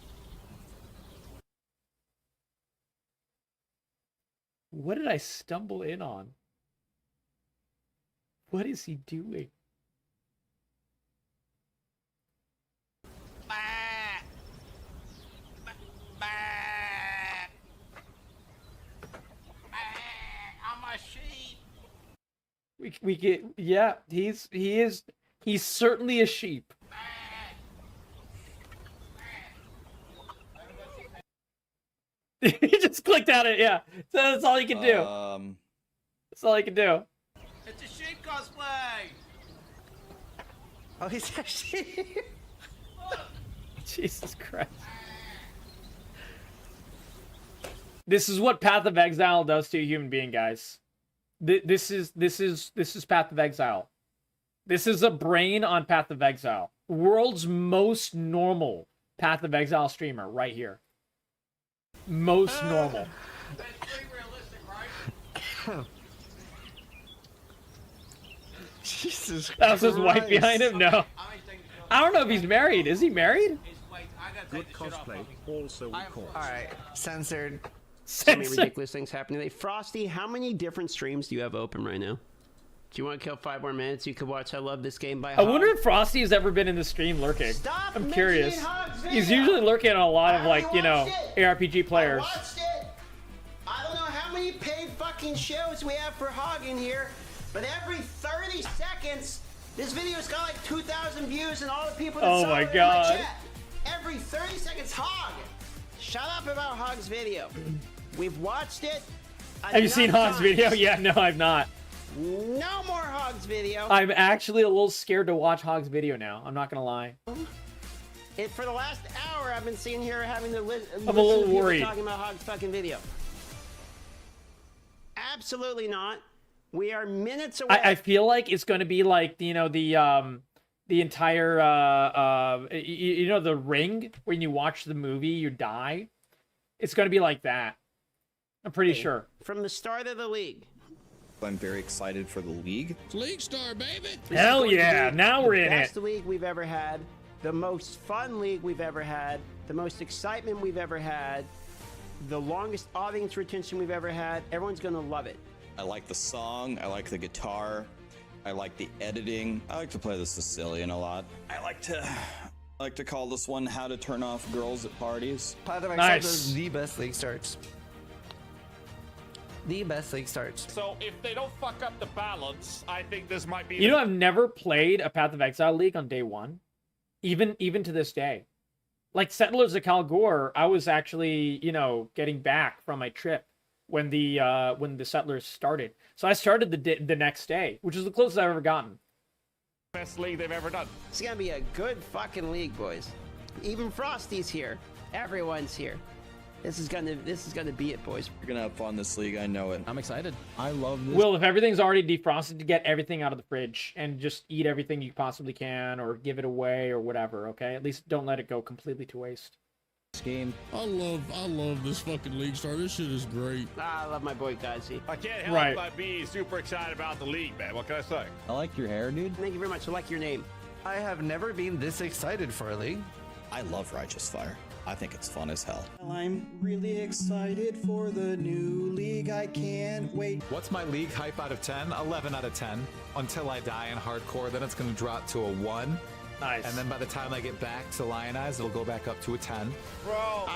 What did I stumble in on? What is he doing?
I'm a sheep.
We get, yeah, he's certainly a sheep. He just clicked on it, yeah. So that's all he can do. That's all he can do.
It's a sheep cosplay. Oh, he's a sheep.
Jesus Christ. This is what Path of Exile does to a human being, guys. This is Path of Exile. This is a brain on Path of Exile. World's most normal Path of Exile streamer right here. Most normal.
That's pretty realistic, right?
Jesus Christ.
That was his wife behind him? No. I don't know if he's married. Is he married?
Good cosplay. Also recall. Alright, censored.
Censored.
So many ridiculous things happening today. Frosty, how many different streams do you have open right now? Do you want to kill 5 more minutes? You could watch I Love This Game by
I
Hog.
wonder if Frosty has ever been in the stream lurking.
Stop
I'm curious.
mentioning Hog's
He's
video.
usually lurking on a lot of,
I
like,
already
you know,
watched
ARPG players.
I watched it. I don't know how many paid fucking shows we have for Hog in here, but every 30 seconds, this video's got like 2,000 views, and all the people that
Oh
saw
my
it in
God.
chat. Every 30 seconds, Hog. Shut up about Hog's video. We've watched it.
Have you seen Hog's video? Yeah, no, I've not.
No more Hog's video.
I'm actually a little scared to watch Hog's video now. I'm not gonna lie.
And for the last hour, I've been sitting here having to listen
I'm a little
to people
worried.
talking about Hog's fucking video. Absolutely not. We are minutes away.
I feel like it's gonna be like, you know, the entire you know, the Ring, when you watch the movie you die. It's gonna be like that. I'm pretty sure.
From the start of the league.
I'm very excited for the league.
League star, baby.
Hell yeah! Now we're in it.
Best league we've ever had. the most fun league we've ever had, the most excitement we've ever had, the longest audience retention we've ever had. Everyone's gonna love it.
I like the song, I like the guitar, I like the editing. I like to play the Sicilian a lot. I like to call this one How to Turn Off Girls at Parties.
Nice. The best league starts. The best league starts.
So if they don't fuck up the balance, I think this might be.
You know, I've never played a Path of Exile league on day one, even to this day. Like Settlers of Kalgor, I was actually, you know, getting back from my trip when the Settlers started. So I started the next day, which is the closest I've ever gotten.
Best league they've ever done.
It's gonna be a good fucking league, boys. Even Frosty's here. Everyone's here. This is gonna be it, boys.
You're gonna have fun this league, I know it.
I'm excited. I love this.
Will, if everything's already defrosted, to get everything out of the fridge and just eat everything you possibly can, or give it away, or whatever. Okay, at least don't let it go completely to waste.
Game.
I love this fucking league star. This shit is great.
I love my boy Gazi.
I can't help but be super excited about the league, man. What can I say?
I like your hair, dude.
Thank you very much. I like your name.
I have never been this excited for a league.
I love Righteous Fire. I think it's fun as hell.
I'm really excited for the new league. I can't wait.
What's my league hype out of 10? 11 out of 10. Until I die in hardcore, then it's going to drop to a 1.
Nice.
And then by the time I get back to Lionize, it'll go back up to a 10.
Bro,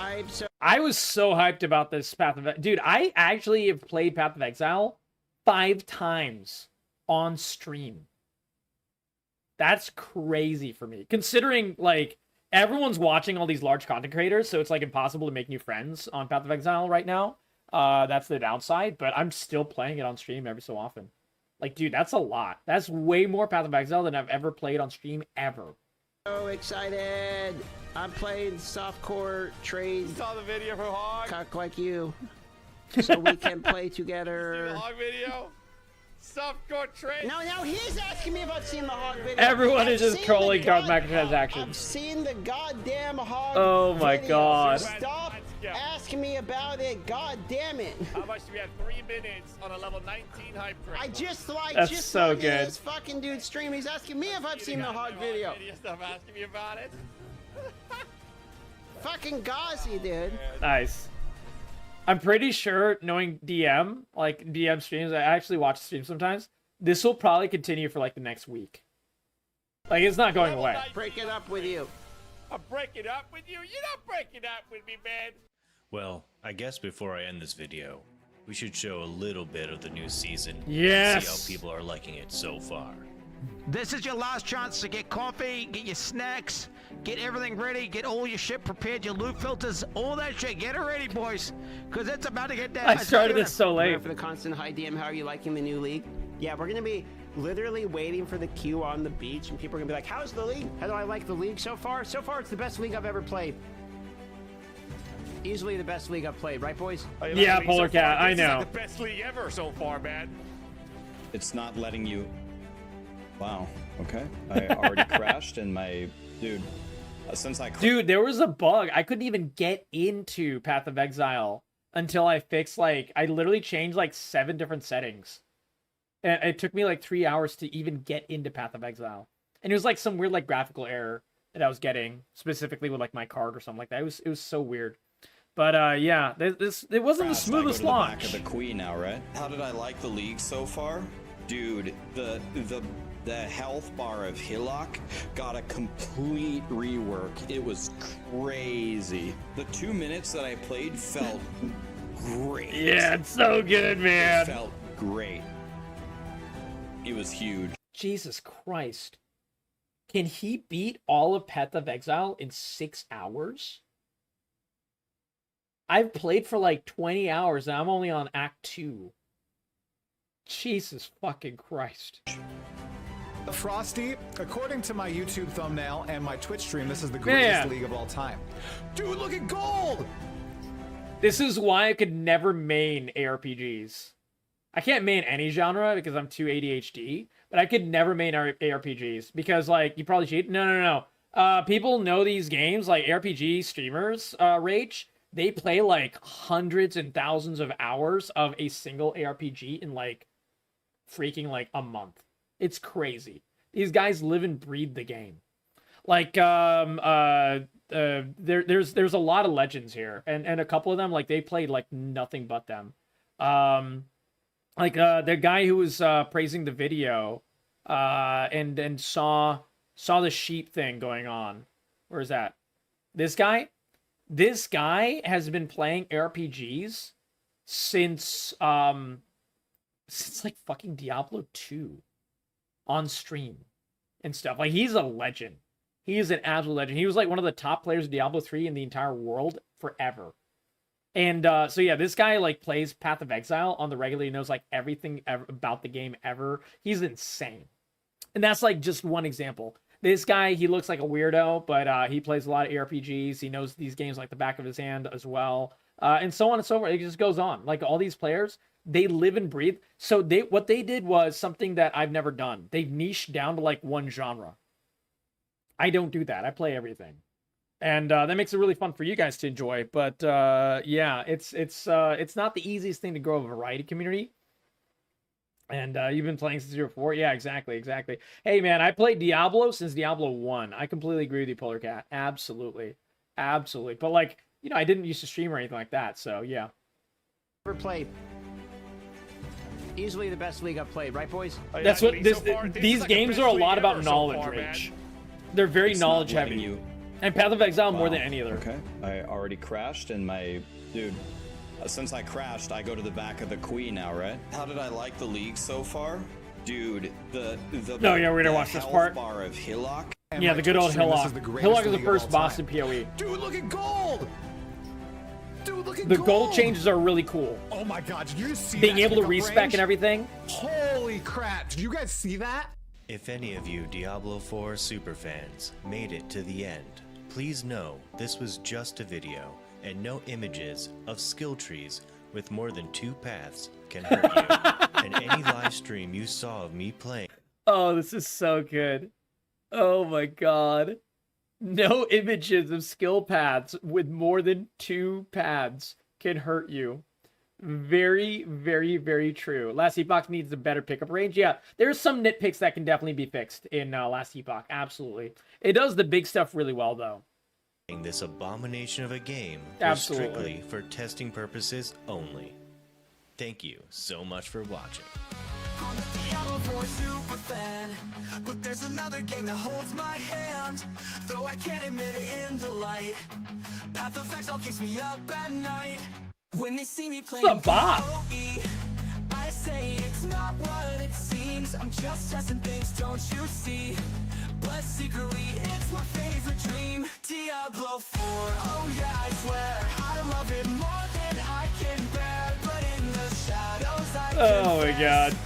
I was so hyped about this Path of Dude, I actually have played Path of Exile 5 times on stream. That's crazy for me. Considering, like, everyone's watching all these large content creators, so it's, like, impossible to make new friends on Path of Exile right now. That's the downside, but I'm still playing it on stream every so often. Like, dude, that's a lot. That's way more Path of Exile than I've ever played on stream, ever.
So excited! I'm playing softcore trade.
Saw the video from Hog.
Cock like you, so we can play together.
See the Hog video? Softcore trade.
No, he's asking me if I've seen the Hog video.
Everyone is just trolling dark microtransactions.
I've seen the goddamn Hog.
Oh my
video.
god.
Stop asking me about it. God damn it.
How much do we have? 3 minutes on a level 19 hype train.
I just
That's so
logged into
good.
this fucking dude's stream. He's asking me if I've seen the Hog video.
Stop asking me about it.
Fucking Gazi, dude.
Nice. I'm pretty sure, knowing DM, like DM streams, I actually watch streams sometimes. This will probably continue for like the next week. Like, it's not going away.
Break it up with you.
I'm breaking up with you. You're not breaking up with me, man.
Well, I guess before I end this video, we should show a little bit of the new season.
Yes.
See how people are liking it so far.
This is your last chance to get coffee, get your snacks, get everything ready, get all your shit prepared, your loot filters, all that shit. Get it ready, boys, because it's about to get down.
I started this so late.
For the constant hi DM, how are you liking the new league? Yeah, we're gonna be literally waiting for the queue on the beach, and people are gonna be like, "How's the league? How do I like the league so far? So far, it's the best league I've ever played. Easily the best league I've played, right, boys?
Yeah, Polar Cat, I know.
This is like the best league ever so far, man.
It's not letting you. Wow. Okay. I already crashed and my dude. Since I.
Dude, there was a bug. I couldn't even get into Path of Exile until I fixed, like, I literally changed like 7 different settings. And it took me like 3 hours to even get into Path of Exile. And it was like some weird like graphical error that I was getting, specifically with like my card or something like that. It was so weird. But yeah, it wasn't the smoothest launch.
Back of the Queen now, right? How did I like the league so far? Dude, the health bar of Hillock got a complete rework. It was crazy. The 2 minutes that I played felt great.
Yeah, it's so good, man.
It felt great. It was huge.
Jesus Christ. Can he beat all of Path of Exile in 6 hours? I've played for like 20 hours and I'm only on Act 2. Jesus fucking Christ.
Frosty, according to my YouTube thumbnail and my Twitch stream, this is the greatest league of all time. Dude, look at gold!
This is why I could never main ARPGs. I can't main any genre because I'm too ADHD, but I could never main ARPGs because, like, you probably cheat. No. People know these games, like RPG streamers, Rage. They play like hundreds and thousands of hours of a single ARPG in like freaking like a month. It's crazy. These guys live and breathe the game. Like there's a lot of legends here, and a couple of them like they played like nothing but them. Like the guy who was praising the video, and saw the sheep thing going on. Where is that? This guy has been playing RPGs since like fucking Diablo 2 on stream and stuff. Like he's a legend. He is an absolute legend. He was like one of the top players of Diablo 3 in the entire world forever. And so yeah, this guy like plays Path of Exile on the regular. He knows like everything about the game ever. He's insane. And that's like just one example. This guy, he looks like a weirdo, but he plays a lot of RPGs. He knows these games like the back of his hand as well. And so on and so forth. It just goes on. Like all these players, they live and breathe. So what they did was something that I've never done. They've niched down to like one genre. I don't do that. I play everything. And that makes it really fun for you guys to enjoy. But yeah, it's not the easiest thing to grow a variety community. And you've been playing since you were 4? Yeah, exactly. Hey, man, I played Diablo since Diablo 1. I completely agree with you, Polar Cat. Absolutely. But, like, you know, I didn't used to stream or anything like that, so, yeah.
Ever played. Easily the best league I've played, right, boys?
That's what these games are a lot about knowledge, Rich. They're very knowledge heavy. And Path of Exile more than any other.
Okay, I already crashed, and my... Dude... Since I crashed, I go to the back of the Queen now, right? How did I like the league so far? Dude, the
no, yeah, we're gonna watch this part.
Bar of Hillock.
Yeah, the good old Hillock. Hillock is the first boss in PoE.
Dude, look at gold! Dude, look at
the gold changes are really cool.
Oh my god, did you see
being
that
able to respec and everything?
Holy crap, did you guys see that?
If any of you Diablo 4 superfans made it to the end, please know this was just a video and no images of skill trees with more than 2 paths can hurt you. And any live stream you saw of me playing.
Oh, this is so good. Oh my god. No images of skill paths with more than 2 paths can hurt you. Very, very, very true. Last Epoch needs a better pickup range. Yeah, there's some nitpicks that can definitely be fixed in Last Epoch. Absolutely. It does the big stuff really well, though.
This abomination of a game was strictly for testing purposes only. Thank you so much for watching.
I'm a Diablo 4 super fan, but there's another game that holds my hand, though I can't admit it in the light. Path of Exile keeps me up at night. When they see me playing PoE, I say it's not what it seems. I'm just testing things, don't you see? But secretly, it's my favorite dream. Diablo 4, oh yeah, I swear I love it more than I can bear. But in the shadows, I
oh my god.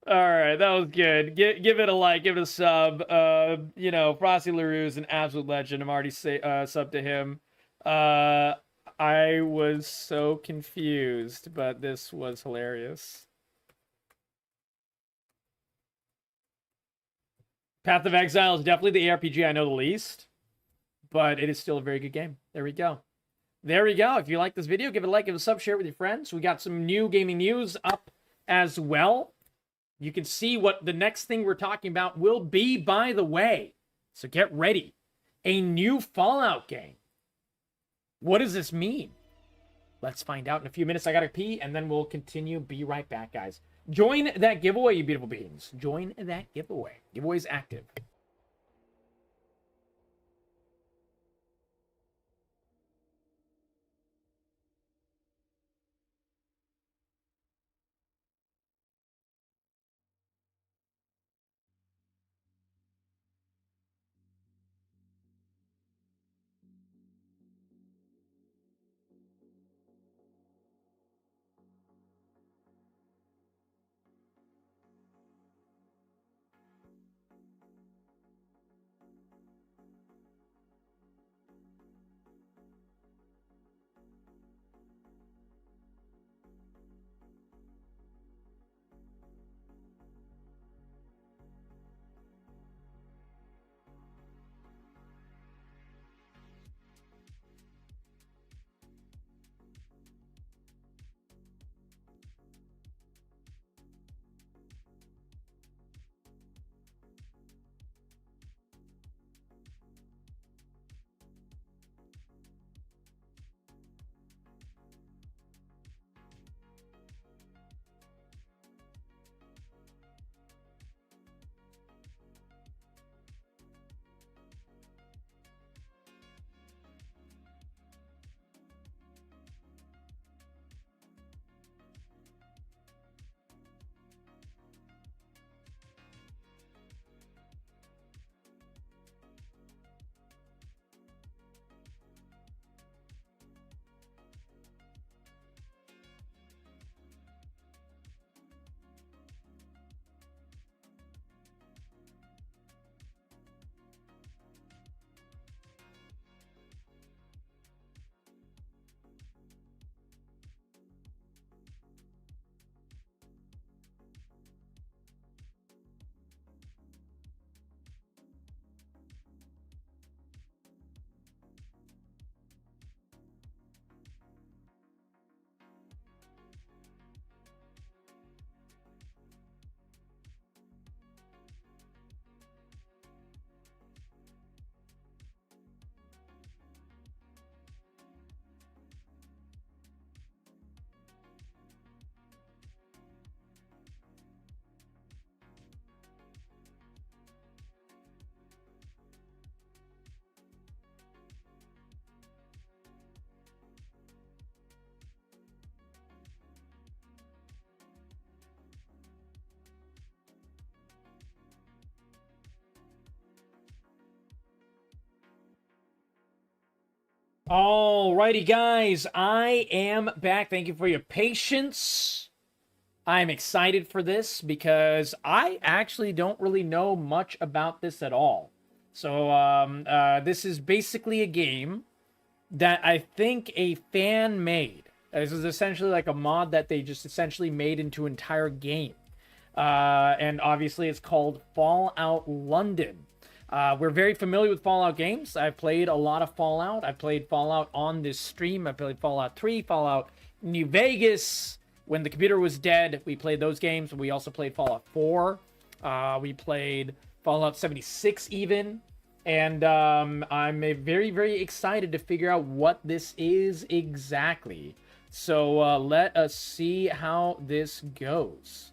Alright, that was good. Give it a like, give it a sub. You know, Frosty LaRue is an absolute legend. I'm already sub to him. I was so confused, but this was hilarious. Path of Exile is definitely the RPG I know the least, but it is still a very good game. There we go. There we go. If you like this video, give it a like, give it a sub, share it with your friends. We got some new gaming news up as well. You can see what the next thing we're talking about will be, by the way. So get ready. A new Fallout game. What does this mean? Let's find out in a few minutes. I gotta pee, and then we'll continue. Be right back, guys. Join that giveaway, you beautiful beings. Join that giveaway. Giveaway's active. Alrighty, guys, I am back. Thank you for your patience. I'm excited for this because I actually don't really know much about this at all. So, this is basically a game that I think a fan made. This is essentially like a mod that they just essentially made into an entire game. And obviously it's called Fallout London. We're very familiar with Fallout games. I've played a lot of Fallout. I've played Fallout on this stream. I played Fallout 3, Fallout New Vegas. When the computer was dead, we played those games. We also played Fallout 4. We played Fallout 76 even. And I'm very, very excited to figure out what this is exactly. So let us see how this goes.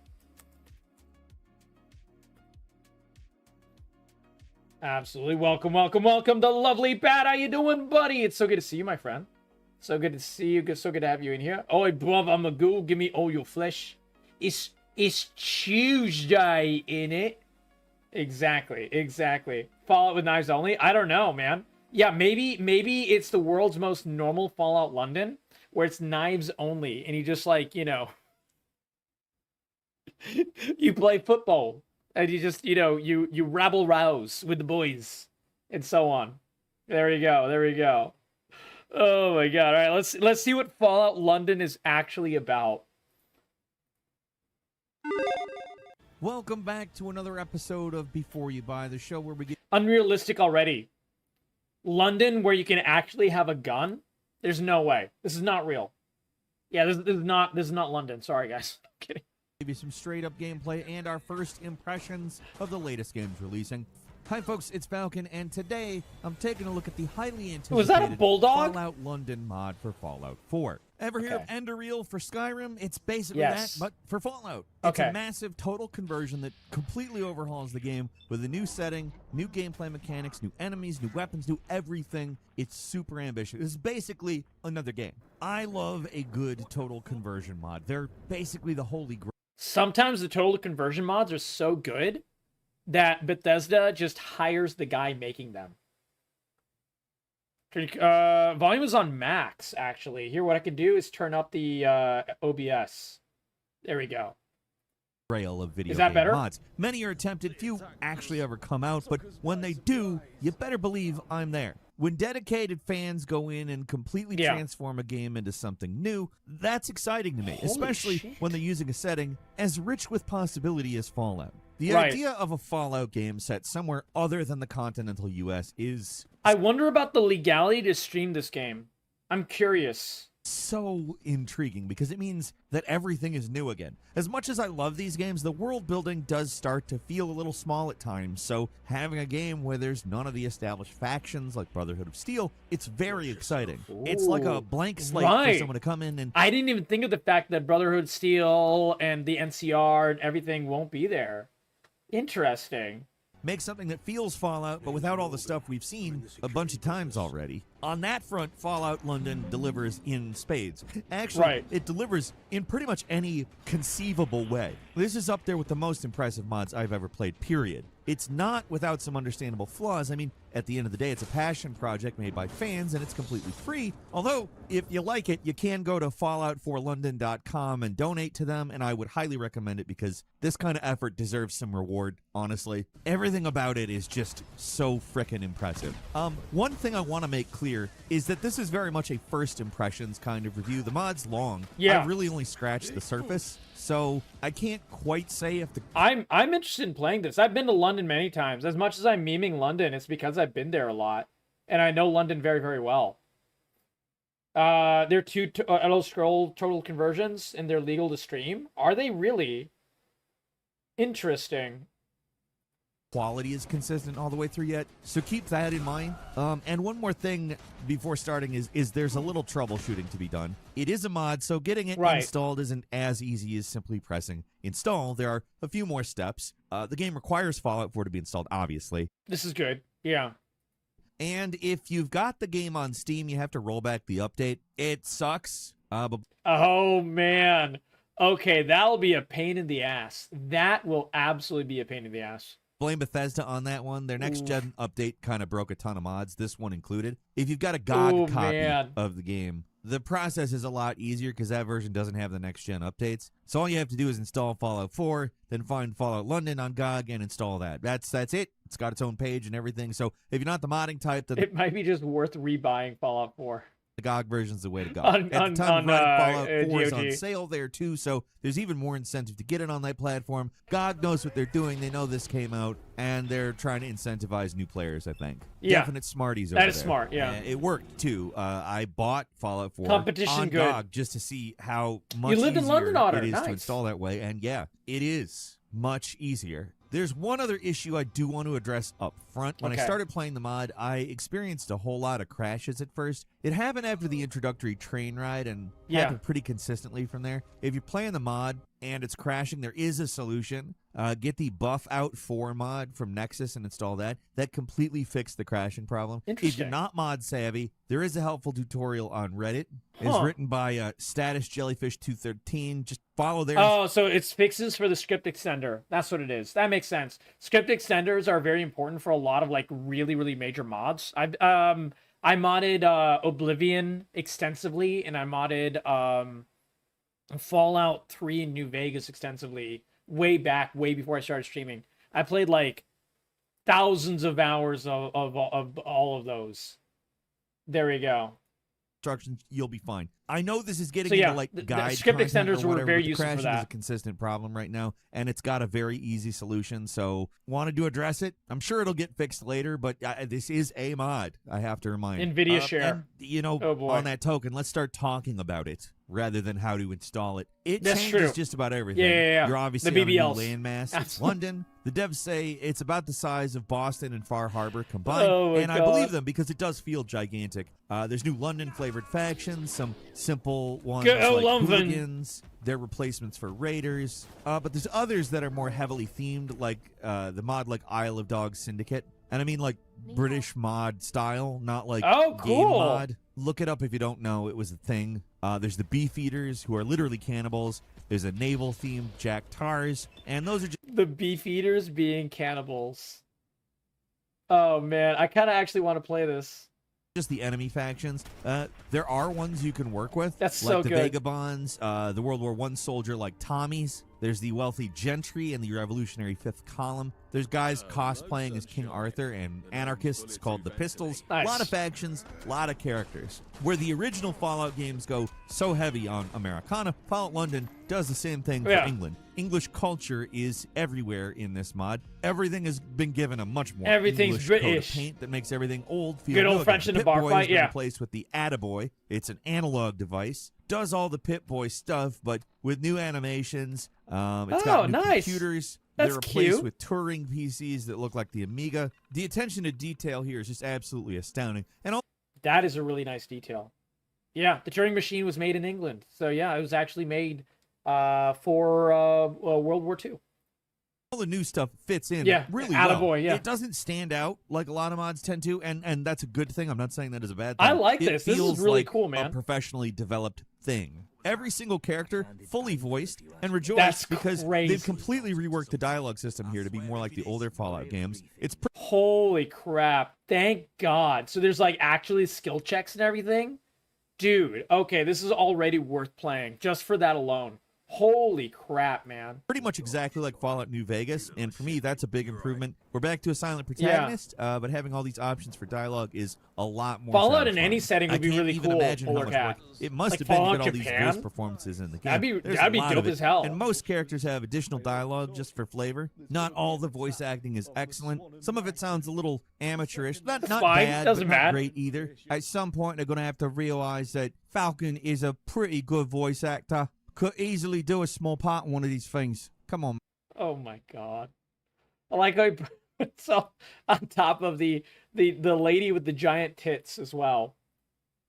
Absolutely. Welcome, welcome, welcome to Lovely Bat. How you doing, buddy? It's so good to see you, my friend. So good to see you. So good to have you in here. Oh, bruv, I'm a ghoul. Give me all your flesh. It's Tuesday, innit? Exactly. Fallout with knives only? I don't know, man. Yeah, maybe it's the world's most normal Fallout London, where it's knives only, and you just, like, you know, you play football. And you just, you know, you rabble-rouse with the boys, and so on. There we go. Oh my god! All right, let's see what Fallout London is actually about.
Welcome back to another episode of Before You Buy, the show where we get
unrealistic already. London, where you can actually have a gun? There's no way. This is not real. Yeah, this is not London. Sorry, guys. I'm kidding.
Give you some straight-up gameplay and our first impressions of the latest games releasing. Hi, folks, it's Falcon, and today I'm taking a look at the highly anticipated
Was that a bulldog?
Fallout London mod for Fallout 4. Ever hear of Enderreel for Skyrim? It's basically
Yes.
that, but for Fallout. It's
Okay.
a massive total conversion that completely overhauls the game with a new setting, new gameplay mechanics, new enemies, new weapons, new everything. It's super ambitious. It's basically another game. I love a good total conversion mod. They're basically the holy grail.
Sometimes the total conversion mods are so good that Bethesda just hires the guy making them. Volume is on max, actually. Here, what I can do is turn up the OBS. There we go.
Trail of video
Is that
game
better?
mods. Many are attempted, few actually ever come out, but when they do, you better believe I'm there. When dedicated fans go in and completely transform a game into something new, that's exciting to me,
Holy
especially
shit.
when they're using a setting as rich with possibility as Fallout. The
Right.
idea of a Fallout game set somewhere other than the continental US is
I wonder about the legality to stream this game. I'm curious.
so intriguing because it means that everything is new again. As much as I love these games, the world building does start to feel a little small at times, so having a game where there's none of the established factions like Brotherhood of Steel, it's very exciting. It's like a blank slate for someone to come in and...
I didn't even think of the fact that Brotherhood Steel and the NCR and everything won't be there. Interesting.
make something that feels Fallout, but without all the stuff we've seen a bunch of times already. On that front, Fallout London delivers in spades. Actually, it delivers in pretty much any conceivable way. This is up there with the most impressive mods I've ever played, period. It's not without some understandable flaws. I mean, at the end of the day, it's a passion project made by fans, and it's completely free. Although, if you like it, you can go to fallout4london.com and donate to them, and I would highly recommend it because this kind of effort deserves some reward, honestly. Everything about it is just so frickin' impressive. One thing I want to make clear is that this is very much a first impressions kind of review. The mod's long.
Yeah.
I've really only scratched the surface. So I can't quite say if the...
I'm interested in playing this. I've been to London many times. As much as I'm memeing London, it's because I've been there a lot. And I know London very, very well. There are two Elder Scroll total conversions, and they're legal to stream. Are they really? Interesting.
Quality is consistent all the way through yet, so keep that in mind. And one more thing before starting is there's a little troubleshooting to be done. It is a mod, so getting it installed isn't as easy as simply pressing install. There are a few more steps. The game requires Fallout 4 to be installed, obviously.
This is good. Yeah.
And if you've got the game on Steam, you have to roll back the update. It sucks. But
oh, man. Okay, that'll be a pain in the ass. That will absolutely be a pain in the ass.
Blame Bethesda on that one. Their next-gen update kind of broke a ton of mods, this one included. If you've got a GOG copy of the game, the process is a lot easier because that version doesn't have the next-gen updates. So all you have to do is install Fallout 4, then find Fallout London on GOG and install that. That's it. It's got its own page and everything. So if you're not the modding type, then
it might be just worth rebuying Fallout 4.
The GOG version's the way to go. At the time of writing, Fallout 4 is on sale there, too, so there's even more incentive to get it on that platform. GOG knows what they're doing. They know this came out, and they're trying to incentivize new players, I think.
Yeah.
Definite smarties over
there.
That
is smart, yeah.
It worked, too. I bought Fallout 4
Competition
on
good.
GOG just to see how much
You lived in London, Otter.
it is
Nice.
to install that way, and yeah, it is much easier. There's one other issue I do want to address up front. When I started playing the mod, I experienced a whole lot of crashes at first. It happened after the introductory train ride and happened pretty consistently from there. If you're playing the mod and it's crashing, there is a solution. Get the Buff Out 4 mod from Nexus and install that. That completely fixed the crashing problem. If you're not mod savvy, there is a helpful tutorial on Reddit. It's written by Status Jellyfish 213. Just follow there.
Oh, so it's fixes for the script extender. That's what it is. That makes sense. Script extenders are very important for a lot of like really, really major mods. I modded Oblivion extensively, and I modded Fallout 3 in New Vegas extensively way before I started streaming. I played like thousands of hours of all of those. There we go.
Instructions, you'll be fine. I know this is getting into like guide
the script
content
extenders
or whatever,
were very
but
useful for
crashing is a
that.
consistent problem right now, and it's got a very easy solution. So wanted to address it. I'm sure it'll get fixed later, but this is a mod. I have to remind.
NVIDIA share.
And, on that token, let's start talking about it rather than how to install it. It
That's
changes
true.
just about everything.
Yeah.
You're obviously
The
on a new
BBLs.
landmass. It's London. The devs say it's about the size of Boston and Far Harbor combined,
Oh,
and
my
I
God.
believe them because it does feel gigantic. There's new London-flavored factions, some simple ones
Go
like
London.
hooligans. They're replacements for raiders, but there's others that are more heavily themed, like the mod like Isle of Dogs Syndicate, and I mean like British mod style, not like game
cool.
mod. Look it up if you don't know. It was a thing. There's the beef eaters, who are literally cannibals. There's a naval-themed Jack Tars, and those are just
The beef eaters being cannibals. Oh man, I kind of actually want to play this.
just the enemy factions. There are ones you can work with.
That's
like
so
the
good.
Vagabonds, the World War I soldier like Tommies. There's the wealthy gentry and the revolutionary fifth column. There's guys cosplaying as King Arthur and anarchists called the Pistols.
Nice.
A lot of factions, a lot of characters. Where the original Fallout games go so heavy on Americana, Fallout London does the same thing for England. English culture is everywhere in this mod. Everything has been given a much more
Everything's
English coat of
British.
paint that makes everything old feel
Good old French in a bar
Pip-Boy
fight,
has been
yeah.
replaced with the Attaboy. It's an analog device. Does all the Pip-Boy stuff, but with new animations. It's got new
nice.
computers.
That's
They're replaced
cute.
with Turing PCs that look like the Amiga. The attention to detail here is just absolutely astounding. And
That is a really nice detail. Yeah, the Turing machine was made in England. So yeah, it was actually made for World War II.
all the new stuff fits in
Yeah,
really
attaboy,
well.
yeah.
It doesn't stand out like a lot of mods tend to, and that's a good thing. I'm not saying that is a bad thing.
I like
It
this. This is
feels
really
like
cool,
a
man.
professionally developed thing. Every single character fully voiced, and rejoice
That's
because
crazy.
they've completely reworked the dialogue system here to be more like the older Fallout games. It's
Holy crap. Thank God. So there's like actually skill checks and everything? Dude, okay, this is already worth playing just for that alone. Holy crap, man.
pretty much exactly like Fallout New Vegas, and for me, that's a big improvement. We're back to a silent protagonist, but having all these options for dialogue is a lot more
Fallout in
satisfying.
any setting would
I
be
can't
really
even
cool,
imagine how
Polar
much
Cat.
work it must
Like
have been to
Fallout
get all these
Japan?
voice performances in the game.
That'd be-
There's
that'd
a
be
lot
dope
of it.
as hell.
And most characters have additional dialogue just for flavor. Not all the voice acting is excellent. Some of it sounds a little amateurish. Not
fine.
bad,
Doesn't
but not
matter.
great either. At some point, they're going to have to realize that Falcon is a pretty good voice actor. Could easily do a small part in one of these things. Come on.
Oh my God. I like how he put himself on top of the lady with the giant tits as well.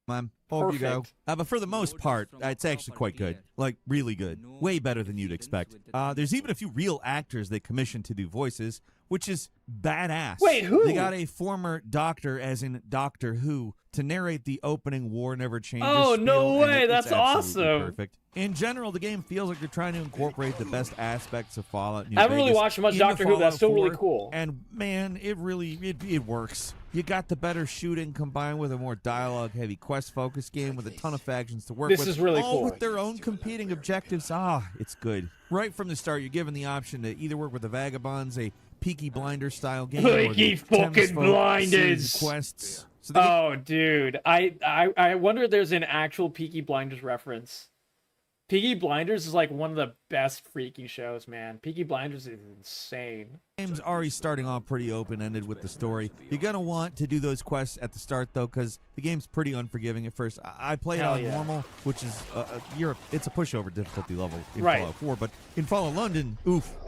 Man, off you go.
Perfect.
But for the most part, it's actually quite good. Like, really good. Way better than you'd expect. There's even a few real actors they commissioned to do voices, which is badass.
Wait, who?
They got a former doctor, as in Doctor Who, to narrate the opening War Never Changes.
Oh, no
spiel,
way,
it's
that's
absolutely
awesome.
Perfect. In general, the game feels like they're trying to incorporate the best aspects of Fallout New
I haven't really
Vegas
watched much
into
Doctor Who, but that's still
Fallout
really
4,
cool.
And man, it works. You got the better shooting combined with a more dialogue-heavy quest-focused game with a ton of factions to work with.
This is really
all
cool.
with their own competing objectives. It's good. Right from the start, you're given the option to either work with the Vagabonds, a Peaky Blinders style game, or
Peaky
the
fucking
Thames Folk
Blinders
series of quests. So the
Oh, dude. I wonder if there's an actual Peaky Blinders reference. Peaky Blinders is like one of the best freaking shows, man. Peaky Blinders is insane.
game's already starting off pretty open-ended with the story. You're going to want to do those quests at the start, though, because the game's pretty unforgiving at first. I play it on normal, which is it's a pushover difficulty level in Fallout 4, but in Fallout London,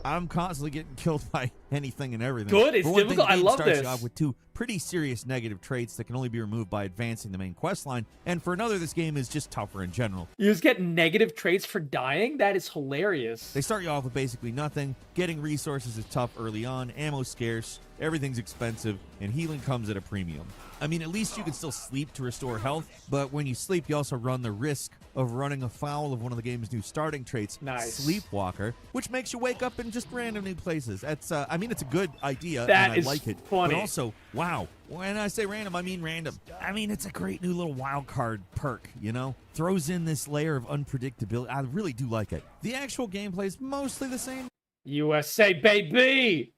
I'm constantly getting killed by anything and everything.
Good, it's
For one thing,
difficult.
the
I
game
love
starts
this.
you off with two pretty serious negative traits that can only be removed by advancing the main quest line, and for another, this game is just tougher in general.
You just get negative traits for dying? That is hilarious.
They start you off with basically nothing. Getting resources is tough early on, ammo scarce, everything's expensive, and healing comes at a premium. I mean, at least you can still sleep to restore health, but when you sleep, you also run the risk of running afoul of one of the game's new starting traits, Sleepwalker, which makes you wake up in just random new places. That's, I mean, it's a good idea, and I like it.
Funny.
But also, wow, when I say random, I mean random. I mean, it's a great new little wild card perk, you know? Throws in this layer of unpredictability. I really do like it. The actual gameplay is mostly the same.
USA, baby!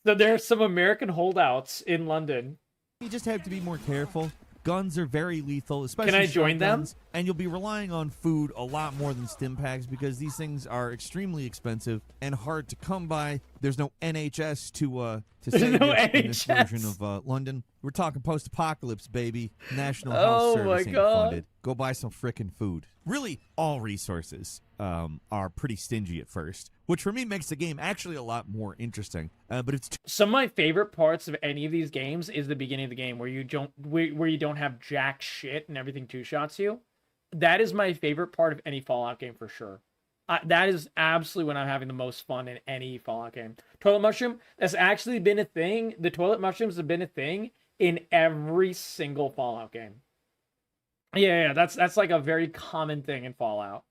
So there are some American holdouts in London.
You just have to be more careful. Guns are very lethal, especially
Can I join them?
shotguns, and you'll be relying on food a lot more than stim packs because these things are extremely expensive and hard to come by. There's no NHS to save
no
you in this
NHS.
version of London. We're talking post-apocalypse, baby. National
Oh
Health Service
my
ain't
God.
funded. Go buy some frickin' food. Really, all resources are pretty stingy at first, which for me makes the game actually a lot more interesting. But it's
Some of my favorite parts of any of these games is the beginning of the game where you don't have jack shit and everything two-shots you. That is my favorite part of any Fallout game for sure. That is absolutely when I'm having the most fun in any Fallout game. Toilet mushroom, that's actually been a thing. The toilet mushrooms have been a thing in every single Fallout game. Yeah, that's like a very common thing in Fallout.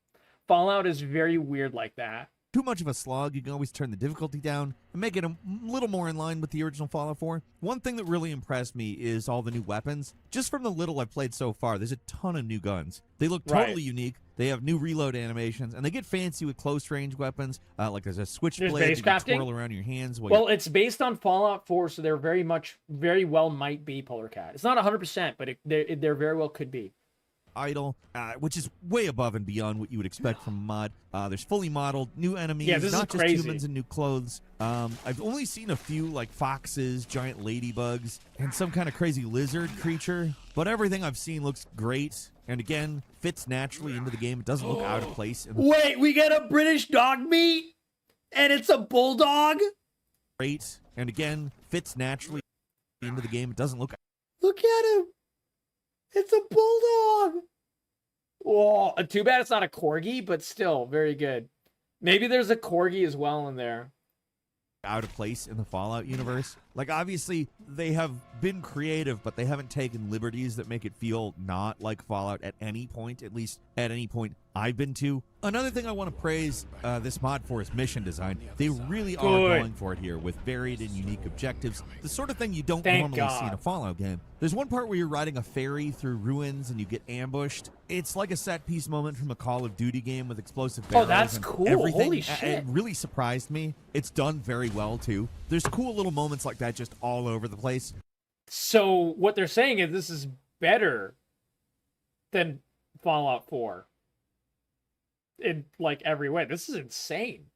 Fallout is very weird like that.
too much of a slog, you can always turn the difficulty down and make it a little more in line with the original Fallout 4. One thing that really impressed me is all the new weapons. Just from the little I've played so far, there's a ton of new guns. They look totally unique. They have new reload animations, and they get fancy with close-range weapons. Like there's a switchblade that you can twirl around your hands.
Well, it's based on Fallout 4, so they're very well might be Polar Cat. It's not 100%, but there very well could be.
Idle, which is way above and beyond what you would expect from a mod. There's fully modeled new enemies, not just humans and new clothes. I've only seen a few like foxes, giant ladybugs, and some kind of crazy lizard creature, but everything I've seen looks great, and again, fits naturally into the game. It doesn't look out of place.
Wait, we get a British dog meat? And it's a bulldog?
Great, and again, fits naturally into the game. It doesn't look...
Look at him! It's a bulldog! Whoa, too bad it's not a corgi, but still, very good. Maybe there's a corgi as well in there.
Out of place in the Fallout universe. Like, obviously, they have been creative, but they haven't taken liberties that make it feel not like Fallout at any point, at least at any point I've been to. Another thing I want to praise this mod for is mission design. They really are going for it here with varied and unique objectives. The sort of thing you don't normally see in a Fallout game. There's one part where you're riding a ferry through ruins and you get ambushed. It's like a set-piece moment from a Call of Duty game with explosive barrels.
Oh, that's cool.
Everything.
Holy shit.
It really surprised me. It's done very well, too. There's cool little moments like that just all over the place.
So what they're saying is this is better than Fallout 4 in like every way. This is insane.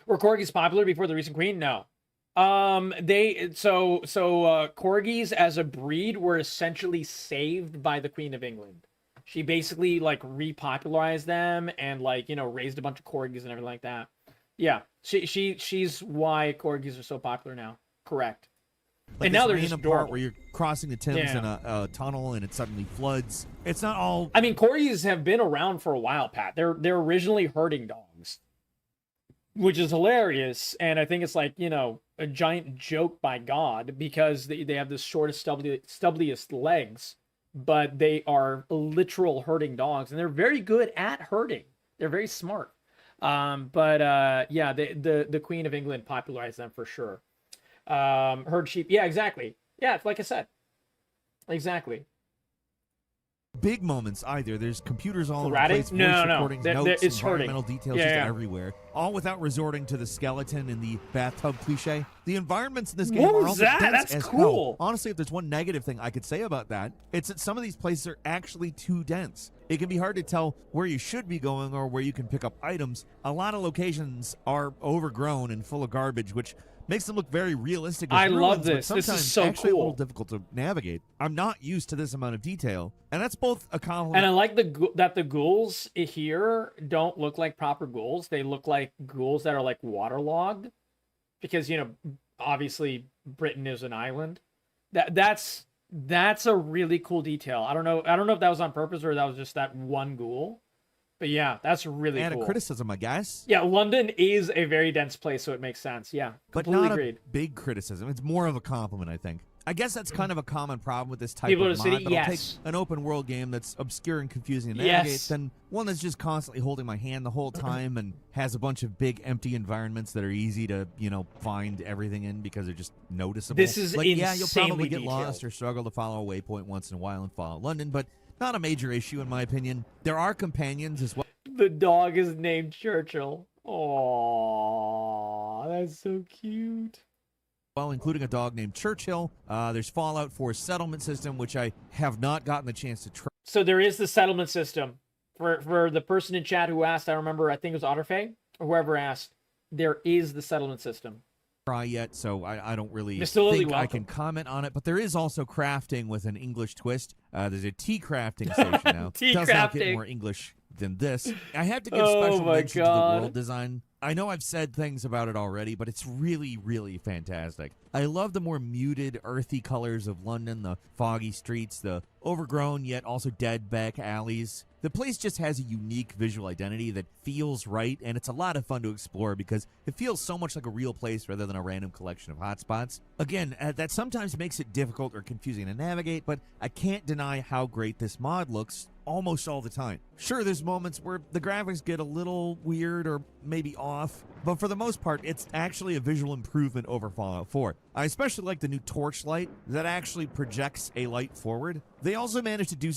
Were corgis popular before the recent queen? No. Corgis as a breed were essentially saved by the Queen of England. She basically like repopularized them and like, you know, raised a bunch of corgis and everything like that. Yeah, she's why corgis are so popular now. Correct.
Like
and now they're
just
just
part
adorable.
where you're crossing the Thames in a tunnel and it suddenly floods. It's not all.
I mean, corgis have been around for a while, Pat. They're originally herding dogs, which is hilarious, and I think it's like, you know, a giant joke by God because they have the shortest, stubbliest legs. but they are literal herding dogs, and they're very good at herding. They're very smart. Yeah, the Queen of England popularized them for sure. Herd sheep. Yeah, exactly. Yeah, like I said. Exactly.
Big moments either. There's computers all over the
Ratting?
place, voice
No.
recordings, notes,
It's
environmental
hurting.
details
Yeah,
just
yeah.
everywhere. All without resorting to the skeleton and the bathtub cliche. The environments in this game
What
are
was
also
that?
dense
That's
as
cool.
hell. Honestly, if there's one negative thing I could say about that, it's that some of these places are actually too dense. It can be hard to tell where you should be going or where you can pick up items. A lot of locations are overgrown and full of garbage, which makes them look very realistic. As
I
ruins,
love
but
this. This is
sometimes
so
actually a
cool.
little difficult to navigate. I'm not used to this amount of detail, and that's both a compliment.
And I like that the ghouls here don't look like proper ghouls. They look like ghouls that are like waterlogged, because obviously Britain is an island. That's a really cool detail. I don't know if that was on purpose or that was just that one ghoul. But yeah, that's really
and
cool.
a criticism, I guess.
Yeah, London is a very dense place, so it makes sense. Yeah,
But
completely
not
agreed.
a big criticism. It's more of a compliment, I think. I guess that's kind of a common problem with this type
People
of
in the
mod,
city,
but I'll take
yes.
an open world game that's obscure and confusing to navigate
Yes.
than one that's just constantly holding my hand the whole time and has a bunch of big empty environments that are easy to, find everything in because they're just noticeable.
This is
yeah, you'll probably
insanely
get lost
detailed.
or struggle to follow a waypoint once in a while in Fallout London, but not a major issue in my opinion. There are companions as well.
The dog is named Churchill. Aww, that's so cute.
Well, including a dog named Churchill. There's Fallout 4's settlement system, which I have not gotten the chance to try.
So there is the settlement system. For the person in chat who asked, I think it was Otterfey, or whoever asked, there is the settlement system.
Yet, so I don't really
Mr. Lily,
think I
welcome.
can comment on it. But there is also crafting with an English twist. There's a tea crafting station now.
Tea
Does not get
crafting.
more English than this. I have to give
Oh
special
my
mention to the
God.
world design. I know I've said things about it already, but it's really, really fantastic. I love the more muted, earthy colors of London, the foggy streets, the overgrown yet also dead back alleys. The place just has a unique visual identity that feels right, and it's a lot of fun to explore because it feels so much like a real place rather than a random collection of hotspots. Again, that sometimes makes it difficult or confusing to navigate, but I can't deny how great this mod looks almost all the time. Sure, there's moments where the graphics get a little weird or maybe off, but for the most part, it's actually a visual improvement over Fallout 4. I especially like the new torchlight that actually projects a light forward. They also managed to do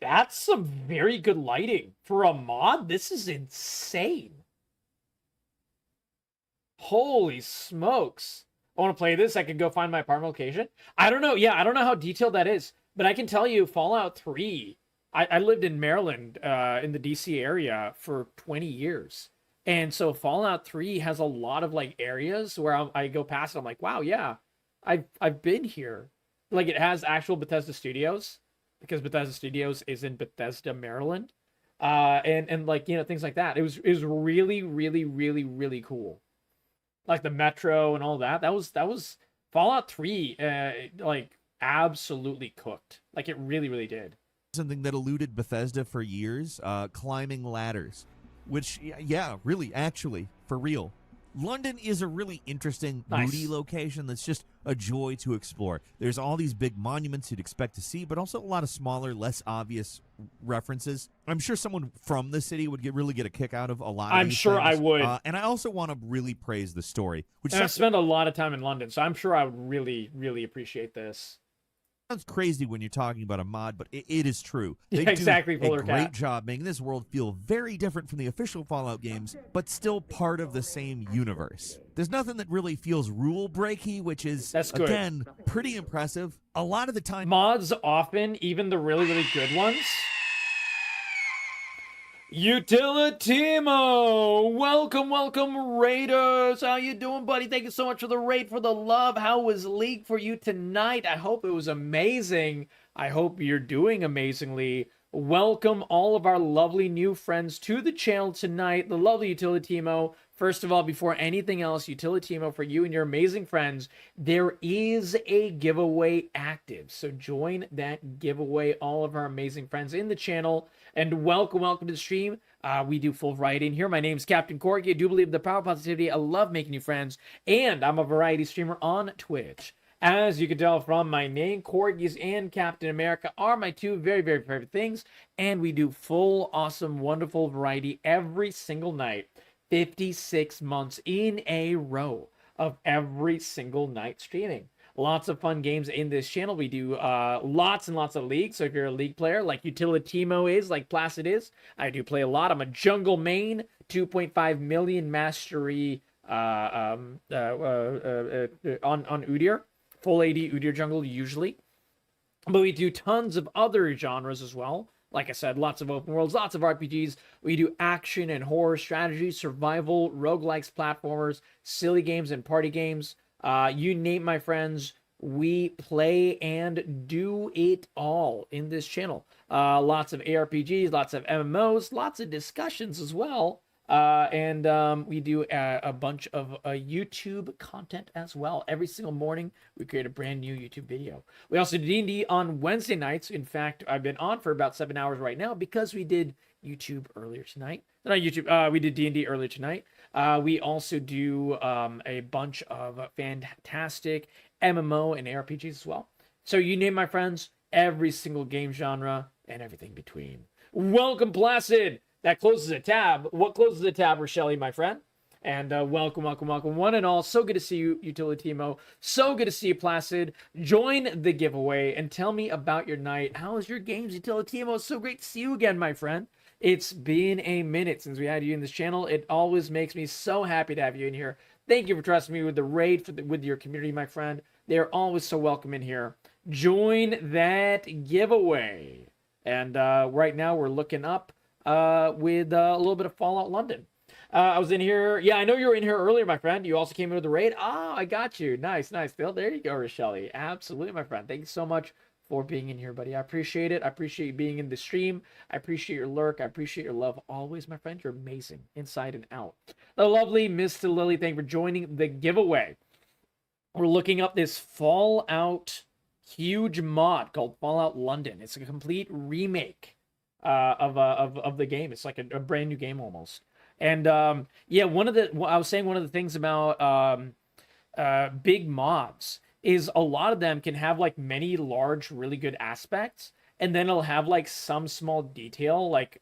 That's some very good lighting. For a mod, this is insane. Holy smokes. I want to play this. I could go find my apartment location. I don't know. Yeah, I don't know how detailed that is. But I can tell you, Fallout 3, I lived in Maryland, in the DC area for 20 years. And so Fallout 3 has a lot of like areas where I go past and I'm like, wow, yeah, I've been here. Like it has actual Bethesda Studios, because Bethesda Studios is in Bethesda, Maryland. And like, things like that. It was really, really, really, really cool. Like the metro and all that. That was Fallout 3, like absolutely cooked. Like it really, really did.
something that eluded Bethesda for years, climbing ladders, which, yeah, really, actually, for real. London is a really interesting, moody location that's just a joy to explore. There's all these big monuments you'd expect to see, but also a lot of smaller, less obvious references. I'm sure someone from the city would really get a kick out of a lot of
I'm
these
sure
things.
I would.
And I also want to really praise the story. Which
And I've spent a lot of time in London, so I'm sure I would really, really appreciate this.
sounds crazy when you're talking about a mod, but it is true. They
Yeah, exactly,
do a
Polar
great
Cat.
job making this world feel very different from the official Fallout games, but still part of the same universe. There's nothing that really feels rule-breaky, which is,
That's good.
again, pretty impressive. A lot of the time...
Mods often, even the really, really good ones... Utilitimo! Welcome, Raiders! How you doing, buddy? Thank you so much for the raid, for the love. How was League for you tonight? I hope it was amazing. I hope you're doing amazingly. Welcome all of our lovely new friends to the channel tonight. The lovely Utilitimo. First of all, before anything else, Utilitimo, for you and your amazing friends, there is a giveaway active. So join that giveaway, all of our amazing friends in the channel. And welcome to the stream. We do full variety in here. My name is Captain Corgi. I do believe in the power of positivity. I love making new friends. And I'm a variety streamer on Twitch. As you can tell from my name, Corgis and Captain America are my two very, very favorite things. And we do full, awesome, wonderful variety every single night. 56 months in a row of every single night streaming. Lots of fun games in this channel. We do lots and lots of leagues. So if you're a league player like Utilitimo is, like Placid is, I do play a lot. I'm a jungle main, 2.5 million mastery on Udyr. Full AD Udyr jungle usually. But we do tons of other genres as well. Like I said, lots of open worlds, lots of RPGs. We do action and horror strategy, survival, roguelikes, platformers, silly games, and party games. You name my friends, we play and do it all in this channel. Lots of ARPGs, lots of MMOs, lots of discussions as well. And we do a bunch of YouTube content as well. Every single morning, we create a brand new YouTube video. We also do D&D on Wednesday nights. In fact, I've been on for about 7 hours right now because we did YouTube earlier tonight. Not YouTube, we did D&D earlier tonight. We also do a bunch of fantastic MMO and ARPGs as well. So you name my friends, every single game genre and everything between. Welcome, Placid! That closes a tab. What closes a tab, Rochelle, my friend? And welcome, welcome, welcome, one and all. So good to see you, Utilitimo. So good to see you, Placid. Join the giveaway and tell me about your night. How is your games, Utilitimo? So great to see you again, my friend. It's been a minute since we had you in this channel. It always makes me so happy to have you in here. Thank you for trusting me with the raid with your community, my friend. They're always so welcome in here. Join that giveaway. And right now we're looking up with a little bit of Fallout London. I was in here. Yeah, I know you were in here earlier, my friend. You also came in with the raid. Oh, I got you. Nice, nice. Bill, there you go, Rochelle. Absolutely, my friend. Thank you so much for being in here, buddy. I appreciate it. I appreciate you being in the stream. I appreciate your lurk. I appreciate your love always, my friend. You're amazing, inside and out. The lovely Mr. Lily, thank you for joining the giveaway. We're looking up this Fallout huge mod called Fallout London. It's a complete remake of the game. It's like a brand new game almost. And yeah, one of the things about big mods is a lot of them can have like many large, really good aspects, and then it'll have like some small detail, like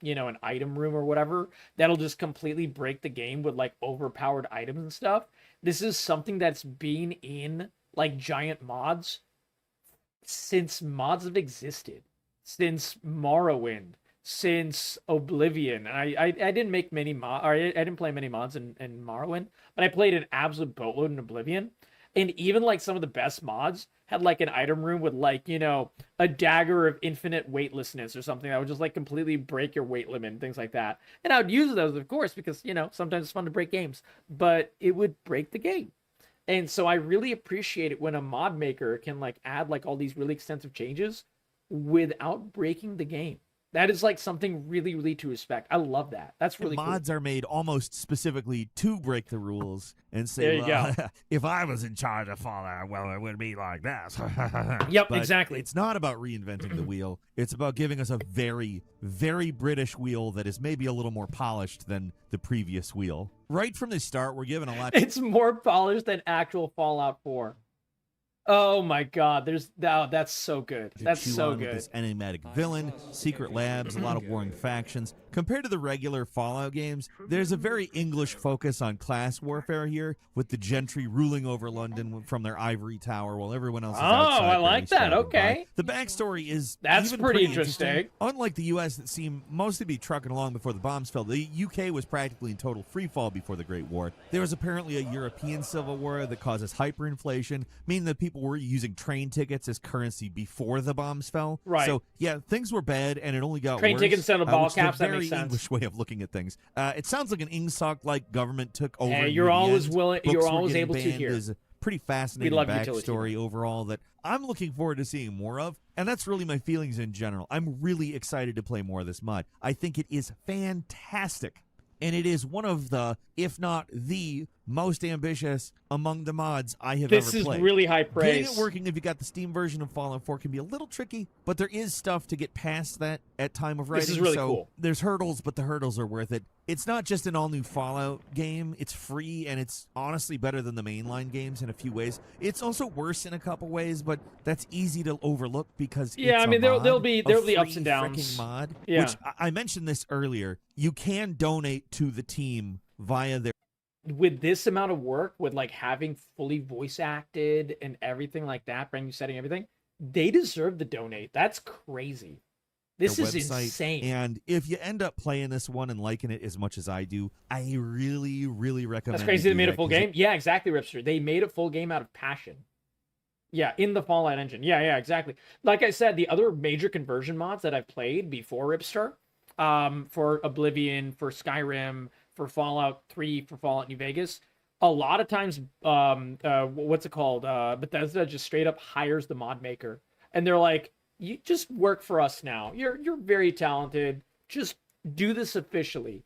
you know, an item room or whatever, that'll just completely break the game with like overpowered items and stuff. This is something that's been in like giant mods since mods have existed. Since Morrowind, since Oblivion. I didn't make many mods, or I didn't play many mods in Morrowind, but I played an absolute boatload in Oblivion. And even like some of the best mods had like an item room with like, you know, a dagger of infinite weightlessness or something that would just like completely break your weight limit and things like that. And I would use those, of course, because, you know, sometimes it's fun to break games, but it would break the game. And so I really appreciate it when a mod maker can like add like all these really extensive changes without breaking the game. That is like something really, really to respect. I love that. That's really cool.
Mods are made almost specifically to break the rules and say,
there you go.
If I was in charge of Fallout, well, it would be like this.
Yep,
but
exactly.
It's not about reinventing the wheel. It's about giving us a very, very British wheel that is maybe a little more polished than the previous wheel. Right from the start, we're given a lot.
It's more polished than actual Fallout 4. Oh my God! That's so good. That's so good.
This enigmatic villain, secret labs, a lot of warring factions. Compared to the regular Fallout games, there's a very English focus on class warfare here, with the gentry ruling over London from their ivory tower while everyone else is outside.
Oh, I like that. Okay.
The backstory is
that's pretty interesting.
Unlike the U.S. that seemed mostly to be trucking along before the bombs fell, the U.K. was practically in total freefall before the Great War. There was apparently a European civil war that causes hyperinflation, meaning that people were using train tickets as currency before the bombs fell.
Right.
So yeah, things were bad, and it only got
train
worse.
Tickets instead of ball caps.
That
makes sense.
English way of looking at things. It sounds like an IngSoc-like government took over.
Hey, you're always willing. You're always able to hear.
Is a pretty fascinating backstory overall that I'm looking forward to seeing more of, and that's really my feelings in general. I'm really excited to play more of this mod. I think it is fantastic. And it is one of the, if not the most ambitious among the mods I have
This
ever
is
played.
really high praise.
Getting it working if you got the Steam version of Fallout 4 can be a little tricky, but there is stuff to get past that at time of writing.
This is really
so
cool.
There's hurdles, but the hurdles are worth it. It's not just an all-new Fallout game. It's free, and it's honestly better than the mainline games in a few ways. It's also worse in a couple ways, but that's easy to overlook because
Yeah,
it's
I mean,
a mod,
there'll be ups and
free
downs.
freaking mod,
Yeah.
which I mentioned this earlier. You can donate to the team via their
with this amount of work, with like having fully voice acted and everything like that, brand new setting, everything, they deserve the donate. That's crazy. This is
website.
insane.
And if you end up playing this one and liking it as much as I do, I really, really recommend.
That's crazy.
you
They made
do
a full
that, 'cause
game. Yeah, exactly, Ripster. They made a full game out of passion. Yeah, in the Fallout engine. Yeah, exactly. Like I said, the other major conversion mods that I've played before Ripster, for Oblivion, for Skyrim, for Fallout 3, for Fallout New Vegas, a lot of times, what's it called? Bethesda just straight up hires the mod maker, and they're like, "You just work for us now. You're very talented. Just do this officially,"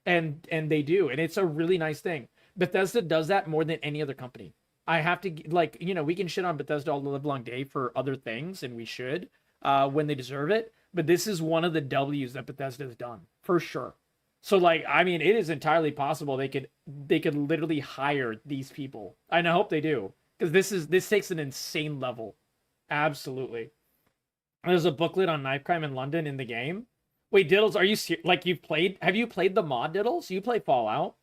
and they do, and it's a really nice thing. Bethesda does that more than any other company. I have to, like, we can shit on Bethesda all the livelong day for other things, and we should, when they deserve it. But this is one of the W's that Bethesda has done, for sure. So, like, I mean, it is entirely possible they could literally hire these people. And I hope they do, because this takes an insane level. Absolutely. There's a booklet on knife crime in London in the game. Wait, Diddles, are you like, have you played the mod, Diddles? You play Fallout?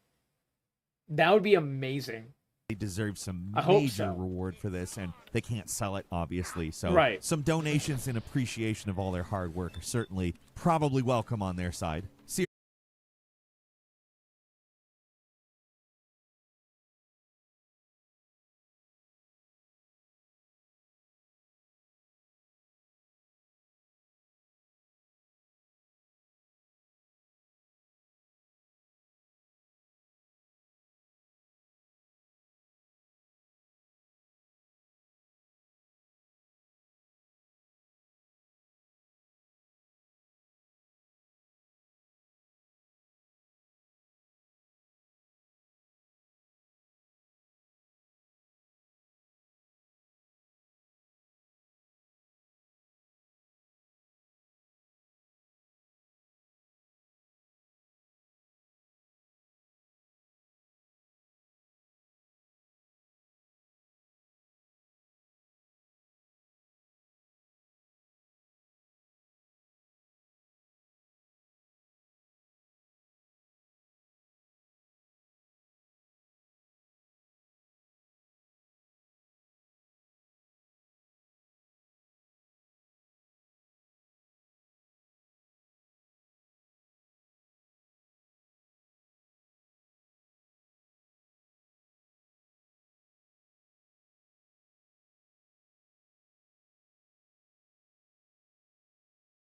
That would be amazing.
They deserve some
I hope
major
so.
reward for this, and they can't sell it, obviously. So
Right.
some donations in appreciation of all their hard work are certainly probably welcome on their side.